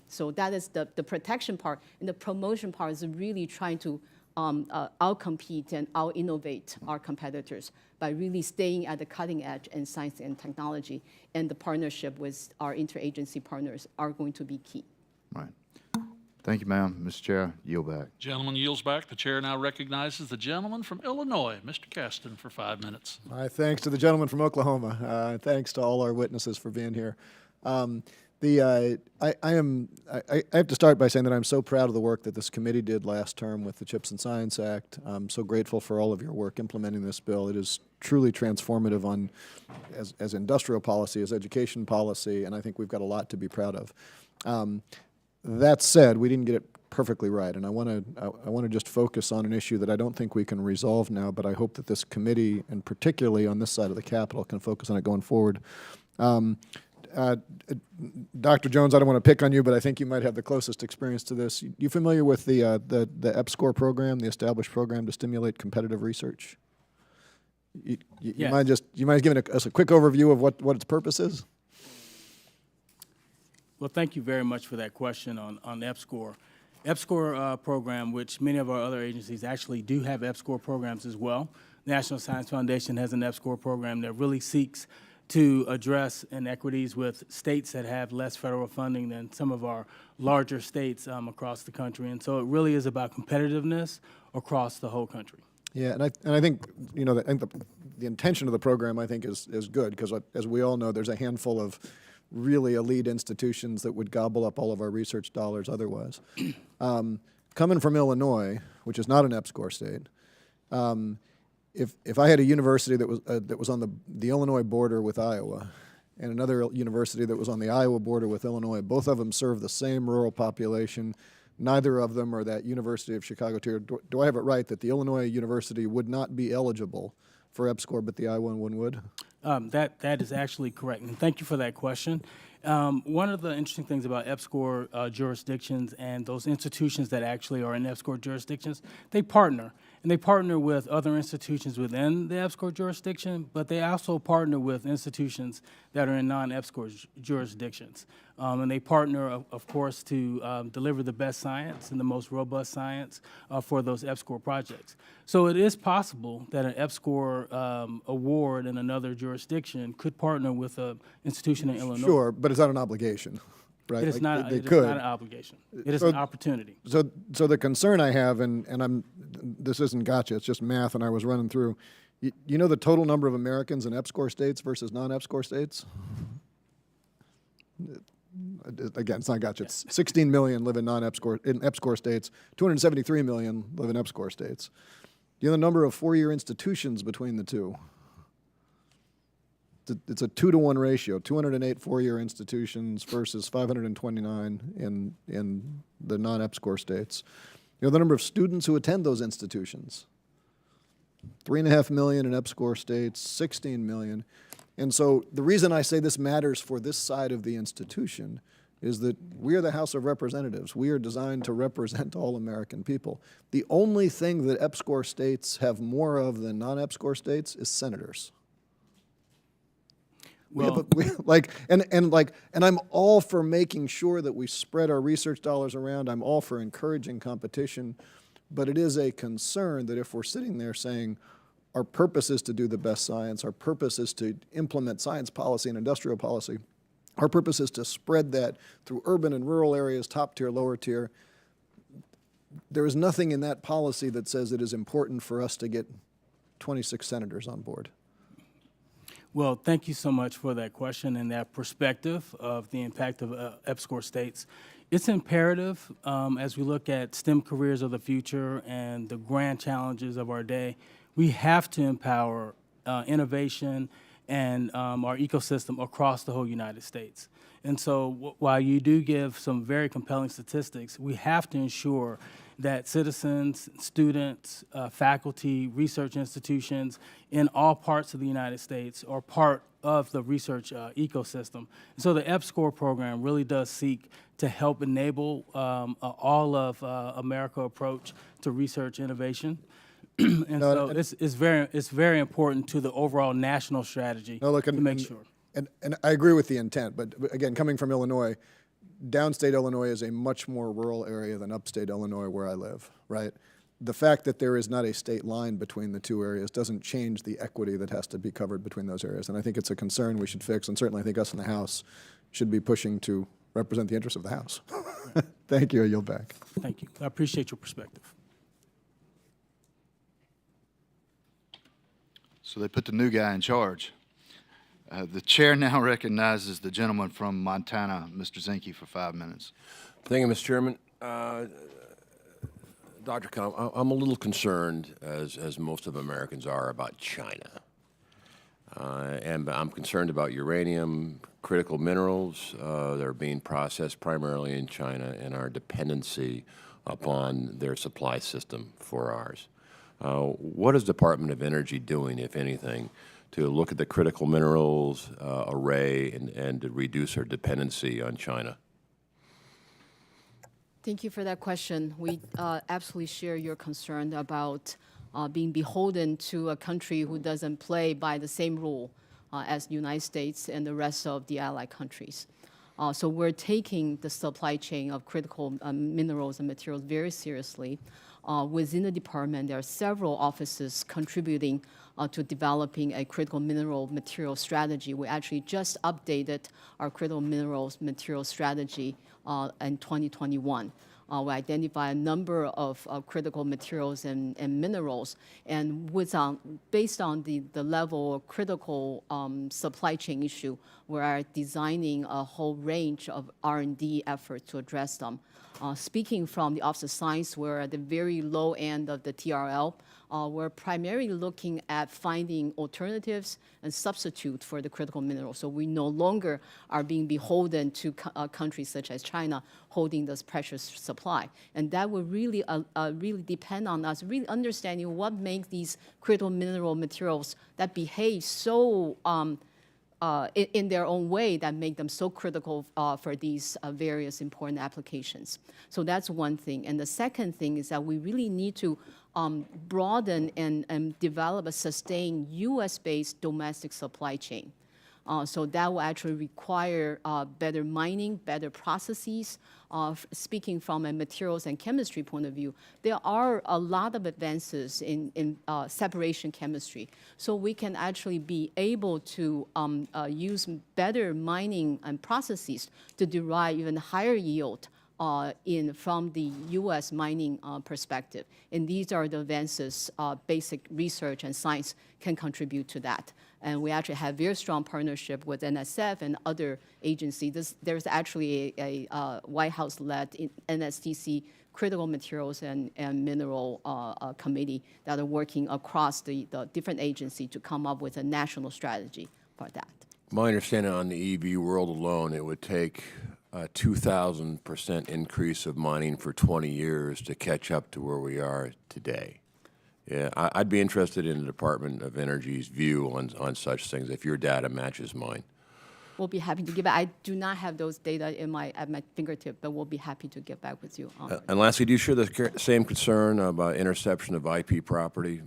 So that is the protection part. And the promotion part is really trying to outcompete and out-innovate our competitors by really staying at the cutting edge in science and technology. And the partnership with our interagency partners are going to be key. Right. Thank you, ma'am. Mr. Chair, yield back. Gentleman yields back. The chair now recognizes the gentleman from Illinois, Mr. Caston, for 5 minutes. My thanks to the gentleman from Oklahoma. Thanks to all our witnesses for being here. I have to start by saying that I'm so proud of the work that this committee did last term with the CHIPS and Science Act. I'm so grateful for all of your work implementing this bill. It is truly transformative on as industrial policy, as education policy, and I think we've got a lot to be proud of. That said, we didn't get it perfectly right, and I want to just focus on an issue that I don't think we can resolve now, but I hope that this committee, and particularly on this side of the Capitol, can focus on it going forward. Dr. Jones, I don't want to pick on you, but I think you might have the closest experience to this. You familiar with the EPSCoR program, the established program to stimulate competitive research? You Yes. mind giving us a quick overview of what its purpose is? Well, thank you very much for that question on EPSCoR. EPSCoR program, which many of our other agencies actually do have EPSCoR programs as well. National Science Foundation has an EPSCoR program that really seeks to address inequities with states that have less federal funding than some of our larger states across the country. And so it really is about competitiveness across the whole country. Yeah, and I think the intention of the program I think is good, because as we all know, there's a handful of really elite institutions that would gobble up all of our research dollars otherwise. Coming from Illinois, which is not an EPSCoR state, if I had a university that was on the Illinois border with Iowa, and another university that was on the Iowa border with Illinois, both of them serve the same rural population. Neither of them are that University of Chicago tier. Do I have it right that the Illinois university would not be eligible for EPSCoR, but the Iowa one would? That is actually correct, and thank you for that question. One of the interesting things about EPSCoR jurisdictions and those institutions that actually are in EPSCoR jurisdictions, they partner. And they partner with other institutions within the EPSCoR jurisdiction, but they also partner with institutions that are in non-EPSCoR jurisdictions. And they partner, of course, to deliver the best science and the most robust science for those EPSCoR projects. So it is possible that an EPSCoR award in another jurisdiction could partner with an institution in Illinois. Sure, but it's not an obligation, right? It is Like, not, they it is could. not an obligation. It is an opportunity. So the concern I have, and this isn't gotcha, it's just math, and I was running through. You know the total number of Americans in EPSCoR states versus non-EPSCoR states? Again, it's not gotcha. It's 16 million live in EPSCoR states. 273 million live in EPSCoR states. Do you know the number of four-year institutions between the two? It's a 2-to-1 ratio, 208 four-year institutions versus 529 in the non-EPSCoR states. You know the number of students who attend those institutions? 3.5 million in EPSCoR states, 16 million. And so the reason I say this matters for this side of the institution is that we are the House of Representatives. We are designed to represent all American people. The only thing that EPSCoR states have more of than non-EPSCoR states is senators. Well, And I'm all for making sure that we spread our research dollars around. I'm all for encouraging competition, but it is a concern that if we're sitting there saying our purpose is to do the best science, our purpose is to implement science policy and industrial policy, our purpose is to spread that through urban and rural areas, top tier, lower tier, there is nothing in that policy that says it is important for us to get 26 senators on board. Well, thank you so much for that question and that perspective of the impact of EPSCoR states. It's imperative as we look at STEM careers of the future and the grand challenges of our day, we have to empower innovation and our ecosystem across the whole United States. And so while you do give some very compelling statistics, we have to ensure that citizens, students, faculty, research institutions in all parts of the United States are part of the research ecosystem. And so the EPSCoR program really does seek to help enable all of America approach to research innovation. And so it's very important to the overall national strategy to make sure. And I agree with the intent, but again, coming from Illinois, downstate Illinois is a much more rural area than upstate Illinois where I live, right? The fact that there is not a state line between the two areas doesn't change the equity that has to be covered between those areas. And I think it's a concern we should fix, and certainly I think us in the House should be pushing to represent the interests of the House. Thank you. I yield back. Thank you. I appreciate your perspective. So they put the new guy in charge. The chair now recognizes the gentleman from Montana, Mr. Zinke, for 5 minutes. Thank you, Mr. Chairman. Dr. Kamm, I'm a little concerned, as most of Americans are, about China. And I'm concerned about uranium, critical minerals that are being processed primarily in China, and our dependency upon their supply system for ours. What is the Department of Energy doing, if anything, to look at the critical minerals array and to reduce our dependency on China? Thank you for that question. We absolutely share your concern about being beholden to a country who doesn't play by the same rule as the United States and the rest of the allied countries. So we're taking the supply chain of critical minerals and materials very seriously. Within the department, there are several offices contributing to developing a critical mineral material strategy. We actually just updated our critical minerals material strategy in 2021. We identify a number of critical materials and minerals, and based on the level of critical supply chain issue, we are designing a whole range of R&D efforts to address them. Speaking from the Office of Science, we're at the very low end of the TRL. We're primarily looking at finding alternatives and substitute for the critical minerals. So we no longer are being beholden to countries such as China holding this precious supply. And that will really, really depend on us really understanding what makes these critical mineral materials that behave so in their own way that make them so critical for these various important applications. So that's one thing. And the second thing is that we really need to broaden and develop a sustained U.S.-based domestic supply chain. So that will actually require better mining, better processes. Speaking from a materials and chemistry point of view, there are a lot of advances in separation chemistry. So we can actually be able to use better mining and processes to derive even higher yield from the U.S. mining perspective. And these are the advances basic research and science can contribute to that. And we actually have very strong partnership with NSF and other agencies. There's actually a White House-led NSTC critical materials and mineral committee that are working across the different agencies to come up with a national strategy for that. My understanding on the EV world alone, it would take a 2,000% increase of mining for 20 years to catch up to where we are today. Yeah, I'd be interested in the Department of Energy's view on such things if your data matches mine. We'll be happy to give back. I do not have those data at my fingertip, but we'll be happy to get back with you on it. And lastly, do you share the same concern about interception of IP property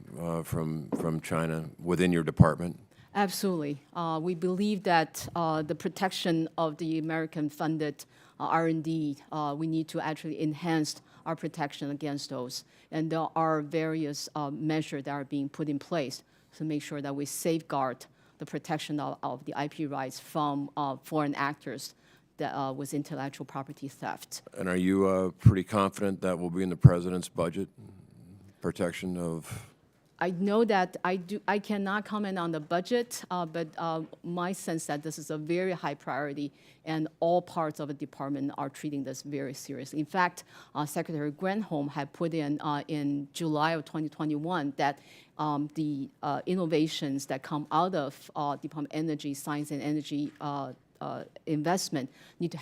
from China within your department? Absolutely. We believe that the protection of the American-funded R&D, we need to actually enhance our protection against those. And there are various measures that are being put in place to make sure that we safeguard the protection of the IP rights from foreign actors that, with intellectual property theft. And are you pretty confident that will be in the President's budget, protection of? I know that I cannot comment on the budget, but my sense that this is a very high priority, and all parts of the department are treating this very seriously. In fact, Secretary Granholm had put in July of 2021 that the innovations that come out of Department of Energy, Science and Energy investment need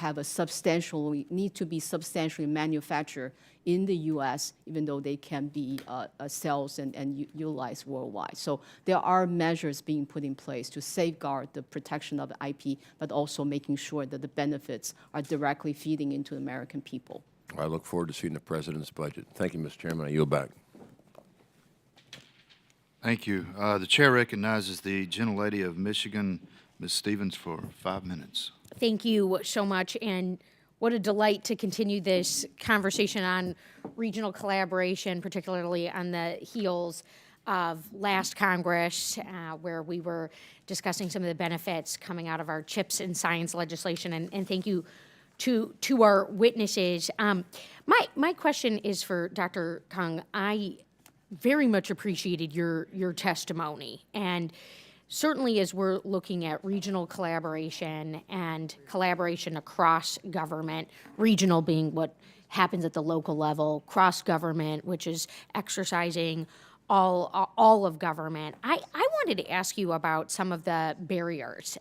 to be substantially manufactured in the U.S., even though they can be sales and utilized worldwide. So there are measures being put in place to safeguard the protection of the IP, but also making sure that the benefits are directly feeding into the American people. I look forward to seeing the President's budget. Thank you, Mr. Chairman. I yield back. Thank you. The chair recognizes the gentlelady of Michigan, Ms. Stevens, for 5 minutes. Thank you so much, and what a delight to continue this conversation on regional collaboration, particularly on the heels of last Congress, where we were discussing some of the benefits coming out of our CHIPS and science legislation, and thank you to our witnesses. My question is for Dr. Kang. I very much appreciated your testimony, and certainly as we're looking at regional collaboration and collaboration across government, regional being what happens at the local level, cross-government, which is exercising all of government. I wanted to ask you about some of the barriers.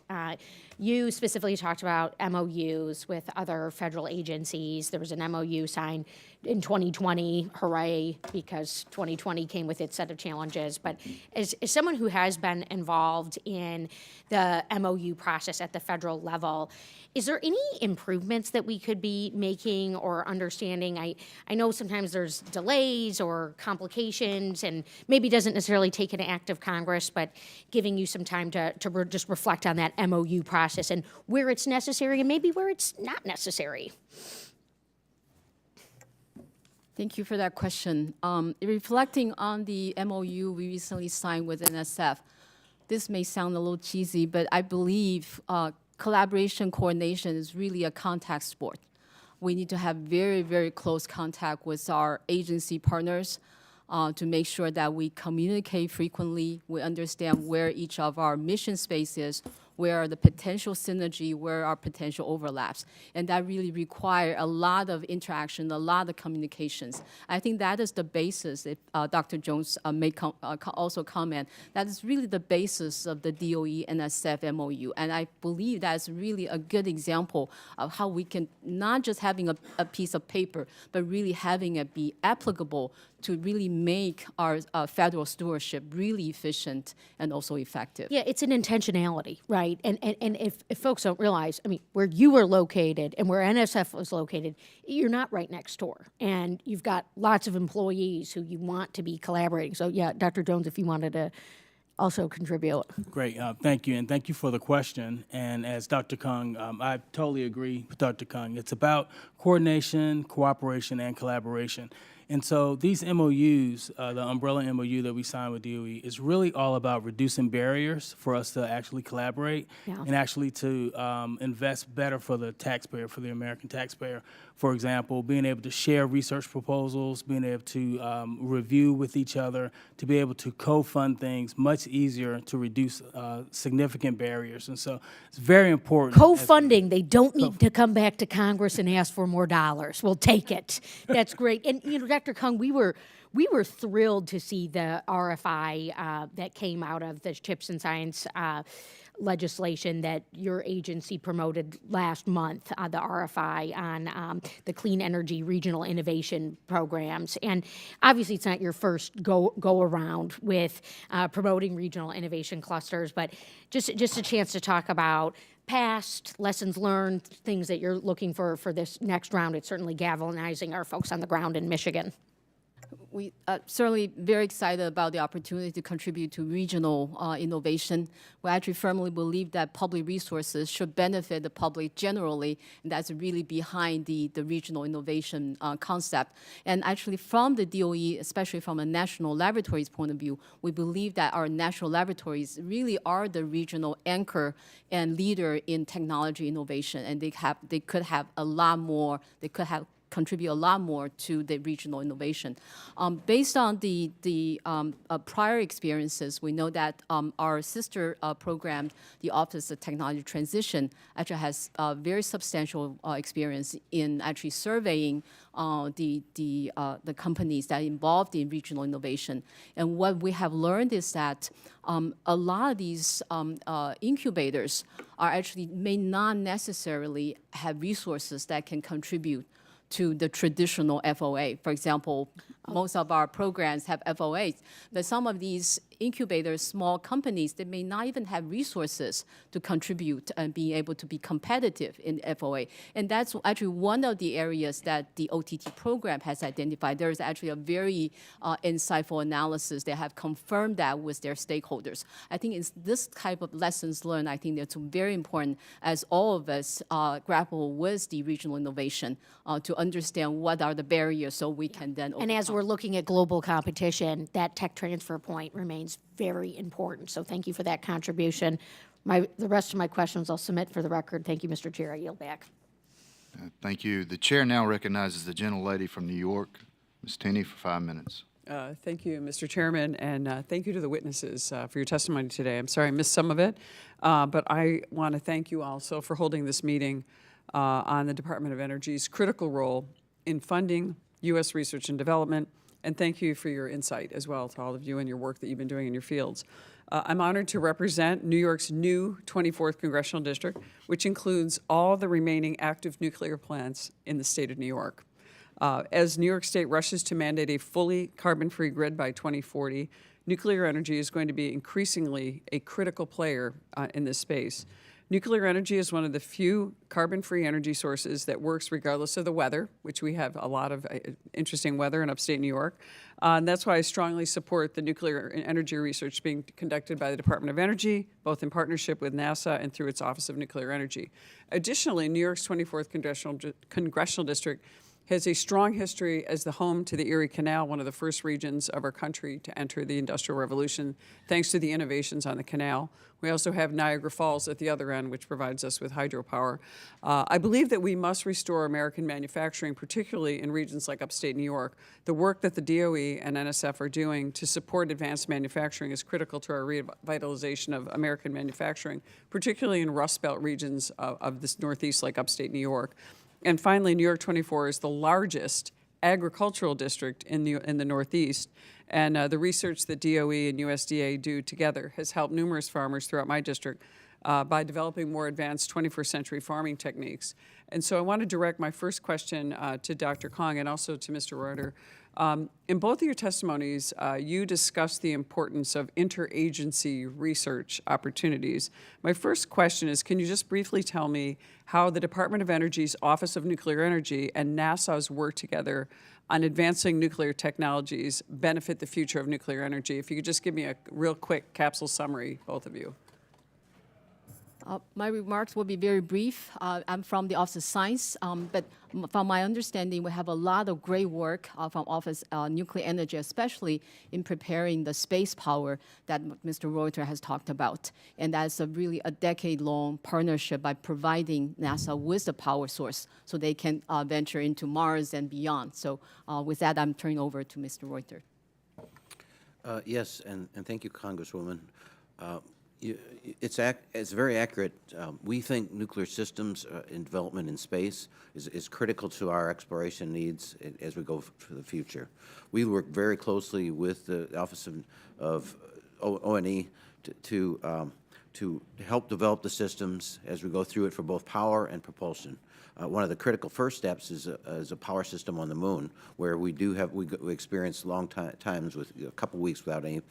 You specifically talked about MOUs with other federal agencies. There was an MOU signed in 2020, hooray, because 2020 came with its set of challenges. But as someone who has been involved in the MOU process at the federal level, is there any improvements that we could be making or understanding? I know sometimes there's delays or complications, and maybe doesn't necessarily take an act of Congress, but giving you some time to just reflect on that MOU process and where it's necessary and maybe where it's not necessary. Thank you for that question. Reflecting on the MOU we recently signed with NSF, this may sound a little cheesy, but I believe collaboration, coordination is really a contact sport. We need to have very, very close contact with our agency partners to make sure that we communicate frequently, we understand where each of our mission space is, where are the potential synergy, where are potential overlaps. And that really requires a lot of interaction, a lot of communications. I think that is the basis, if Dr. Jones may also comment, that is really the basis of the DOE and NSF MOU. And I believe that's really a good example of how we can not just having a piece of paper, but really having it be applicable to really make our federal stewardship really efficient and also effective. Yeah, it's an intentionality, right? And if folks don't realize, I mean, where you are located and where NSF was located, you're not right next door. And you've got lots of employees who you want to be collaborating. So yeah, Dr. Jones, if you wanted to also contribute. Great, thank you, and thank you for the question. And as Dr. Kang, I totally agree with Dr. Kang. It's about coordination, cooperation, and collaboration. And so these MOUs, the umbrella MOU that we signed with DOE, is really all about reducing barriers for us to actually collaborate and actually to invest better for the taxpayer, for the American taxpayer. For example, being able to share research proposals, being able to review with each other, to be able to co-fund things much easier to reduce significant barriers. And so it's very important. Co-funding, they don't need to come back to Congress and ask for more dollars. We'll take it. That's great. And, you know, Dr. Kung, we were thrilled to see the RFI that came out of the CHIPS and Science legislation that your agency promoted last month, the RFI on the clean energy regional innovation programs. And obviously, it's not your first go around with promoting regional innovation clusters, but just a chance to talk about past lessons learned, things that you're looking for this next round. It's certainly galvanizing our folks on the ground in Michigan. We are certainly very excited about the opportunity to contribute to regional innovation. We actually firmly believe that public resources should benefit the public generally, and that's really behind the regional innovation concept. And actually from the DOE, especially from a national laboratories point of view, we believe that our national laboratories really are the regional anchor and leader in technology innovation, and they could have a lot more, contribute a lot more to the regional innovation. Based on the prior experiences, we know that our sister program, the Office of Technology Transition, actually has very substantial experience in actually surveying the companies that are involved in regional innovation. And what we have learned is that a lot of these incubators may not necessarily have resources that can contribute to the traditional FOA. For example, most of our programs have FOAs, but some of these incubators, small companies, they may not even have resources to contribute and be able to be competitive in FOA. And that's actually one of the areas that the OTT program has identified. There is actually a very insightful analysis. They have confirmed that with their stakeholders. I think it's this type of lessons learned, I think that's very important as all of us grapple with the regional innovation to understand what are the barriers so we can then overcome. And as we're looking at global competition, that tech transfer point remains very important. So thank you for that contribution. The rest of my questions I'll submit for the record. Thank you, Mr. Chair. I yield back. Thank you. The chair now recognizes the gentlelady from New York, Ms. Tenney, for 5 minutes. Thank you, Mr. Chairman, and thank you to the witnesses for your testimony today. I'm sorry I missed some of it, but I want to thank you also for holding this meeting on the Department of Energy's critical role in funding U.S. research and development, and thank you for your insight as well to all of you and your work that you've been doing in your fields. I'm honored to represent New York's new 24th Congressional District, which includes all the remaining active nuclear plants in the state of New York. As New York State rushes to mandate a fully carbon-free grid by 2040, nuclear energy is going to be increasingly a critical player in this space. Nuclear energy is one of the few carbon-free energy sources that works regardless of the weather, which we have a lot of interesting weather in upstate New York. And that's why I strongly support the nuclear energy research being conducted by the Department of Energy, both in partnership with NASA and through its Office of Nuclear Energy. Additionally, New York's 24th Congressional District has a strong history as the home to the Erie Canal, one of the first regions of our country to enter the Industrial Revolution, thanks to the innovations on the canal. We also have Niagara Falls at the other end, which provides us with hydropower. I believe that we must restore American manufacturing, particularly in regions like upstate New York. The work that the DOE and NSF are doing to support advanced manufacturing is critical to our revitalization of American manufacturing, particularly in Rust Belt regions of this Northeast, like upstate New York. And finally, New York 24 is the largest agricultural district in the Northeast. And the research that DOE and USDA do together has helped numerous farmers throughout my district by developing more advanced 21st century farming techniques. And so I want to direct my first question to Dr. Kong and also to Mr. Reuter. In both of your testimonies, you discussed the importance of interagency research opportunities. My first question is, can you just briefly tell me how the Department of Energy's Office of Nuclear Energy and NASA's work together on advancing nuclear technologies benefit the future of nuclear energy? If you could just give me a real quick capsule summary, both of you. My remarks will be very brief. I'm from the Office of Science, but from my understanding, we have a lot of great work from Office Nuclear Energy, especially in preparing the space power that Mr. Reuter has talked about. And that's really a decade-long partnership by providing NASA with the power source so they can venture into Mars and beyond. So with that, I'm turning over to Mr. Reuter. Yes, and thank you, Congresswoman. It's very accurate. We think nuclear systems in development in space is critical to our exploration needs as we go for the future. We work very closely with the Office of ONE to help develop the systems as we go through it for both power and propulsion. One of the critical first steps is a power system on the moon, where we experience long times with a couple weeks without any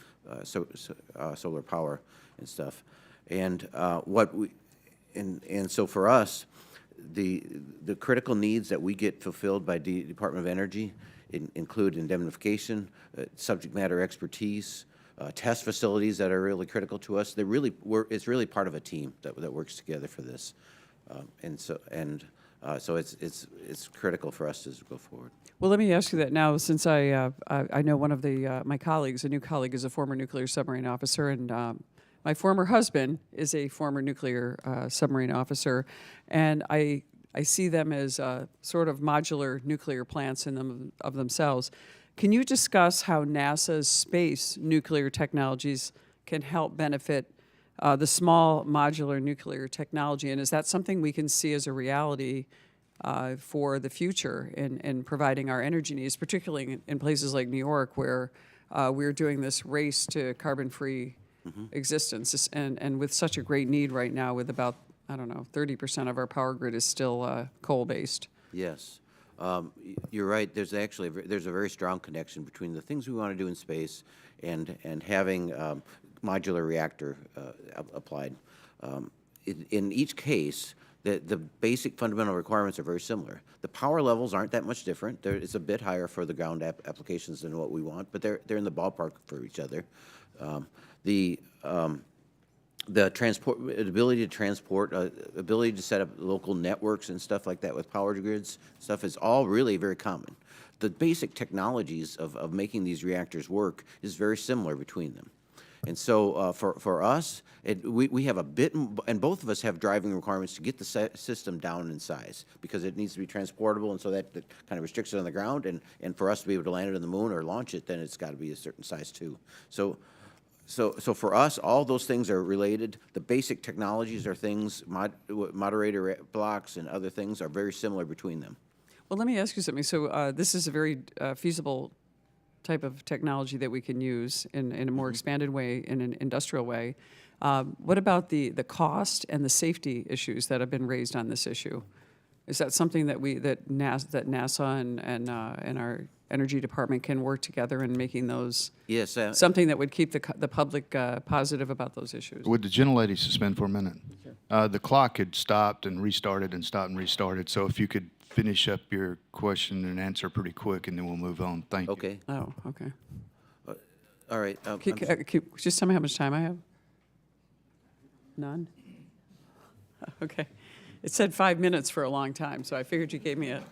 solar power and stuff. And so for us, the critical needs that we get fulfilled by the Department of Energy include indemnification, subject matter expertise, test facilities that are really critical to us. It's really part of a team that works together for this, so it's critical for us as we go forward. Well, let me ask you that now, since I know one of my colleagues, a new colleague, is a former nuclear submarine officer, and my former husband is a former nuclear submarine officer, and I see them as sort of modular nuclear plants of themselves. Can you discuss how NASA's space nuclear technologies can help benefit the small modular nuclear technology, and is that something we can see as a reality for the future in providing our energy needs, particularly in places like New York, where we're doing this race to carbon-free existence, and with such a great need right now, with about, I don't know, 30% of our power grid is still coal-based. Yes. You're right. There's a very strong connection between the things we want to do in space and having modular reactor applied. In each case, the basic fundamental requirements are very similar. The power levels aren't that much different. It's a bit higher for the ground applications than what we want, but they're in the ballpark for each other. The ability to transport, ability to set up local networks and stuff like that with power grids stuff is all really very common. The basic technologies of making these reactors work is very similar between them. And so for us, we have a bit, and both of us have driving requirements to get the system down in size, because it needs to be transportable, and so that kind of restricts it on the ground. And for us to be able to land it on the moon or launch it, then it's got to be a certain size too. So for us, all those things are related. The basic technologies are things, moderator blocks and other things are very similar between them. Well, let me ask you something. So this is a very feasible type of technology that we can use in a more expanded way, in an industrial way. What about the cost and the safety issues that have been raised on this issue? Is that something that NASA and our Energy Department can work together in making those something that would keep the public positive about those issues? Would the gentlelady suspend for a minute? Sure. The clock had stopped and restarted and stopped and restarted, so if you could finish up your question and answer pretty quick, and then we'll move on. Thank you. Okay. Oh, okay. All right. Just tell me how much time I have. None? Okay. It said 5 minutes for a long time, so I figured you gave me a...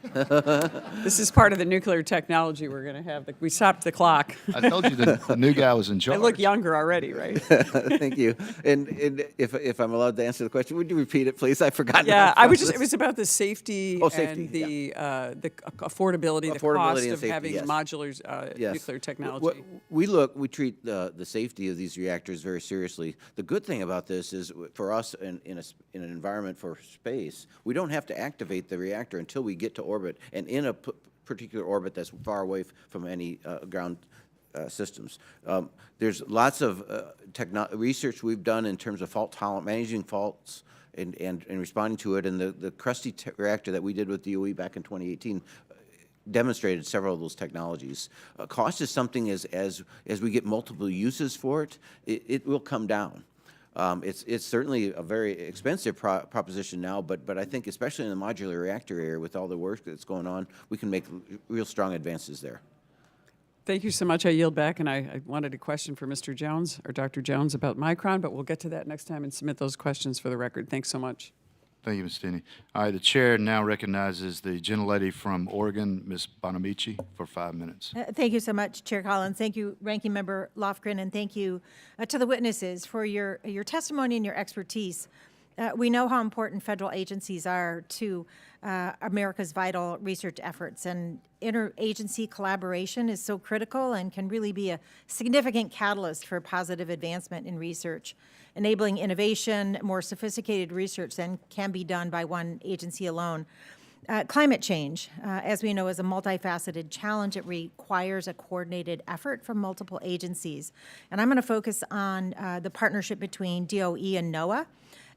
This is part of the nuclear technology we're going to have. We stopped the clock. I told you the new guy was in charge. I look younger already, right? Thank you. And if I'm allowed to answer the question, would you repeat it, please? I forgot. Yeah, it was about the safety, and the affordability, the cost and of safety, having modular nuclear technology. We treat the safety of these reactors very seriously. The good thing about this is, for us in an environment for space, we don't have to activate the reactor until we get to orbit, and in a particular orbit that's far away from any ground systems. There's lots of research we've done in terms of managing faults and responding to it, and the Krusty reactor that we did with DOE back in 2018 demonstrated several of those technologies. Cost is something as we get multiple uses for it, it will come down. It's certainly a very expensive proposition now, but I think especially in the modular reactor area, with all the work that's going on, we can make real strong advances there. Thank you so much. I yield back, and I wanted a question for Mr. Jones or Dr. Jones about Micron, but we'll get to that next time and submit those questions for the record. Thanks so much. Thank you, Ms. Stinney. All right, the chair now recognizes the gentlelady from Oregon, Ms. Bonamici, for 5 minutes. Thank you so much, Chair Collins. Thank you, Ranking Member Lofgren, and thank you to the witnesses for your testimony and your expertise. We know how important federal agencies are to America's vital research efforts, and interagency collaboration is so critical and can really be a significant catalyst for positive advancement in research, enabling innovation, more sophisticated research than can be done by one agency alone. Climate change, as we know, is a multifaceted challenge. It requires a coordinated effort from multiple agencies. And I'm going to focus on the partnership between DOE and NOAA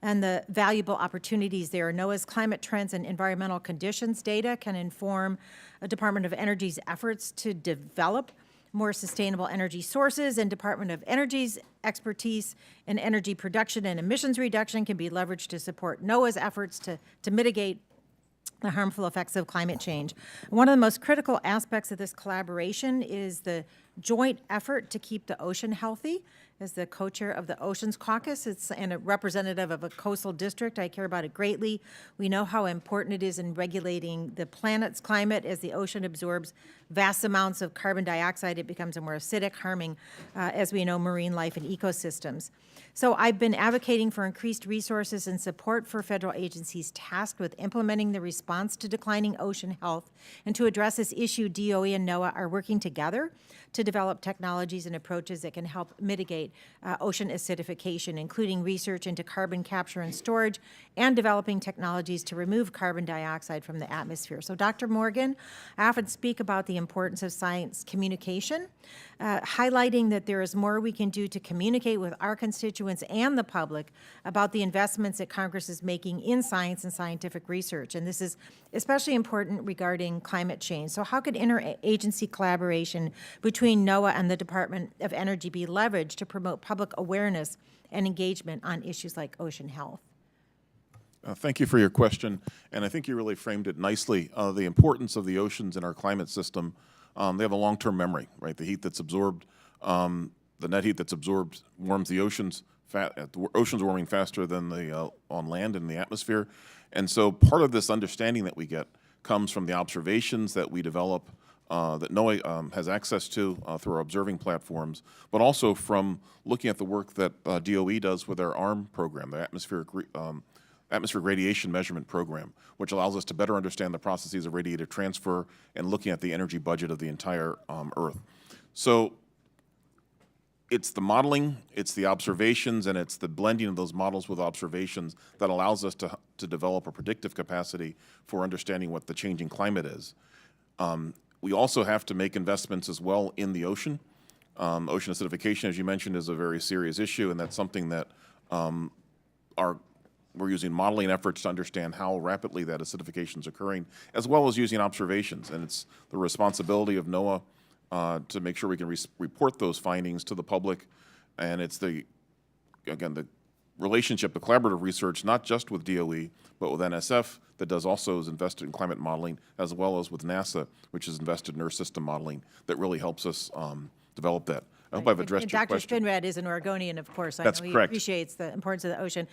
and the valuable opportunities there. NOAA's climate trends and environmental conditions data can inform a Department of Energy's efforts to develop more sustainable energy sources, and Department of Energy's expertise in energy production and emissions reduction can be leveraged to support NOAA's efforts to mitigate the harmful effects of climate change. One of the most critical aspects of this collaboration is the joint effort to keep the ocean healthy. As the co-chair of the Oceans Caucus and a representative of a coastal district, I care about it greatly. We know how important it is in regulating the planet's climate. As the ocean absorbs vast amounts of carbon dioxide, it becomes more acidic, harming, as we know, marine life and ecosystems. So I've been advocating for increased resources and support for federal agencies tasked with implementing the response to declining ocean health. And to address this issue, DOE and NOAA are working together to develop technologies and approaches that can help mitigate ocean acidification, including research into carbon capture and storage and developing technologies to remove carbon dioxide from the atmosphere. So, Dr. Morgan, I often speak about the importance of science communication, highlighting that there is more we can do to communicate with our constituents and the public about the investments that Congress is making in science and scientific research. And this is especially important regarding climate change. So how could interagency collaboration between NOAA and the Department of Energy be leveraged to promote public awareness and engagement on issues like ocean health? Thank you for your question, and I think you really framed it nicely. The importance of the oceans in our climate system, they have a long-term memory, right? The heat that's absorbed, the net heat that's absorbed warms the oceans. The oceans warming faster than the on land in the atmosphere, and so part of this understanding that we get comes from the observations that we develop, that NOAA has access to through our observing platforms, but also from looking at the work that DOE does with our ARM program, the atmospheric radiation measurement program, which allows us to better understand the processes of radiative transfer and looking at the energy budget of the entire Earth. So it's the modeling, it's the observations, and it's the blending of those models with observations that allows us to develop a predictive capacity for understanding what the changing climate is. We also have to make investments as well in the ocean. Ocean acidification, as you mentioned, is a very serious issue, and that's something that we're using modeling efforts to understand how rapidly that acidification is occurring, as well as using observations. And it's the responsibility of NOAA to make sure we can report those findings to the public. And it's the relationship, the collaborative research, not just with DOE, but with NSF, that does also is invested in climate modeling, as well as with NASA, which is invested in Earth system modeling, that really helps us develop that. I hope I've addressed your question. Dr. Spinrad is an Oregonian, of course. I That's know he correct. appreciates the importance of the ocean.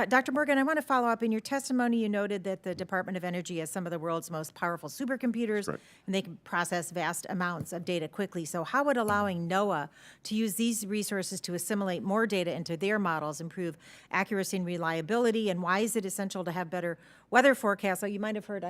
Dr. Morgan, I want to follow up. In your testimony, you noted that the Department of Energy has some of the world's most powerful supercomputers, and they can process vast amounts of data quickly. So how would allowing NOAA to use these resources to assimilate more data into their models improve accuracy and reliability, and why is it essential to have better weather forecasts? So you might have heard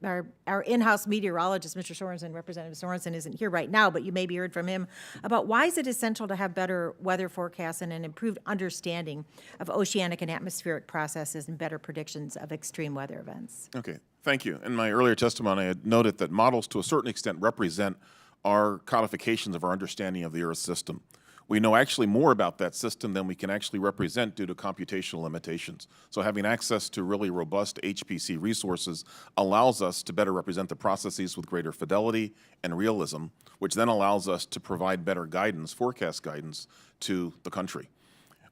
our in-house meteorologist, Mr. Sorensen, Representative Sorensen, isn't here right now, but you maybe heard from him about why is it essential to have better weather forecasts and an improved understanding of oceanic and atmospheric processes and better predictions of extreme weather events. Okay, thank you. In my earlier testimony, I had noted that models to a certain extent represent our codifications of our understanding of the Earth system. We know actually more about that system than we can actually represent due to computational limitations. So having access to really robust HPC resources allows us to better represent the processes with greater fidelity and realism, which then allows us to provide better guidance, forecast guidance, to the country.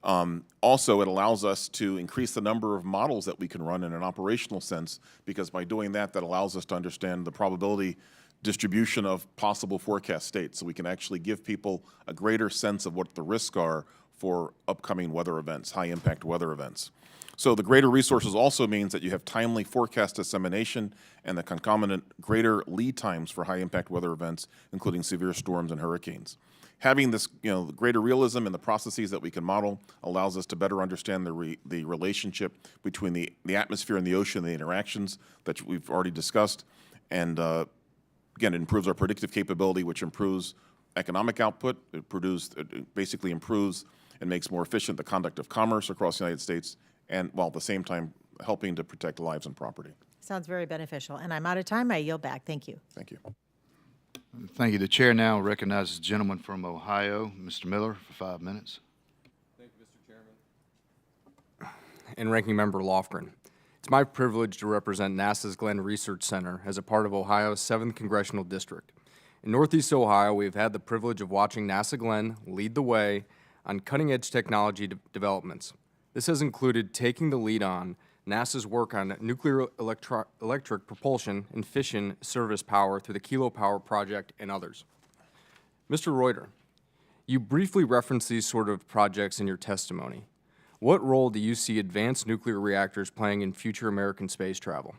Also, it allows us to increase the number of models that we can run in an operational sense, because by doing that, that allows us to understand the probability distribution of possible forecast states, so we can actually give people a greater sense of what the risks are for upcoming weather events, high-impact weather events. So the greater resources also means that you have timely forecast dissemination and the concomitant greater lead times for high-impact weather events, including severe storms and hurricanes. Having this, greater realism in the processes that we can model allows us to better understand the relationship between the atmosphere and the ocean, the interactions that we've already discussed, and again, it improves our predictive capability, which improves economic output. It basically improves and makes more efficient the conduct of commerce across the United States, and while at the same time helping to protect lives and property. Sounds very beneficial. And I'm out of time. I yield back. Thank you. Thank you. Thank you. The chair now recognizes the gentleman from Ohio, Mr. Miller, for 5 minutes. Thank you, Mr. Chairman. And Ranking Member Lofgren. It's my privilege to represent NASA's Glenn Research Center as a part of Ohio's 7th Congressional District. In Northeast Ohio, we have had the privilege of watching NASA Glenn lead the way on cutting-edge technology developments. This has included taking the lead on NASA's work on nuclear electric propulsion and fission service power through the Kilo Power Project and others. Mr. Reuter, you briefly referenced these sort of projects in your testimony. What role do you see advanced nuclear reactors playing in future American space travel?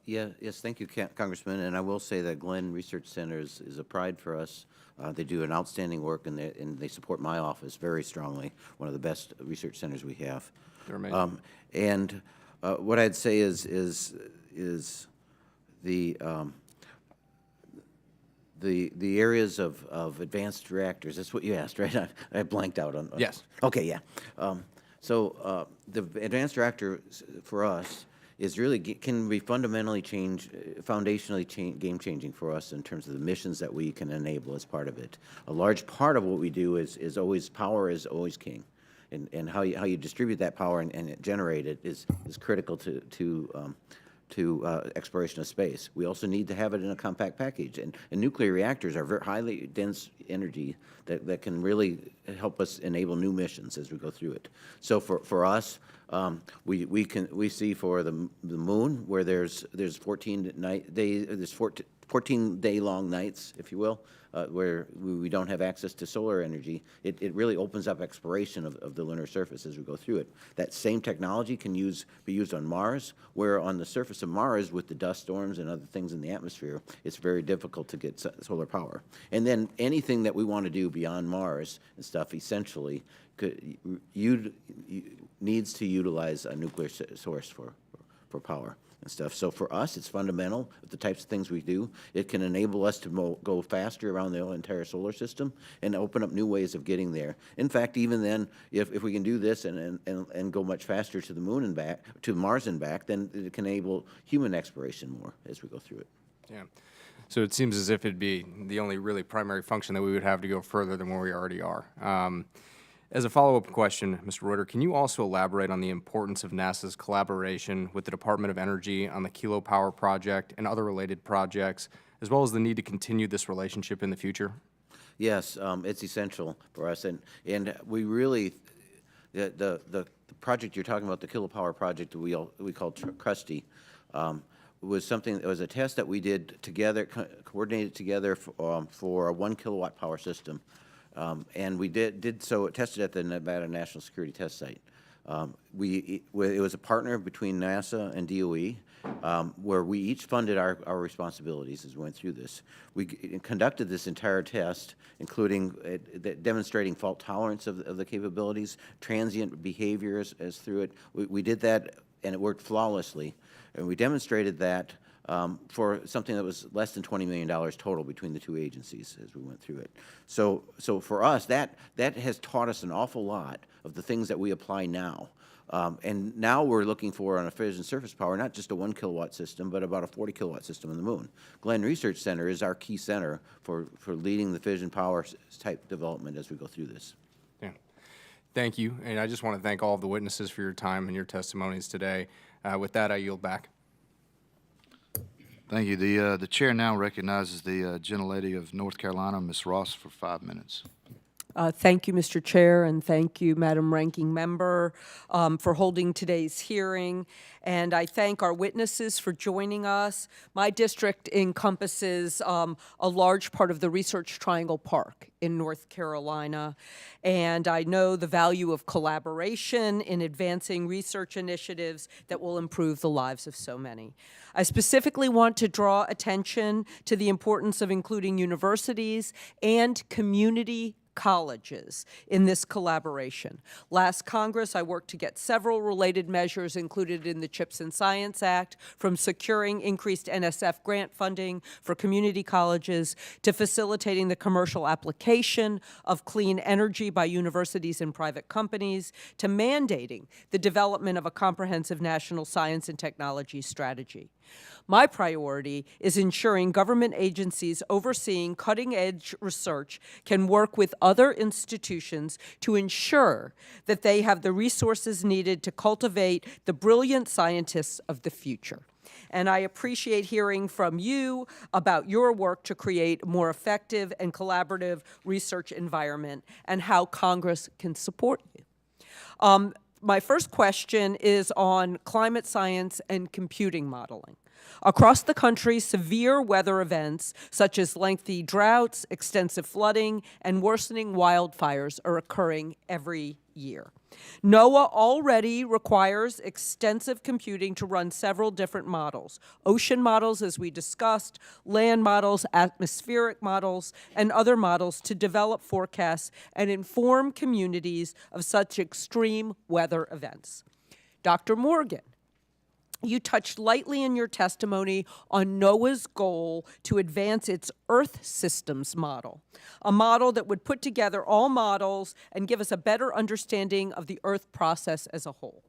Yes, thank you, Congressman. And I will say that Glenn Research Center is a pride for us. They do an outstanding work, and they support my office very strongly, one of the best research centers we have. They're amazing. What I'd say is the areas of advanced reactors. That's what you asked, right? I blanked out on. Yes. Okay, yeah. The advanced reactor for us is really can be foundationally game-changing for us in terms of the missions that we can enable as part of it. A large part of what we do is always power is always king. And how you distribute that power and generate it is critical to exploration of space. We also need to have it in a compact package. And nuclear reactors are very highly dense energy that can really help us enable new missions as we go through it. So for us, we see for the moon where there's 14-day-long nights, if you will, where we don't have access to solar energy. It really opens up exploration of the lunar surface as we go through it. That same technology can be used on Mars, where on the surface of Mars with the dust storms and other things in the atmosphere, it's very difficult to get solar power. And then anything that we want to do beyond Mars and stuff essentially needs to utilize a nuclear source for power and stuff. So for us, it's fundamental. The types of things we do, it can enable us to go faster around the entire solar system and open up new ways of getting there. In fact, even then, if we can do this and go much faster to the moon and back, to Mars and back, then it can enable human exploration more as we go through it. Yeah. So it seems as if it'd be the only really primary function that we would have to go further than where we already are. As a follow-up question, Mr. Reuter, can you also elaborate on the importance of NASA's collaboration with the Department of Energy on the Kilo Power Project and other related projects, as well as the need to continue this relationship in the future? Yes, it's essential for us, and we really the project you're talking about, the Kilo Power Project, we call Krusty, was something that was a test that we did together, coordinated together for a 1 kilowatt power system. And we tested at the Nevada National Security Test Site. It was a partner between NASA and DOE, where we each funded our responsibilities as we went through this. We conducted this entire test, including demonstrating fault tolerance of the capabilities, transient behavior as through it. We did that, and it worked flawlessly. And we demonstrated that for something that was less than $20 million total between the two agencies as we went through it. So for us, that has taught us an awful lot of the things that we apply now. And now we're looking for on a fission surface power, not just a 1 kilowatt system, but about a 40 kilowatt system on the moon. Glenn Research Center is our key center for leading the fission power type development as we go through this. Yeah. Thank you. And I just want to thank all of the witnesses for your time and your testimonies today. With that, I yield back. Thank you. The chair now recognizes the gentlelady of North Carolina, Ms. Ross, for 5 minutes. Thank you, Mr. Chair, and thank you, Madam Ranking Member, for holding today's hearing. And I thank our witnesses for joining us. My district encompasses a large part of the Research Triangle Park in North Carolina, and I know the value of collaboration in advancing research initiatives that will improve the lives of so many. I specifically want to draw attention to the importance of including universities and community colleges in this collaboration. Last Congress, I worked to get several related measures included in the CHIPS and Science Act, from securing increased NSF grant funding for community colleges to facilitating the commercial application of clean energy by universities and private companies to mandating the development of a comprehensive national science and technology strategy. My priority is ensuring government agencies overseeing cutting-edge research can work with other institutions to ensure that they have the resources needed to cultivate the brilliant scientists of the future. And I appreciate hearing from you about your work to create a more effective and collaborative research environment and how Congress can support you. My first question is on climate science and computing modeling. Across the country, severe weather events such as lengthy droughts, extensive flooding, and worsening wildfires are occurring every year. NOAA already requires extensive computing to run several different models: ocean models, as we discussed, land models, atmospheric models, and other models to develop forecasts and inform communities of such extreme weather events. Dr. Morgan, you touched lightly in your testimony on NOAA's goal to advance its Earth systems model, a model that would put together all models and give us a better understanding of the Earth process as a whole.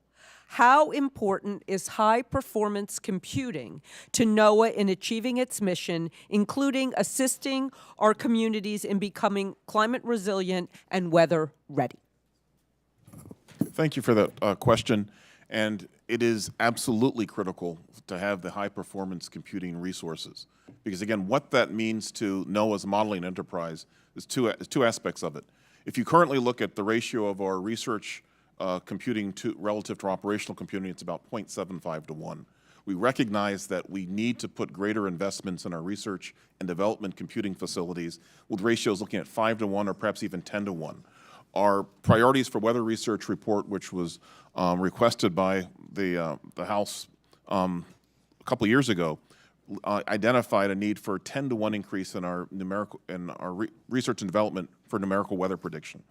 How important is high-performance computing to NOAA in achieving its mission, including assisting our communities in becoming climate resilient and weather ready? Thank you for that question. And it is absolutely critical to have the high-performance computing resources. Because again, what that means to NOAA's modeling enterprise is two aspects of it. If you currently look at the ratio of our research computing relative to operational computing, it's about 0.75 to 1. We recognize that we need to put greater investments in our research and development computing facilities with ratios looking at 5 to 1 or perhaps even 10 to 1. Our priorities for weather research report, which was requested by the House a couple years ago, identified a need for a 10 to 1 increase in our research and development for numerical weather prediction.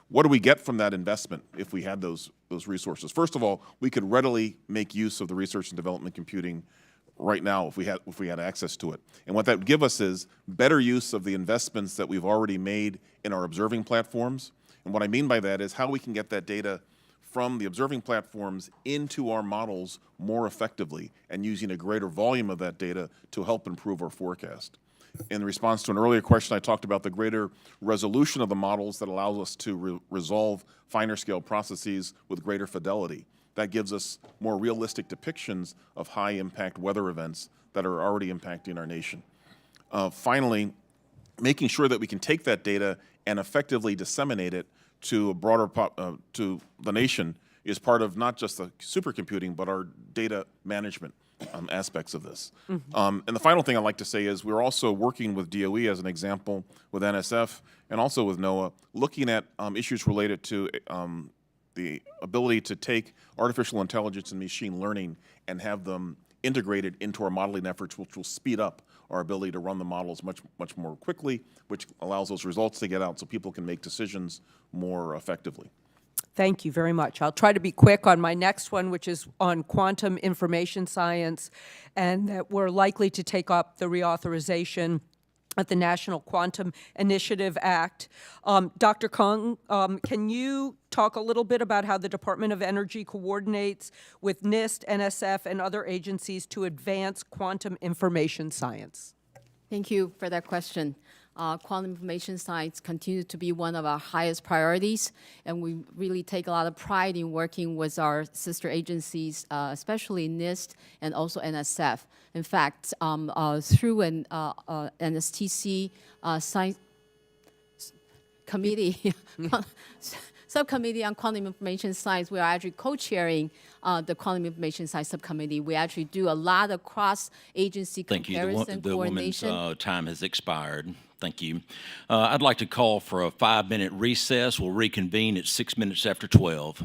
What do we get from that investment if we had those resources? First of all, we could readily make use of the research and development computing right now if we had access to it. And what that would give us is better use of the investments that we've already made in our observing platforms. And what I mean by that is how we can get that data from the observing platforms into our models more effectively and using a greater volume of that data to help improve our forecast. In response to an earlier question, I talked about the greater resolution of the models that allows us to resolve finer scale processes with greater fidelity. That gives us more realistic depictions of high impact weather events that are already impacting our nation. Finally, making sure that we can take that data and effectively disseminate it to a broader to the nation is part of not just the supercomputing, but our data management aspects of this. And the final thing I'd like to say is we're also working with DOE, as an example, with NSF, and also with NOAA, looking at issues related to the ability to take artificial intelligence and machine learning and have them integrated into our modeling efforts, which will speed up our ability to run the models much more quickly, which allows those results to get out so people can make decisions more effectively. Thank you very much. I'll try to be quick on my next one, which is on quantum information science, and that we're likely to take up the reauthorization at the National Quantum Initiative Act. Dr. Kung, can you talk a little bit about how the Department of Energy coordinates with NIST, NSF, and other agencies to advance quantum information science? Thank you for that question. Quantum information science continues to be one of our highest priorities, and we really take a lot of pride in working with our sister agencies, especially NIST and also NSF. In fact, through an NSTC science committee, subcommittee on quantum information science. We are actually co-chairing the quantum information science subcommittee. We actually do a lot of cross-agency Thank you. comparison, The woman's coordination. time has expired. Thank you. I'd like to call for a 5-minute recess. We'll reconvene at 6 minutes after 12.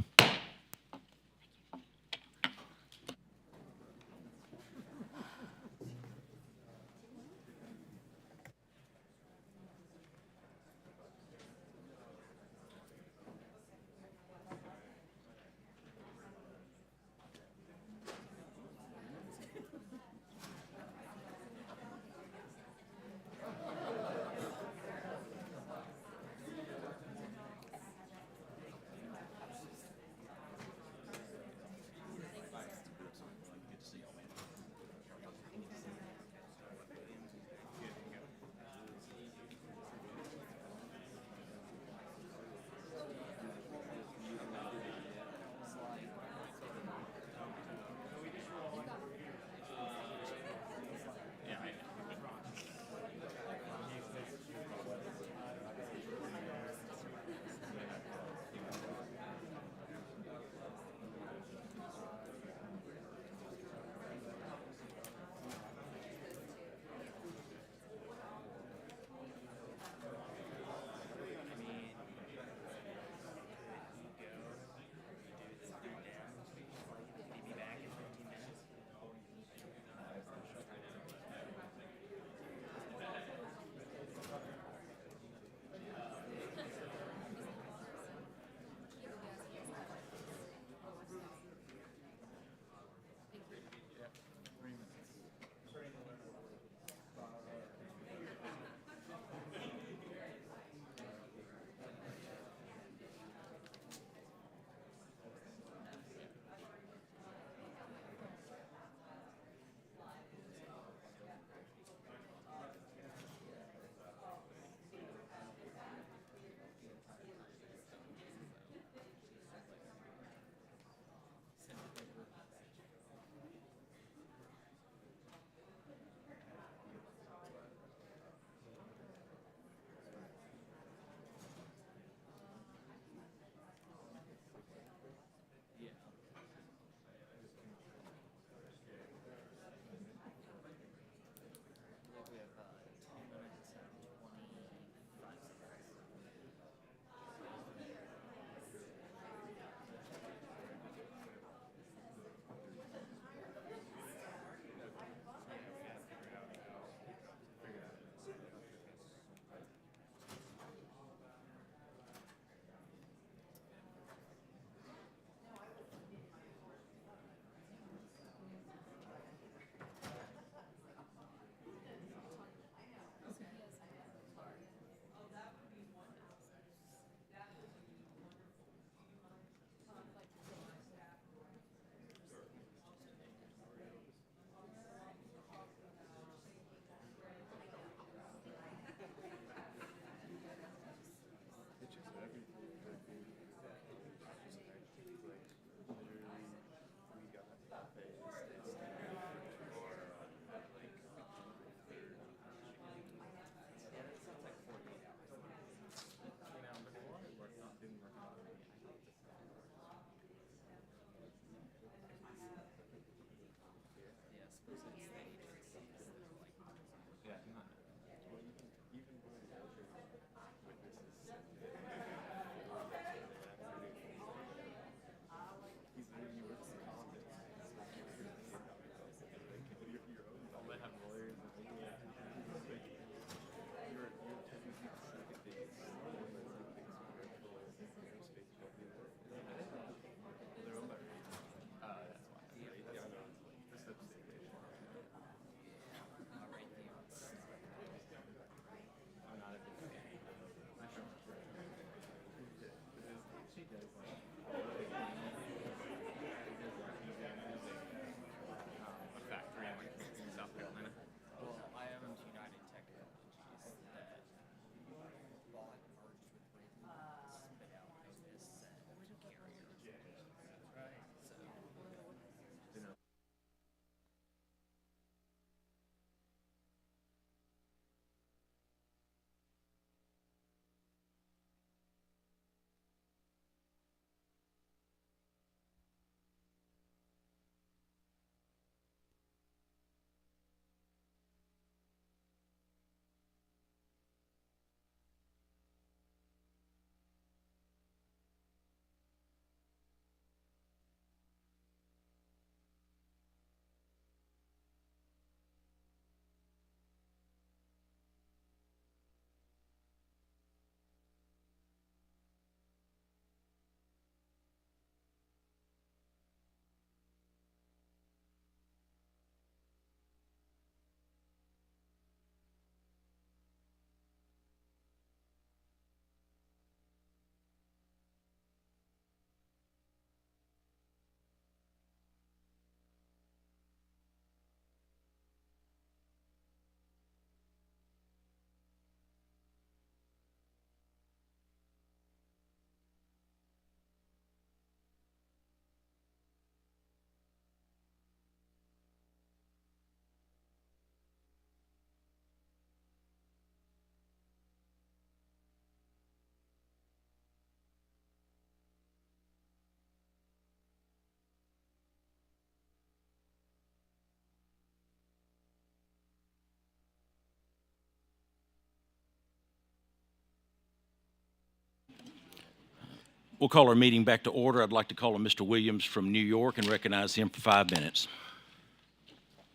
We'll call our meeting back to order. I'd like to call on Mr. Williams from New York and recognize him for 5 minutes.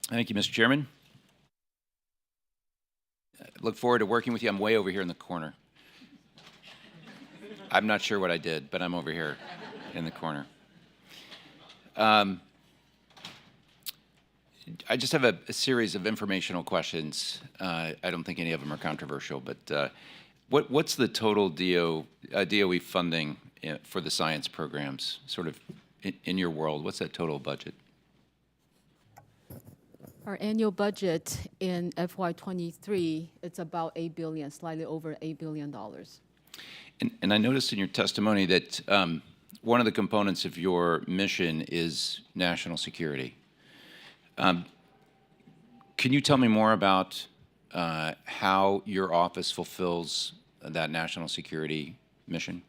Thank you, Mr. Chairman. Look forward to working with you. I'm way over here in the corner. I'm not sure what I did, but I'm over here in the corner. I just have a series of informational questions. I don't think any of them are controversial, but what's the total DOE funding for the science programs, sort of in your world? What's that total budget? Our annual budget in FY23, it's about $8 billion, slightly over $8 billion. And I noticed in your testimony that one of the components of your mission is national security. Can you tell me more about how your office fulfills that national security mission?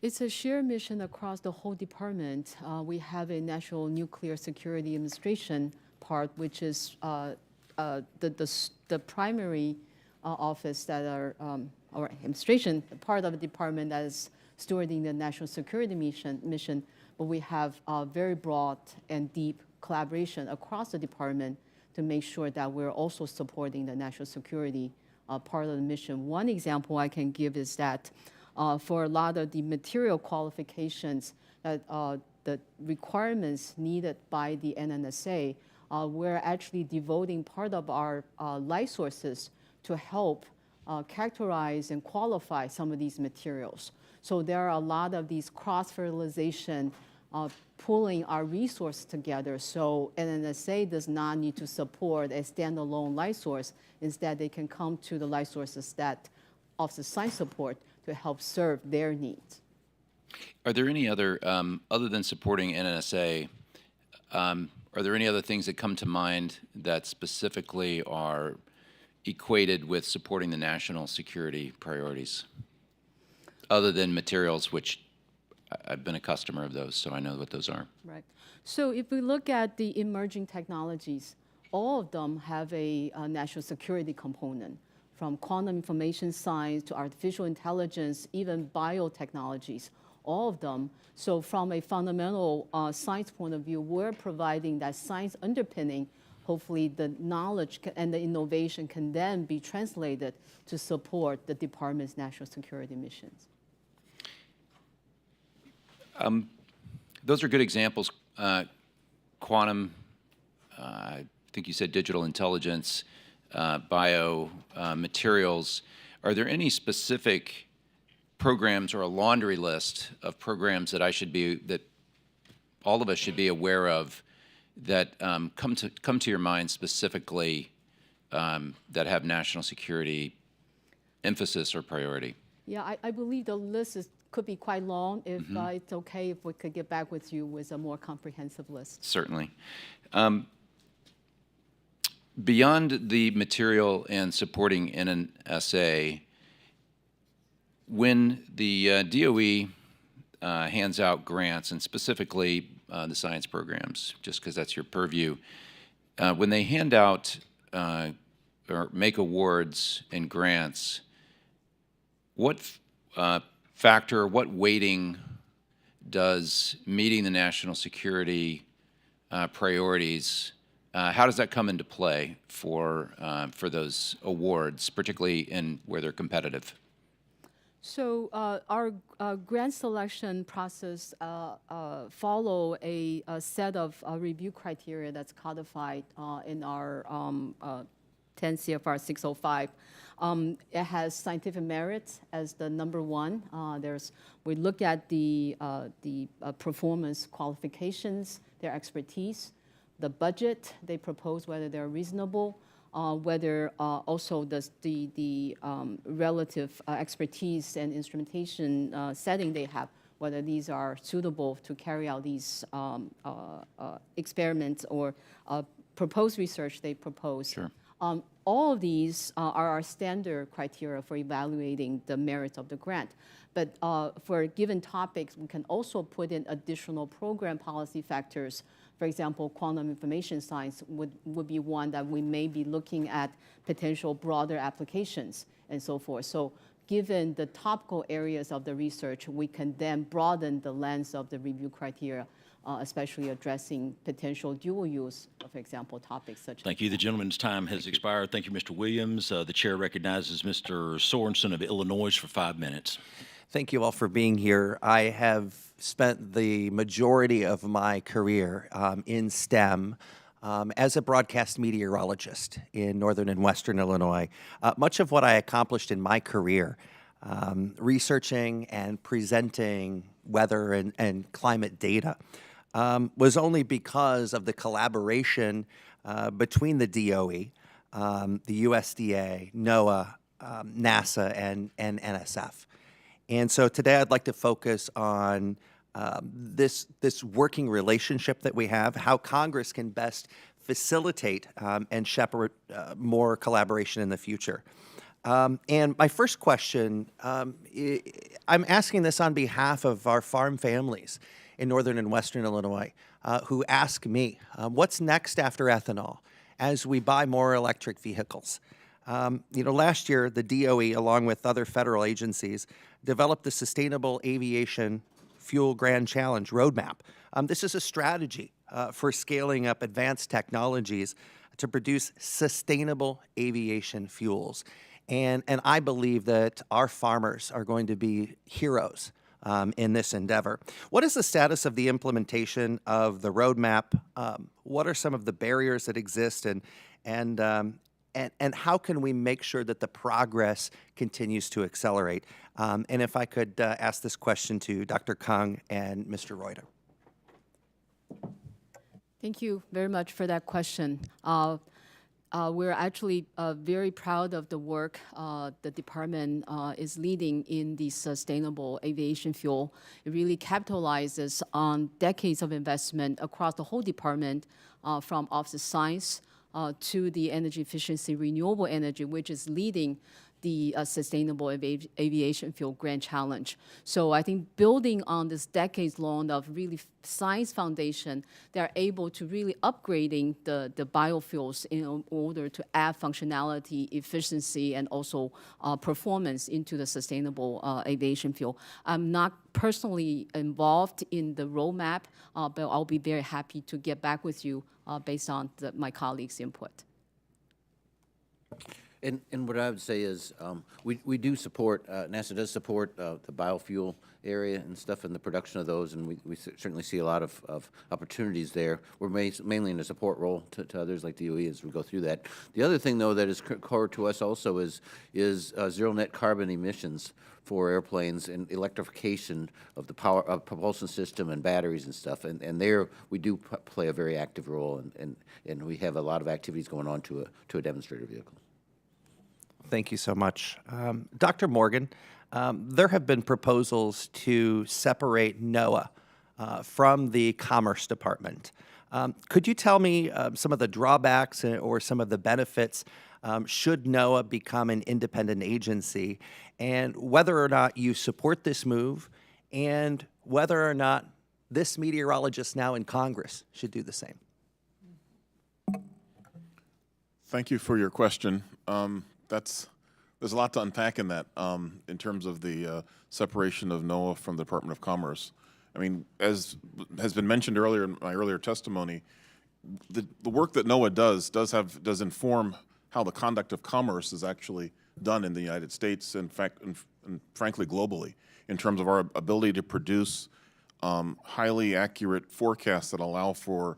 It's a shared mission across the whole department. We have a National Nuclear Security Administration part, which is the primary office that are, or administration, part of the department that is stewarding the national security mission, but we have very broad and deep collaboration across the department to make sure that we're also supporting the national security part of the mission. One example I can give is that for a lot of the material qualifications that the requirements needed by the NNSA, we're actually devoting part of our light sources to help characterize and qualify some of these materials. So there are a lot of these cross-fertilization pulling our resource together, so NNSA does not need to support a standalone light source. Instead, they can come to the light sources that offer science support to help serve their needs. Are there any other, other than supporting NNSA, are there any other things that come to mind that specifically are equated with supporting the national security priorities, other than materials, which I've been a customer of those, so I know what those are. Right. So if we look at the emerging technologies, all of them have a national security component, from quantum information science to artificial intelligence, even biotechnologies, all of them. So from a fundamental science point of view, we're providing that science underpinning. Hopefully the knowledge and the innovation can then be translated to support the department's national security missions. Those are good examples. Quantum, I think you said digital intelligence, bio materials. Are there any specific programs or a laundry list of programs that that all of us should be aware of that come to your mind specifically that have national security emphasis or priority? Yeah, I believe the list could be quite long. If it's okay if we could get back with you with a more comprehensive list. Certainly. Beyond the material and supporting NNSA, when the DOE hands out grants, and specifically the science programs, just because that's your purview, when they hand out or make awards and grants, what factor, what weighting does meeting the national security priorities, how does that come into play for those awards, particularly in where they're competitive? So our grant selection process follow a set of review criteria that's codified in our 10 CFR 605. It has scientific merit as the number one. We look at the performance qualifications, their expertise, the budget they propose, whether they're reasonable, whether also the relative expertise and instrumentation setting they have, whether these are suitable to carry out these experiments or proposed research they propose. Sure. All of these are our standard criteria for evaluating the merits of the grant. But for given topics, we can also put in additional program policy factors. For example, quantum information science would be one that we may be looking at potential broader applications and so forth. So given the topical areas of the research, we can then broaden the lens of the review criteria, especially addressing potential dual use, for example, topics such as. Thank you. The gentleman's time has expired. Thank you, Mr. Williams. The chair recognizes Mr. Sorensen of Illinois for 5 minutes. Thank you all for being here. I have spent the majority of my career in STEM as a broadcast meteorologist in northern and western Illinois. Much of what I accomplished in my career, researching and presenting weather and climate data, was only because of the collaboration between the DOE, the USDA, NOAA, NASA, and NSF. And so today I'd like to focus on this working relationship that we have, how Congress can best facilitate and shepherd more collaboration in the future. And my first question, I'm asking this on behalf of our farm families in northern and western Illinois who ask me, what's next after ethanol as we buy more electric vehicles? Last year, the DOE, along with other federal agencies, developed the Sustainable Aviation Fuel Grand Challenge Roadmap. This is a strategy for scaling up advanced technologies to produce sustainable aviation fuels. And I believe that our farmers are going to be heroes in this endeavor. What is the status of the implementation of the roadmap? What are some of the barriers that exist, and how can we make sure that the progress continues to accelerate? And if I could ask this question to Dr. Kung and Mr. Reuter. Thank you very much for that question. We're actually very proud of the work the department is leading in the sustainable aviation fuel. It really capitalizes on decades of investment across the whole department, from Office of Science to the energy efficiency, renewable energy, which is leading the Sustainable Aviation Fuel Grand Challenge. So I think building on this decades-long of really science foundation, they're able to really upgrading the biofuels in order to add functionality, efficiency, and also performance into the sustainable aviation fuel. I'm not personally involved in the roadmap, but I'll be very happy to get back with you based on my colleagues' input. And what I would say is we do support, NASA does support the biofuel area and stuff and the production of those, and we certainly see a lot of opportunities there. We're mainly in a support role to others like DOE as we go through that. The other thing, though, that is core to us also is zero net carbon emissions for airplanes and electrification of the power of propulsion system and batteries and stuff. And there we do play a very active role, and we have a lot of activities going on to a demonstrator vehicle. Thank you so much. Dr. Morgan, there have been proposals to separate NOAA from the Commerce Department. Could you tell me some of the drawbacks or some of the benefits should NOAA become an independent agency, and whether or not you support this move, and whether or not this meteorologist now in Congress should do the same? Thank you for your question. There's a lot to unpack in that in terms of the separation of NOAA from the Department of Commerce. I mean, as has been mentioned earlier in my earlier testimony, the work that NOAA does inform how the conduct of commerce is actually done in the United States, in fact, and frankly globally, in terms of our ability to produce highly accurate forecasts that allow for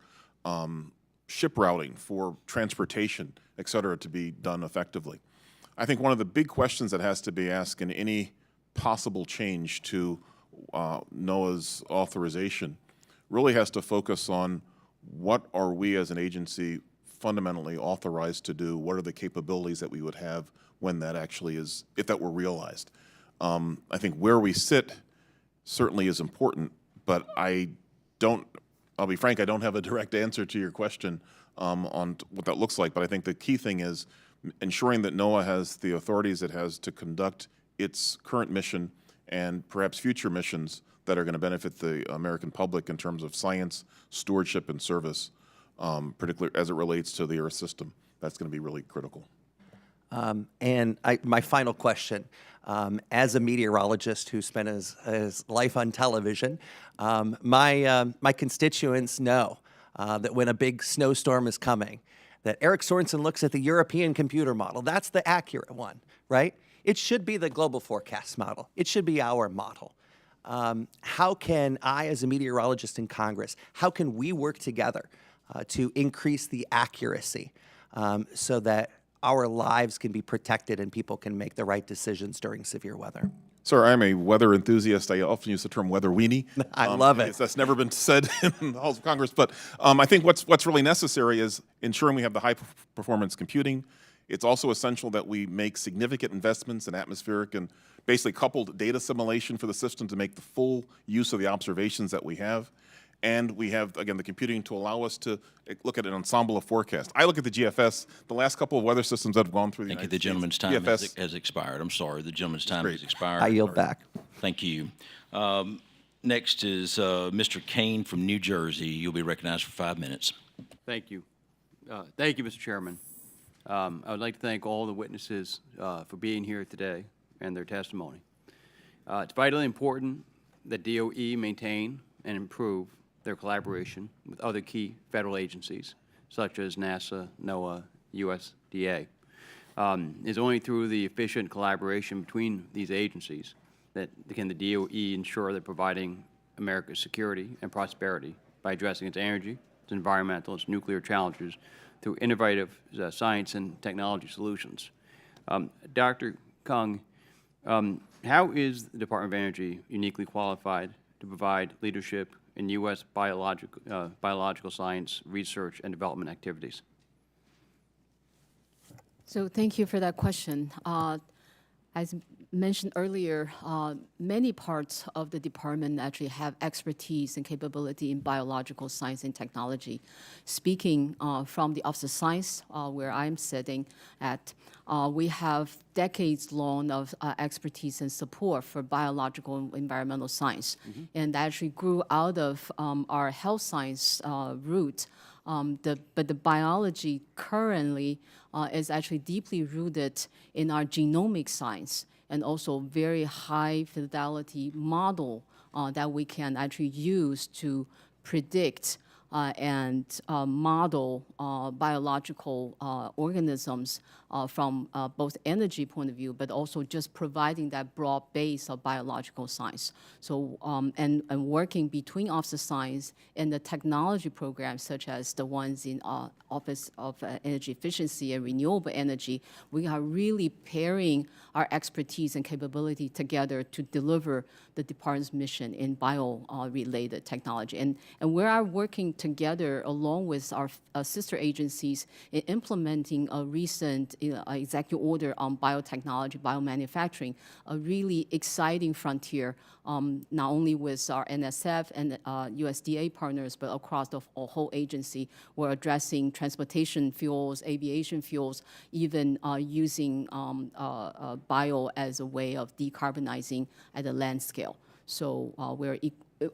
ship routing, for transportation, et cetera, to be done effectively. I think one of the big questions that has to be asked in any possible change to NOAA's authorization really has to focus on what are we as an agency fundamentally authorized to do, what are the capabilities that we would have when that actually is, if that were realized. I think where we sit certainly is important, but I'll be frank, I don't have a direct answer to your question on what that looks like, but I think the key thing is ensuring that NOAA has the authorities it has to conduct its current mission and perhaps future missions that are going to benefit the American public in terms of science, stewardship, and service, particularly as it relates to the Earth system. That's going to be really critical. My final question, as a meteorologist who spent his life on television, my constituents know that when a big snowstorm is coming, that Eric Sorensen looks at the European computer model. That's the accurate one, right? It should be the global forecast model. It should be our model. How can I, as a meteorologist in Congress, how can we work together to increase the accuracy so that our lives can be protected and people can make the right decisions during severe weather? Sir, I'm a weather enthusiast. I often use the term weather weenie. I love it. That's never been said in the halls of Congress. But I think what's really necessary is ensuring we have the high-performance computing. It's also essential that we make significant investments in atmospheric and basically coupled data assimilation for the system to make the full use of the observations that we have. And we have, again, the computing to allow us to look at an ensemble of forecasts. I look at the GFS. The last couple of weather systems that have gone through the Thank you. United The States, gentleman's time GFS has expired. I'm sorry. The gentleman's time has expired. I yield back. Thank you. Next is Mr. Kane from New Jersey. You'll be recognized for 5 minutes. Thank you. Thank you, Mr. Chairman. I would like to thank all the witnesses for being here today and their testimony. It's vitally important that DOE maintain and improve their collaboration with other key federal agencies, such as NASA, NOAA, USDA. It's only through the efficient collaboration between these agencies that can the DOE ensure they're providing America's security and prosperity by addressing its energy, its environmental, its nuclear challenges through innovative science and technology solutions. Dr. Kung, how is the Department of Energy uniquely qualified to provide leadership in U.S. biological science research and development activities? So thank you for that question. As mentioned earlier, many parts of the department actually have expertise and capability in biological science and technology. Speaking from the Office of Science, where I'm sitting at, we have decades-long of expertise and support for biological and environmental science. And that actually grew out of our health science route. But the biology currently is actually deeply rooted in our genomic science and also very high fidelity model that we can actually use to predict and model biological organisms from both energy point of view, but also just providing that broad base of biological science. So, and working between Office of Science and the technology programs, such as the ones in Office of Energy Efficiency and Renewable Energy, we are really pairing our expertise and capability together to deliver the department's mission in bio-related technology. And we are working together along with our sister agencies in implementing a recent executive order on biotechnology, biomanufacturing, a really exciting frontier, not only with our NSF and USDA partners, but across the whole agency. We're addressing transportation fuels, aviation fuels, even using bio as a way of decarbonizing at a land scale. So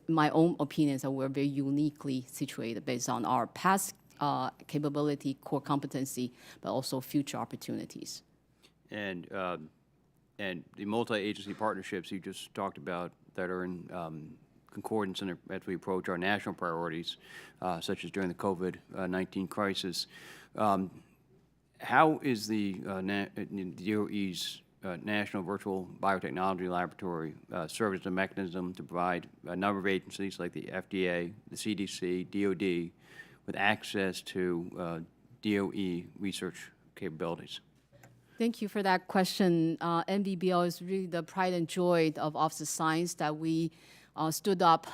my own opinion is that we're very uniquely situated based on our past capability, core competency, but also future opportunities. And the multi-agency partnerships you just talked about that are in concordance as we approach our national priorities, such as during the COVID-19 crisis. How is the DOE's National Virtual Biotechnology Laboratory serve as a mechanism to provide a number of agencies like the FDA, the CDC, DOD, with access to DOE research capabilities? Thank you for that question. NVBL is really the pride and joy of Office of Science that we stood up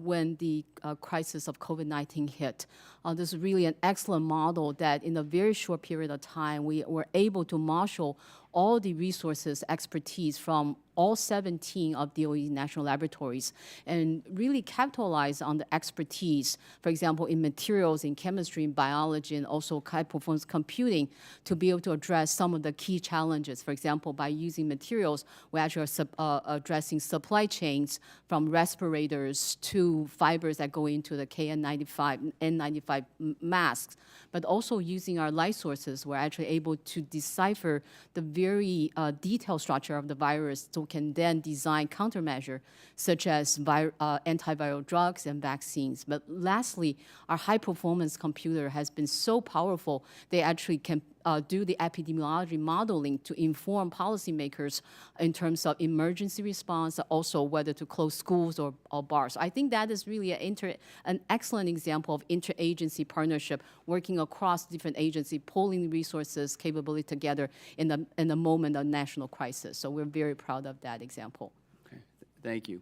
when the crisis of COVID-19 hit. This is really an excellent model that in a very short period of time, we were able to marshal all the resources, expertise from all 17 of DOE national laboratories and really capitalize on the expertise, for example, in materials, in chemistry, in biology, and also high-performance computing to be able to address some of the key challenges. For example, by using materials, we actually are addressing supply chains from respirators to fibers that go into the N95 masks, but also using our light sources, we're actually able to decipher the very detailed structure of the virus so can then design countermeasure such as antiviral drugs and vaccines. But lastly, our high-performance computer has been so powerful, they actually can do the epidemiology modeling to inform policymakers in terms of emergency response, also whether to close schools or bars. I think that is really an excellent example of interagency partnership, working across different agencies, pulling resources, capability together in the moment of national crisis. So we're very proud of that example. Okay. Thank you.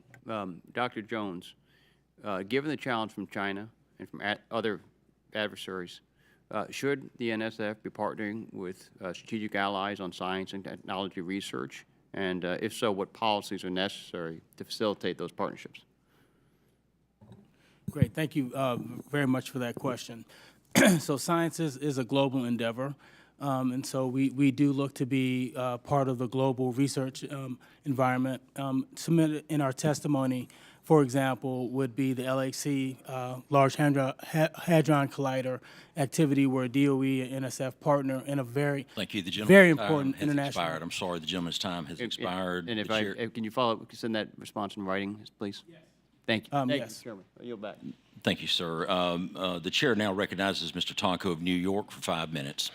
Dr. Jones, given the challenge from China and from other adversaries, should the NSF be partnering with strategic allies on science and technology research? And if so, what policies are necessary to facilitate those partnerships? Great. Thank you very much for that question. So science is a global endeavor. And so we do look to be part of the global research environment. Submitted in our testimony, for example, would be the LHC Large Hadron Collider activity where DOE and NSF partner in a very, Thank you. The gentleman's very time important has international. expired. I'm sorry, the gentleman's time has expired. And if The chair- can you follow up, send that response in writing, please? Yes. Thank you. Thank Yes. you, Chairman. I yield back. Thank you, sir. The chair now recognizes Mr. Tonko of New York for 5 minutes.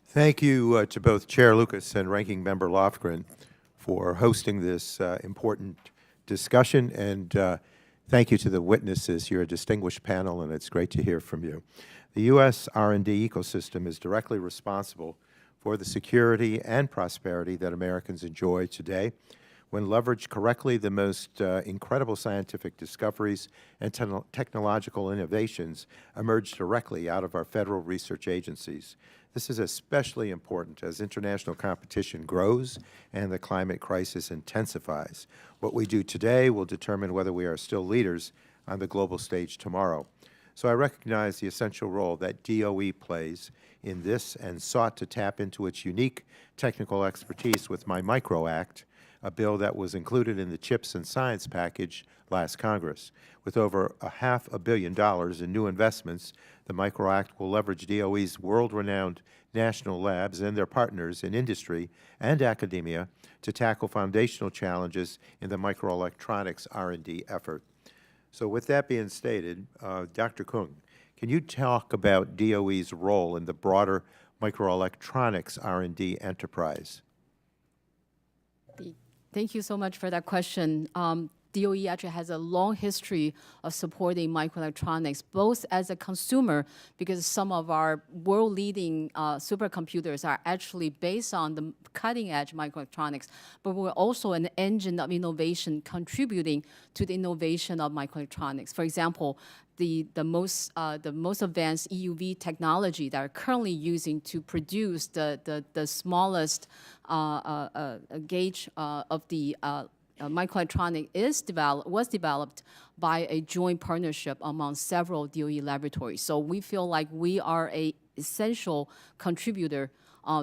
Thank you to both Chair Lucas and Ranking Member Lofgren for hosting this important discussion, and thank you to the witnesses. You're a distinguished panel, and it's great to hear from you. The U.S. R&D ecosystem is directly responsible for the security and prosperity that Americans enjoy today. When leveraged correctly, the most incredible scientific discoveries and technological innovations emerge directly out of our federal research agencies. This is especially important as international competition grows and the climate crisis intensifies. What we do today will determine whether we are still leaders on the global stage tomorrow. So I recognize the essential role that DOE plays in this and sought to tap into its unique technical expertise with my Micro Act, a bill that was included in the CHIPS and Science package last Congress. With over $500 million in new investments, the Micro Act will leverage DOE's world-renowned national labs and their partners in industry and academia to tackle foundational challenges in the microelectronics R&D effort. So with that being stated, Dr. Kung, can you talk about DOE's role in the broader microelectronics R&D enterprise? Thank you so much for that question. DOE actually has a long history of supporting microelectronics, both as a consumer, because some of our world-leading supercomputers are actually based on the cutting-edge microelectronics, but we're also an engine of innovation contributing to the innovation of microelectronics. For example, the most advanced EUV technology that are currently using to produce the smallest gauge of the microelectronic was developed by a joint partnership among several DOE laboratories. So we feel like we are an essential contributor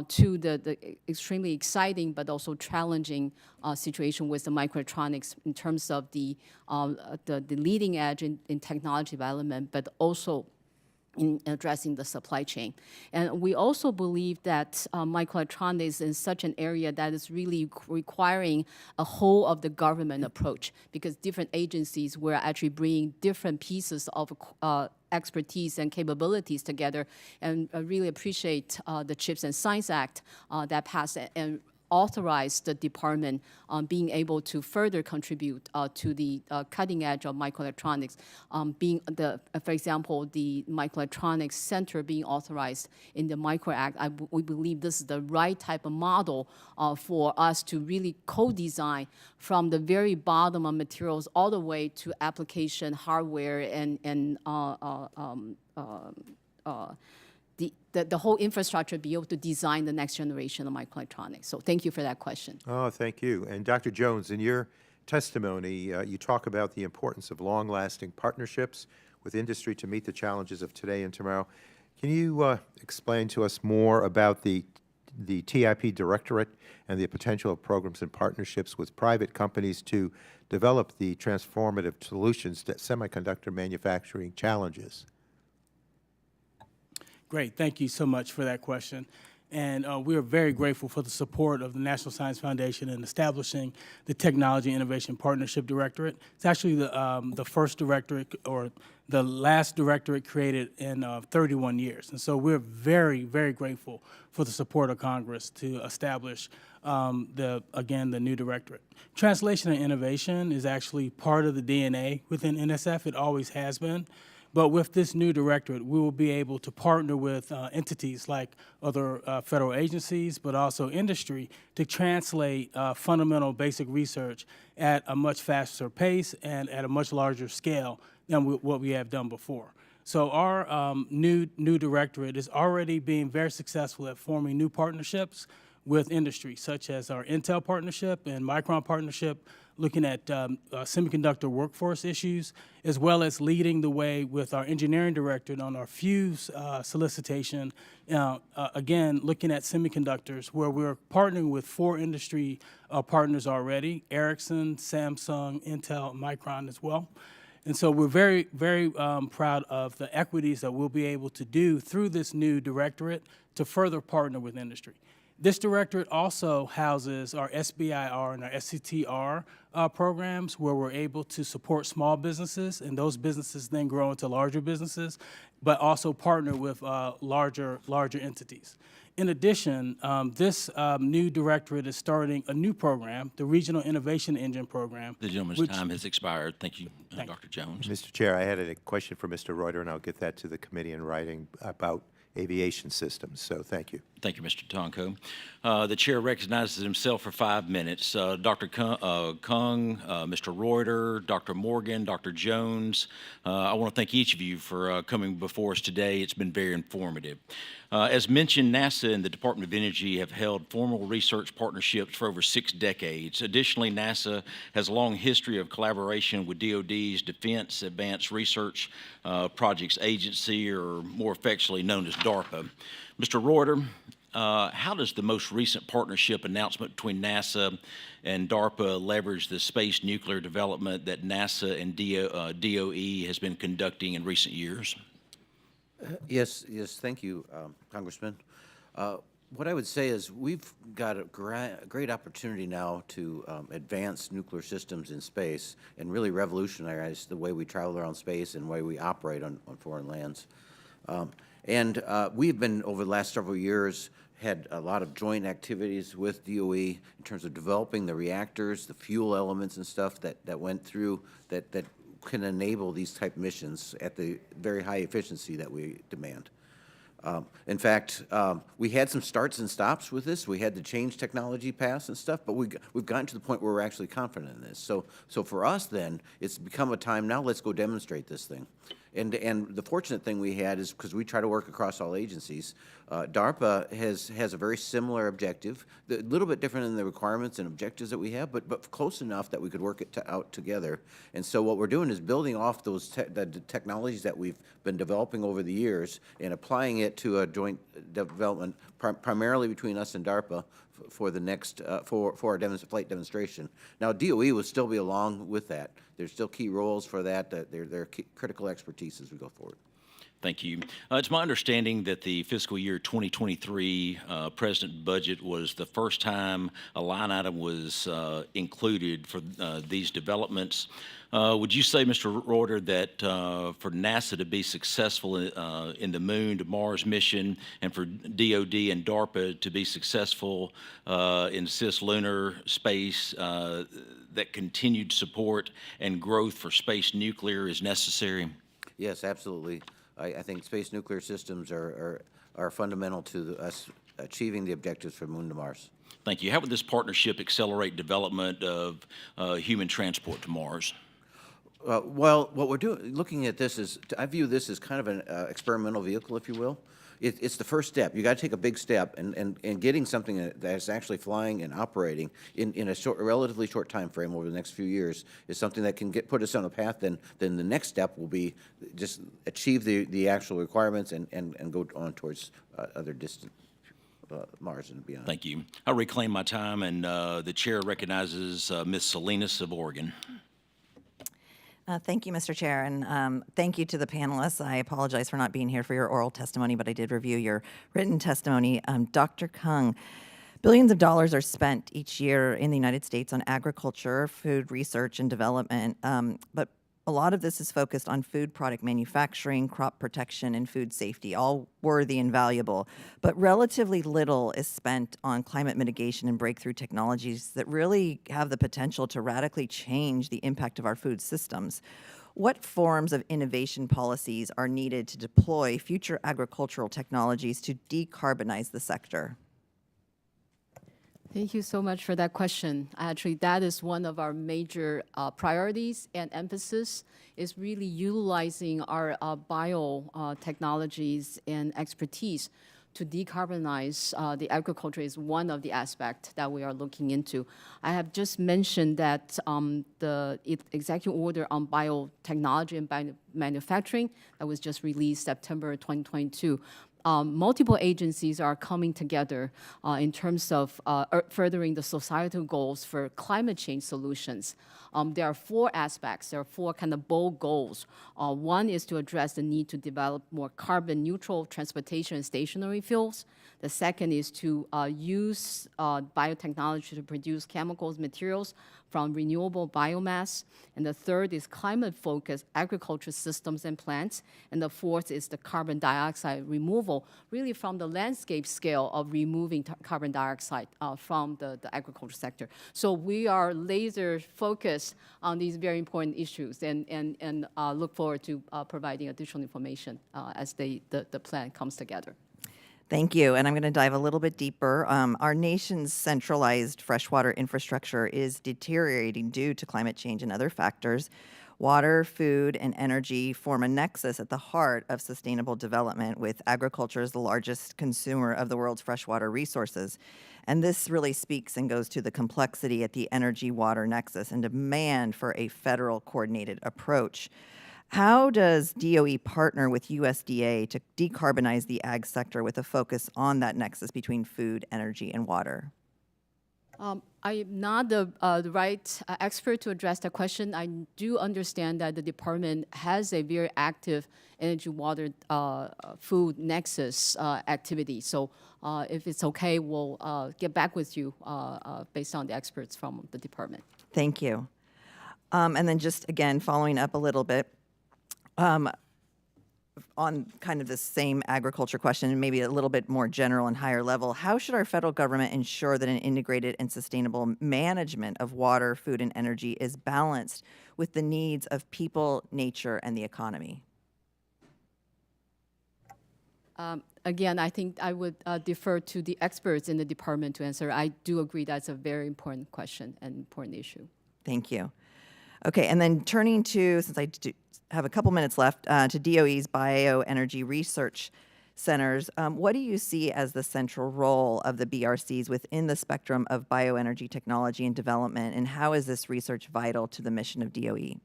to the extremely exciting but also challenging situation with the microelectronics in terms of the leading edge in technology development, but also in addressing the supply chain. And we also believe that microelectronics is such an area that is really requiring a whole of the government approach, because different agencies were actually bringing different pieces of expertise and capabilities together. And I really appreciate the CHIPS and Science Act that passed and authorized the department being able to further contribute to the cutting edge of microelectronics, for example, the microelectronics center being authorized in the Micro Act. We believe this is the right type of model for us to really co-design from the very bottom of materials all the way to application hardware and the whole infrastructure be able to design the next generation of microelectronics. So thank you for that question. Oh, thank you. And Dr. Jones, in your testimony, you talk about the importance of long-lasting partnerships with industry to meet the challenges of today and tomorrow. Can you explain to us more about the TIP Directorate and the potential of programs and partnerships with private companies to develop the transformative solutions to semiconductor manufacturing challenges? Great. Thank you so much for that question. And we are very grateful for the support of the National Science Foundation in establishing the Technology Innovation Partnership Directorate. It's actually the first directorate, or the last directorate, created in 31 years. And so we're very, very grateful for the support of Congress to establish the new directorate. Translation and innovation is actually part of the DNA within NSF. It always has been. But with this new directorate, we will be able to partner with entities like other federal agencies, but also industry, to translate fundamental basic research at a much faster pace and at a much larger scale than what we have done before. So our new directorate is already being very successful at forming new partnerships with industry, such as our Intel partnership and Micron partnership, looking at semiconductor workforce issues, as well as leading the way with our engineering directorate on our Fuse solicitation, again, looking at semiconductors, where we're partnering with 4 industry partners already: Ericsson, Samsung, Intel, Micron as well. And so we're very, very proud of the equities that we'll be able to do through this new directorate to further partner with industry. This directorate also houses our SBIR and our SCTR programs, where we're able to support small businesses, and those businesses then grow into larger businesses, but also partner with larger entities. In addition, this new directorate is starting a new program, the Regional Innovation Engine Program. The gentleman's time has expired. Thank you, Dr. Jones. Mr. Chair, I had a question for Mr. Reuter, and I'll get that to the committee in writing about aviation systems. So thank you. Thank you, Mr. Tonko. The chair recognizes himself for 5 minutes. Dr. Kung, Mr. Reuter, Dr. Morgan, Dr. Jones, I want to thank each of you for coming before us today. It's been very informative. As mentioned, NASA and the Department of Energy have held formal research partnerships for over 6 decades. Additionally, NASA has a long history of collaboration with DOD's Defense Advanced Research Projects Agency, or more affectionately known as DARPA. Mr. Reuter, how does the most recent partnership announcement between NASA and DARPA leverage the space nuclear development that NASA and DOE has been conducting in recent years? Yes, thank you, Congressman. What I would say is we've got a great opportunity now to advance nuclear systems in space and really revolutionize the way we travel around space and the way we operate on foreign lands. We've been, over the last several years, had a lot of joint activities with DOE in terms of developing the reactors, the fuel elements and stuff that went through that can enable these type missions at the very high efficiency that we demand. In fact, we had some starts and stops with this. We had to change technology paths and stuff, but we've gotten to the point where we're actually confident in this. So for us then, it's become a time now, let's go demonstrate this thing. And the fortunate thing we had is, because we try to work across all agencies, DARPA has a very similar objective, a little bit different in the requirements and objectives that we have, but close enough that we could work it out together. And so what we're doing is building off those the technologies that we've been developing over the years and applying it to a joint development, primarily between us and DARPA, for the next for our flight demonstration. Now, DOE will still be along with that. There's still key roles for that. They're critical expertise as we go forward. Thank you. It's my understanding that the fiscal year 2023 President budget was the first time a line item was included for these developments. Would you say, Mr. Reuter, that for NASA to be successful in the Moon to Mars mission, and for DOD and DARPA to be successful in cislunar space, that continued support and growth for space nuclear is necessary? Yes, absolutely. I think space nuclear systems are fundamental to us achieving the objectives for Moon to Mars. Thank you. How would this partnership accelerate development of human transport to Mars? Well, what we're looking at this is, I view this as kind of an experimental vehicle, if you will. it's the first step. You got to take a big step, and getting something that's actually flying and operating in a relatively short time frame over the next few years is something that can put us on a path. Then the next step will be just achieve the actual requirements and go on towards other distant Mars and beyond. Thank you. I reclaim my time, and the chair recognizes Ms. Salinas of Oregon. Thank you, Mr. Chair, and thank you to the panelists. I apologize for not being here for your oral testimony, but I did review your written testimony. Dr. Kung, billions of dollars are spent each year in the United States on agriculture, food research, and development, but a lot of this is focused on food product manufacturing, crop protection, and food safety, all worthy and valuable. But relatively little is spent on climate mitigation and breakthrough technologies that really have the potential to radically change the impact of our food systems. What forms of innovation policies are needed to deploy future agricultural technologies to decarbonize the sector? Thank you so much for that question. Actually, that is one of our major priorities and emphasis is really utilizing our biotechnologies and expertise to decarbonize the agriculture is one of the aspects that we are looking into. I have just mentioned that the executive order on biotechnology and manufacturing that was just released September 2022. Multiple agencies are coming together in terms of furthering the societal goals for climate change solutions. There are four aspects. There are four kind of bold goals. One is to address the need to develop more carbon neutral transportation and stationary fuels. The second is to use biotechnology to produce chemicals, materials from renewable biomass. And the third is climate-focused agriculture systems and plants. And the fourth is the carbon dioxide removal, really from the landscape scale of removing carbon dioxide from the agriculture sector. So we are laser focused on these very important issues and look forward to providing additional information as the plan comes together. Thank you. And I'm going to dive a little bit deeper. Our nation's centralized freshwater infrastructure is deteriorating due to climate change and other factors. Water, food, and energy form a nexus at the heart of sustainable development, with agriculture as the largest consumer of the world's freshwater resources. And this really speaks and goes to the complexity at the energy-water nexus and demand for a federal coordinated approach. How does DOE partner with USDA to decarbonize the ag sector with a focus on that nexus between food, energy, and water? I am not the right expert to address that question. I do understand that the department has a very active energy, water, food nexus activity. So if it's okay, we'll get back with you based on the experts from the department. Thank you. And then just again, following up a little bit, on kind of the same agriculture question and maybe a little bit more general and higher level, how should our federal government ensure that an integrated and sustainable management of water, food, and energy is balanced with the needs of people, nature, and the economy? Again, I think I would defer to the experts in the department to answer. I do agree that's a very important question and important issue. Thank you. Okay, and then turning to, since I have a couple minutes left, to DOE's bioenergy research centers, what do you see as the central role of the BRCs within the spectrum of bioenergy technology and development, and how is this research vital to the mission of DOE?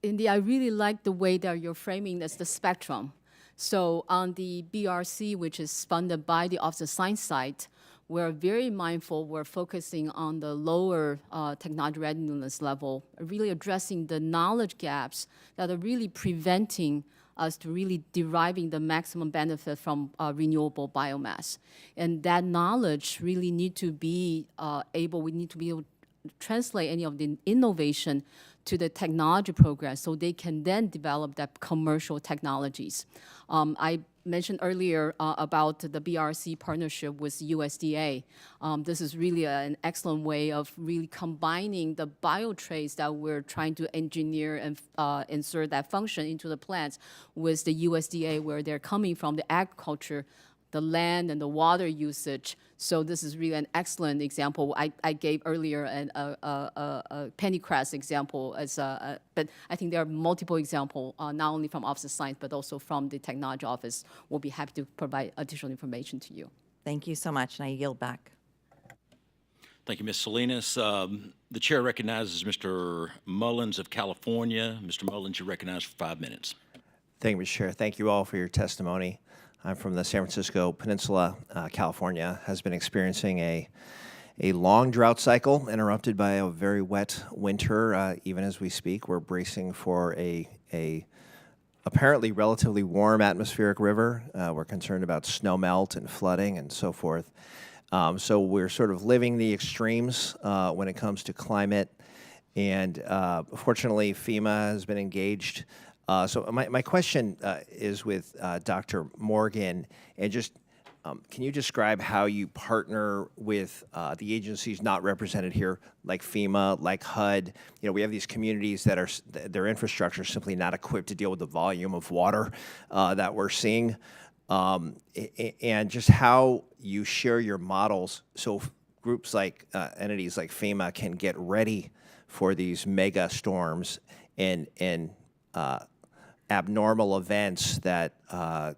Indeed, I really like the way that you're framing this, the spectrum. So on the BRC, which is funded by the Office of Science side, we're very mindful, we're focusing on the lower technology readiness level, really addressing the knowledge gaps that are really preventing us to really deriving the maximum benefit from renewable biomass. And that knowledge really need to be we need to be able to translate any of the innovation to the technology progress so they can then develop that commercial technologies. I mentioned earlier about the BRC partnership with USDA. This is really an excellent way of really combining the biotrace that we're trying to engineer and insert that function into the plants with the USDA, where they're coming from the agriculture the land and the water usage. So this is really an excellent example. I gave earlier a Pennycrest example, but I think there are multiple examples, not only from Office of Science, but also from the Technology Office. We'll be happy to provide additional information to you. Thank you so much, and I yield back. Thank you, Ms. Salinas. The chair recognizes Mr. Mullins of California. Mr. Mullins, you're recognized for 5 minutes. Thank you, Mr. Chair. Thank you all for your testimony. I'm from the San Francisco Peninsula. California has been experiencing a long drought cycle interrupted by a very wet winter. Even as we speak, we're bracing for a apparently relatively warm atmospheric river. We're concerned about snow melt and flooding and so forth. So we're sort of living the extremes when it comes to climate. And fortunately, FEMA has been engaged. So my question is with Dr. Morgan, and just can you describe how you partner with the agencies not represented here, like FEMA, like HUD? You know, we have these communities that are their infrastructure is simply not equipped to deal with the volume of water that we're seeing, and just how you share your models so groups like entities like FEMA can get ready for these mega storms and abnormal events that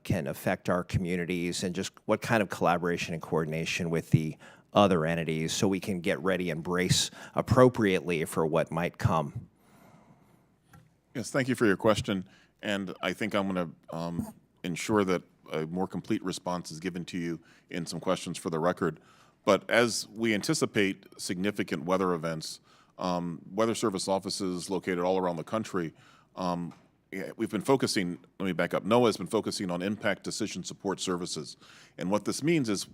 can affect our communities, and just what kind of collaboration and coordination with the other entities so we can get ready and brace appropriately for what might come. Yes, thank you for your question. And I think I'm going to ensure that a more complete response is given to you in some questions for the record. But as we anticipate significant weather events, Weather Service offices located all around the country, we've been focusing, let me back up, NOAA has been focusing on impact decision support services. And what this means is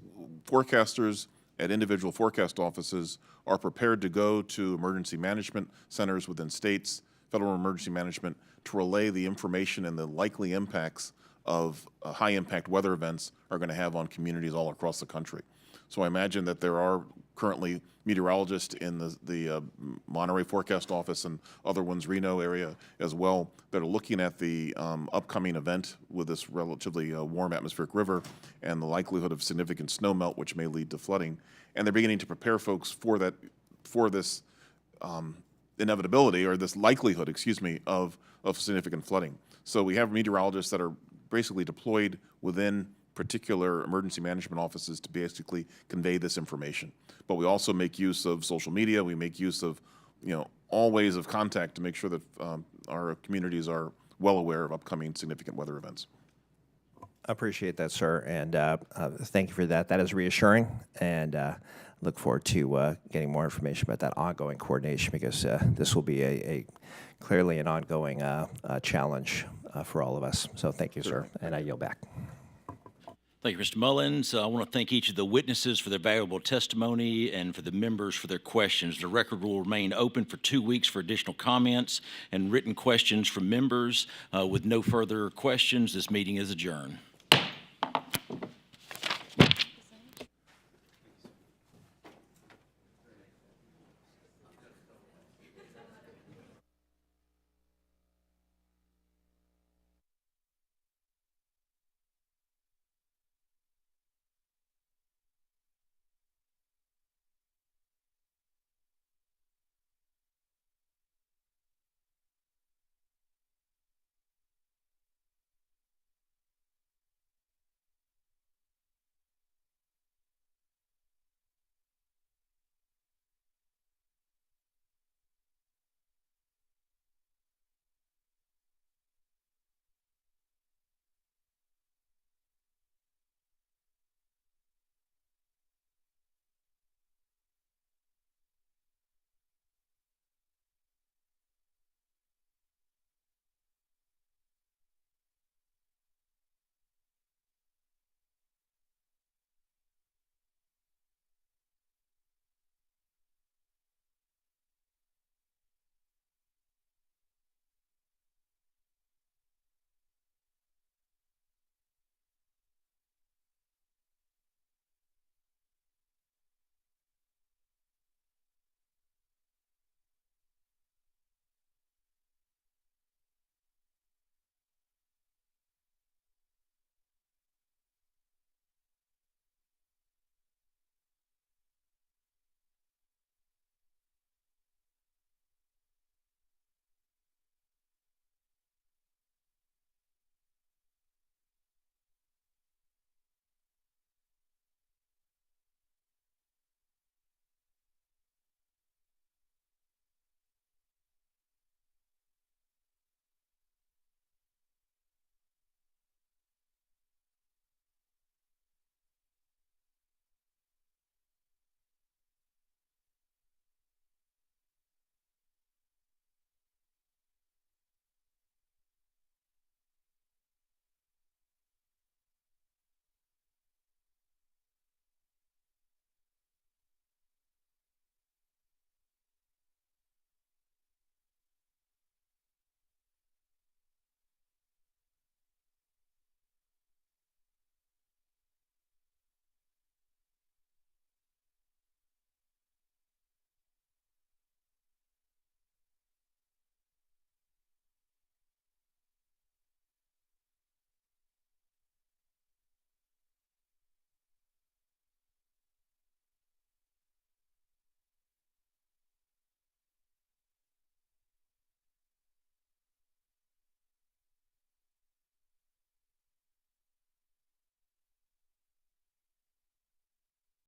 forecasters at individual forecast offices are prepared to go to emergency management centers within states, federal emergency management, to relay the information and the likely impacts of high impact weather events are going to have on communities all across the country. So I imagine that there are currently meteorologists in the Monterey Forecast Office and other ones, Reno area as well, that are looking at the upcoming event with this relatively warm atmospheric river and the likelihood of significant snow melt, which may lead to flooding. And they're beginning to prepare folks for that, for this inevitability, or this likelihood, excuse me, of significant flooding. So we have meteorologists that are basically deployed within particular emergency management offices to basically convey this information. But we also make use of social media. We make use of, all ways of contact to make sure that our communities are well aware of upcoming significant weather events. I appreciate that, sir, and thank you for that. That is reassuring, and look forward to getting more information about that ongoing coordination, because this will be clearly an ongoing challenge for all of us. So thank you, sir, and I yield back. Thank you, Mr. Mullins. I want to thank each of the witnesses for their valuable testimony and for the members for their questions. The record will remain open for 2 weeks for additional comments and written questions from members. With no further questions, this meeting is adjourned.